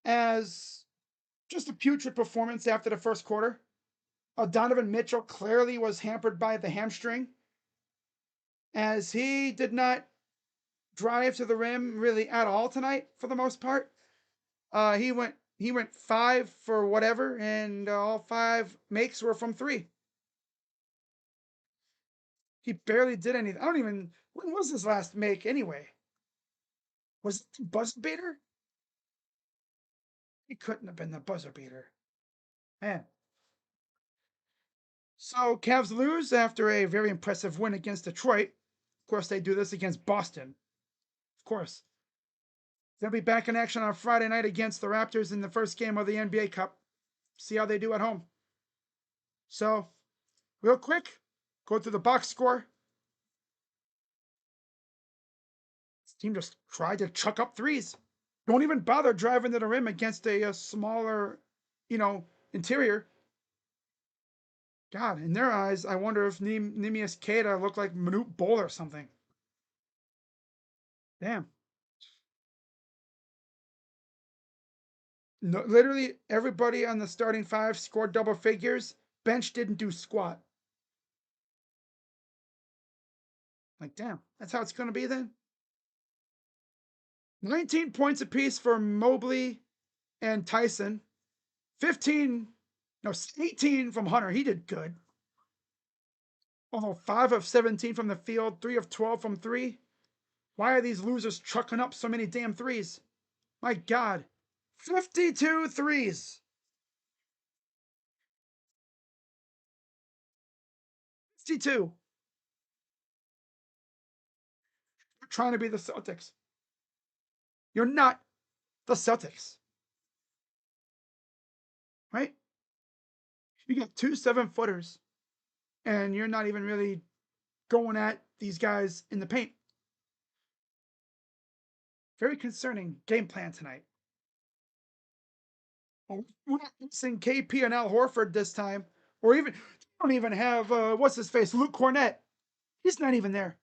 as just a putrid performance after the first quarter. Donovan Mitchell clearly was hampered by the hamstring as he did not drive to the rim really at all tonight for the most part. He went 5 for whatever, and all 5 makes were from 3. He barely did anything. I don't even. When was his last make anyway? Was it the buzzer beater? It couldn't have been the buzzer beater. Man. So Cavs lose after a very impressive win against Detroit. Of course, they do this against Boston. Of course. They'll be back in action on Friday night against the Raptors in the first game of the NBA Cup. See how they do at home. So, real quick, go through the box score. This team just tried to chuck up threes. Don't even bother driving to the rim against a smaller, interior. God, in their eyes, I wonder if Nemius Keita looked like Manute Bol or something. Damn. No, literally everybody on the starting 5 scored double figures. Bench didn't do squat. Like, damn, that's how it's going to be then? 19 points apiece for Mobley and Tyson. 18 from Hunter. He did good. Although 5 of 17 from the field, 3 of 12 from 3. Why are these losers trucking up so many damn threes? My God. 52 threes. 52. You're trying to be the Celtics. You're not the Celtics. Right? You got 2 7-footers, and you're not even really going at these guys in the paint. Very concerning game plan tonight. We're not missing KP and Al Horford this time, or even don't even have what's his face, Luke Cornett. He's not even there.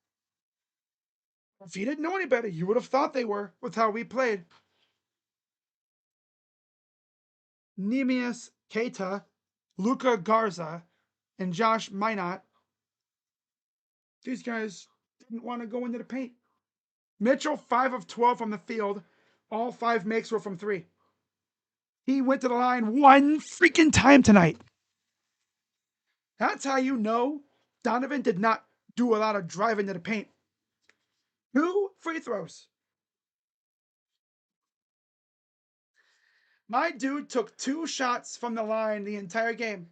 If you didn't know any better, you would have thought they were with how we played. Nemius Keita, Luka Garza, and Josh Minot. These guys didn't want to go into the paint. Mitchell, 5 of 12 from the field. All 5 makes were from 3. He went to the line 1 freaking time tonight. That's how you know Donovan did not do a lot of driving to the paint. 2 free throws. My dude took 2 shots from the line the entire game.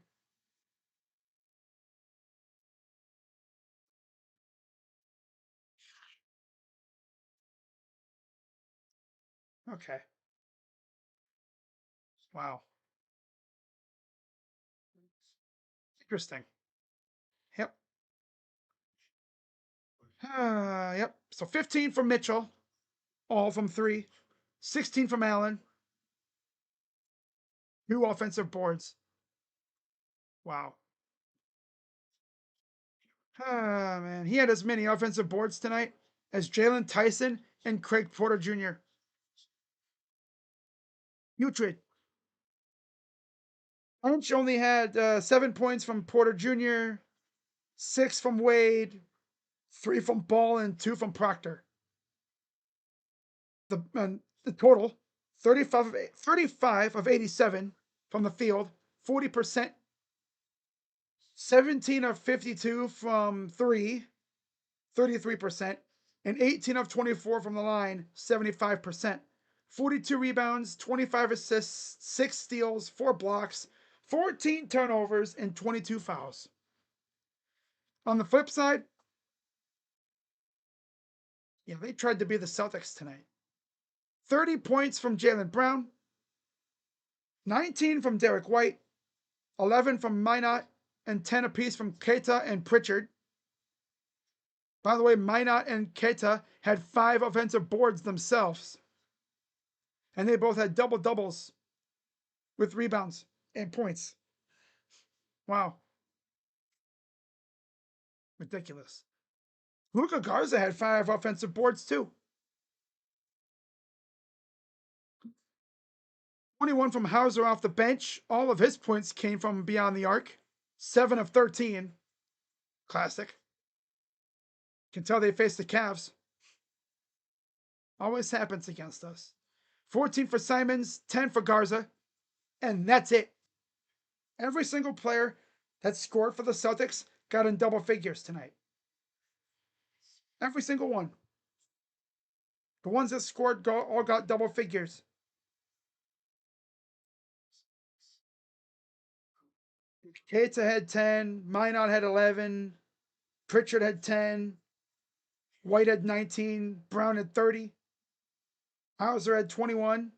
Okay. Wow. Interesting. Yep. Yep. So 15 from Mitchell, all from 3. 16 from Allen. 2 offensive boards. Wow. Man. He had as many offensive boards tonight as Jalen Tyson and Craig Porter Jr. Putrid. Lynch only had 7 points from Porter Jr., 6 from Wade, 3 from Ball, and 2 from Proctor. The total 35 of 87 from the field, 40%, 17 of 52 from 3, 33%, and 18 of 24 from the line, 75%. 42 rebounds, 25 assists, 6 steals, 4 blocks, 14 turnovers, and 22 fouls. On the flip side, yeah, they tried to be the Celtics tonight. 30 points from Jaylen Brown, 19 from Derek White, 11 from Minot, and 10 apiece from Keita and Pritchard. By the way, Minot and Keita had 5 offensive boards themselves. And they both had double doubles with rebounds and points. Wow. Ridiculous. Luka Garza had 5 offensive boards too. 21 from Hauser off the bench. All of his points came from beyond the arc. 7 of 13. Classic. Can tell they faced the Cavs. Always happens against us. 14 for Simons, 10 for Garza, and that's it. Every single player that scored for the Celtics got in double figures tonight. Every single one. The ones that scored all got double figures. Cates had 10, Minot had 11, Pritchard had 10, White had 19, Brown had 30, Hauser had 21,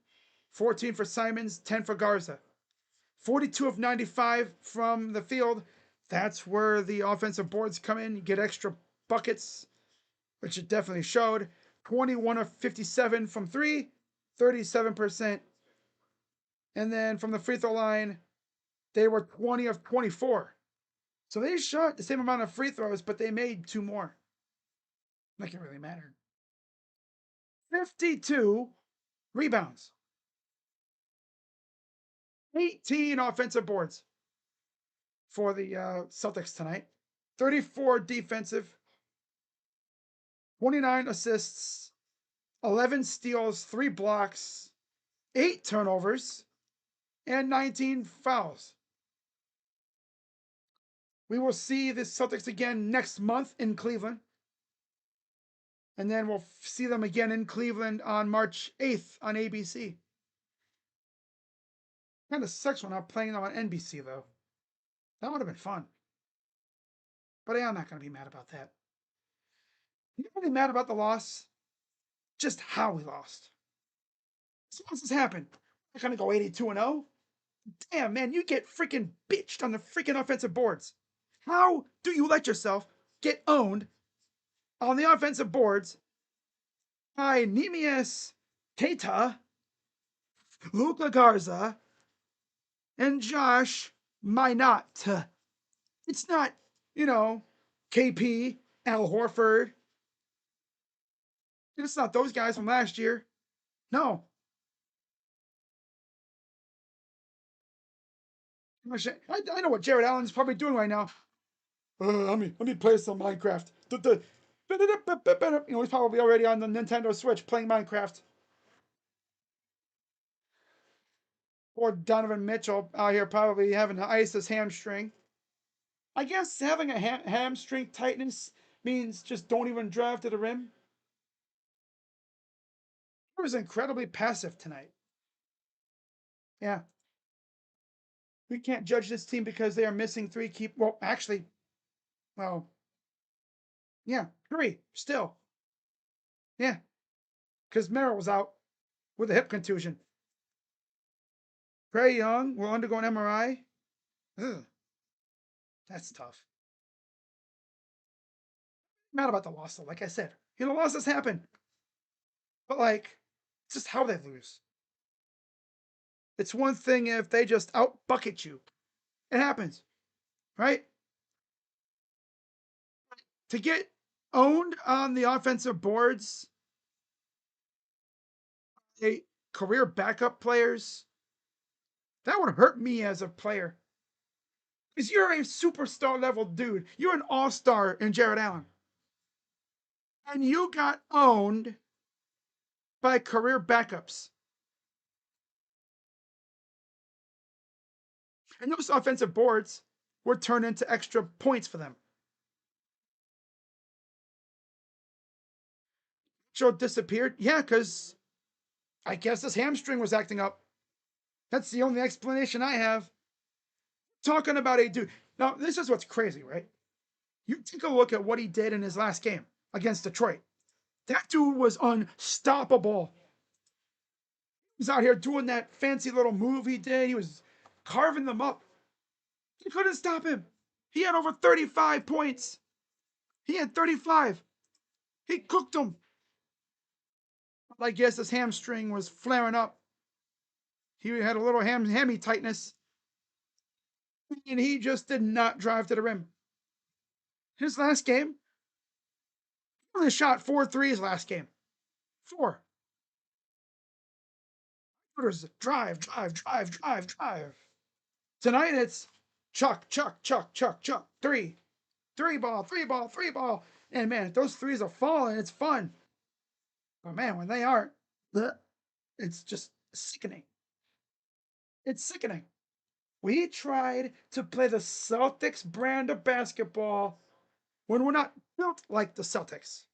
14 for Simons, 10 for Garza. 42 of 95 from the field. That's where the offensive boards come in. You get extra buckets, which it definitely showed. 21 of 57 from three, 37%. And then from the free throw line, they were 20 of 24. So they shot the same amount of free throws, but they made 2 more. Like it really mattered. 52 rebounds. 18 offensive boards for the Celtics tonight. 34 defensive. 29 assists. 11 steals, 3 blocks, 8 turnovers, and 19 fouls. We will see the Celtics again next month in Cleveland. And then we'll see them again in Cleveland on March 8th on ABC. Kind of sucks when I'm playing them on NBC, though. That would have been fun. But I'm not going to be mad about that. I'm not really mad about the loss, just how we lost. So once this happened, we're going to go 82-0. Damn, man, you get freaking bitched on the freaking offensive boards. How do you let yourself get owned on the offensive boards by Nemias Keita, Luka Garza, and Josh Minot? It's not, KP, Al Horford. It's not those guys from last year. No. I know what Jared Allen's probably doing right now. Let me play some Minecraft. He's probably already on the Nintendo Switch playing Minecraft. Or Donovan Mitchell out here probably having to ice his hamstring. I guess having a hamstring tightness means just don't even drive to the rim. He was incredibly passive tonight. Yeah. We can't judge this team because they are missing 3 key. Well, actually, yeah, 3 still. Yeah, because Merrill was out with a hip contusion. Trae Young will undergo an MRI. Ugh, that's tough. Mad about the loss, though. Like I said, losses happen. But, it's just how they lose. It's one thing if they just out-bucket you. It happens, right? To get owned on the offensive boards, career backup players, that would hurt me as a player. Because you're a superstar level dude. You're an all-star in Jared Allen. And you got owned by career backups. And those offensive boards were turned into extra points for them. Joe disappeared. Yeah, because I guess his hamstring was acting up. That's the only explanation I have. Talking about a dude. Now, this is what's crazy, right? You take a look at what he did in his last game against Detroit. That dude was unstoppable. He was out here doing that fancy little move he did. He was carving them up. You couldn't stop him. He had over 35 points. He had 35. He cooked them. I guess his hamstring was flaring up. He had a little hammy tightness. And he just did not drive to the rim. His last game, he only shot 4 threes last game. 4. Drive, drive, drive, drive, drive. Tonight it's chuck, chuck, chuck, chuck, chuck. Three ball, three ball, three ball. And man, if those threes are falling, it's fun. But man, when they aren't, it's just sickening. It's sickening. We tried to play the Celtics brand of basketball when we're not built like the Celtics.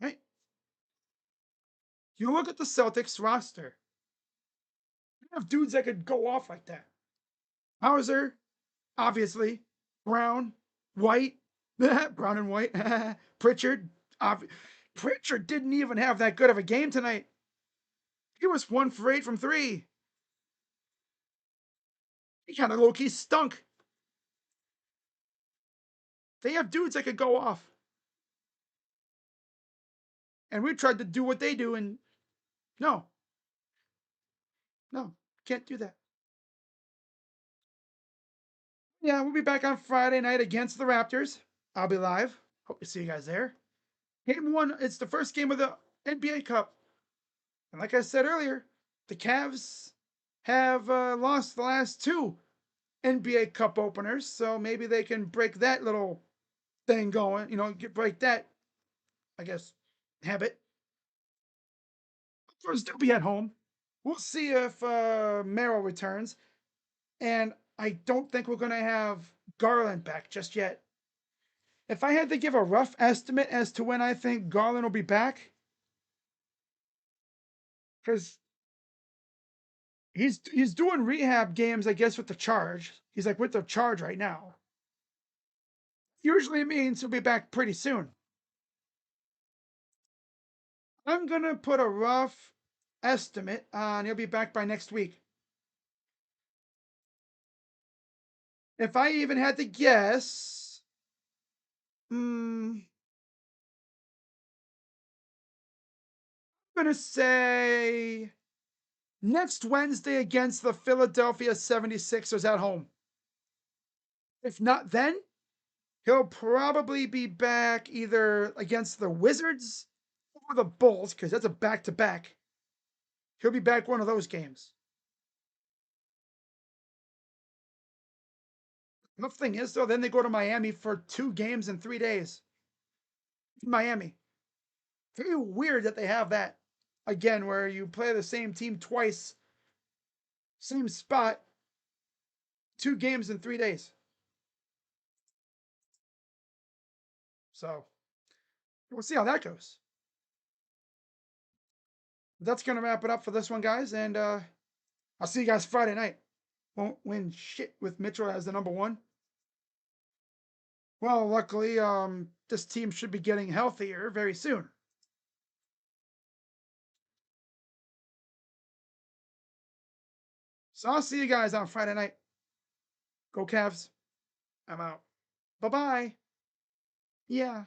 Right? You look at the Celtics roster. You have dudes that could go off like that. Hauser, obviously. Brown, White, Brown and White. Pritchard. Pritchard didn't even have that good of a game tonight. He was 1 for 8 from 3. He kind of low key stunk. They have dudes that could go off. And we tried to do what they do, and no. No, can't do that. Yeah, we'll be back on Friday night against the Raptors. I'll be live. Hope to see you guys there. Game 1, it's the first game of the NBA Cup. And like I said earlier, the Cavs have lost the last 2 NBA Cup openers, so maybe they can break that little thing going, break that, I guess, habit. Of course, they'll be at home. We'll see if Merrill returns. And I don't think we're going to have Garland back just yet. If I had to give a rough estimate as to when I think Garland will be back, because he's doing rehab games, I guess, with the Charge. He's like with the Charge right now. Usually means he'll be back pretty soon. I'm gonna put a rough estimate on he'll be back by next week. If I even had to guess, I'm gonna say next Wednesday against the Philadelphia 76ers at home. If not then, he'll probably be back either against the Wizards or the Bulls, because that's a back-to-back. He'll be back one of those games. The thing is, though, then they go to Miami for 2 games in 3 days. Miami. Very weird that they have that. Again, where you play the same team twice, same spot, 2 games in 3 days. So, we'll see how that goes. That's going to wrap it up for this one, guys. And I'll see you guys Friday night. Won't win shit with Mitchell as the number 1. Well, luckily, this team should be getting healthier very soon. So I'll see you guys on Friday night. Go Cavs. I'm out. Bye-bye. Yeah.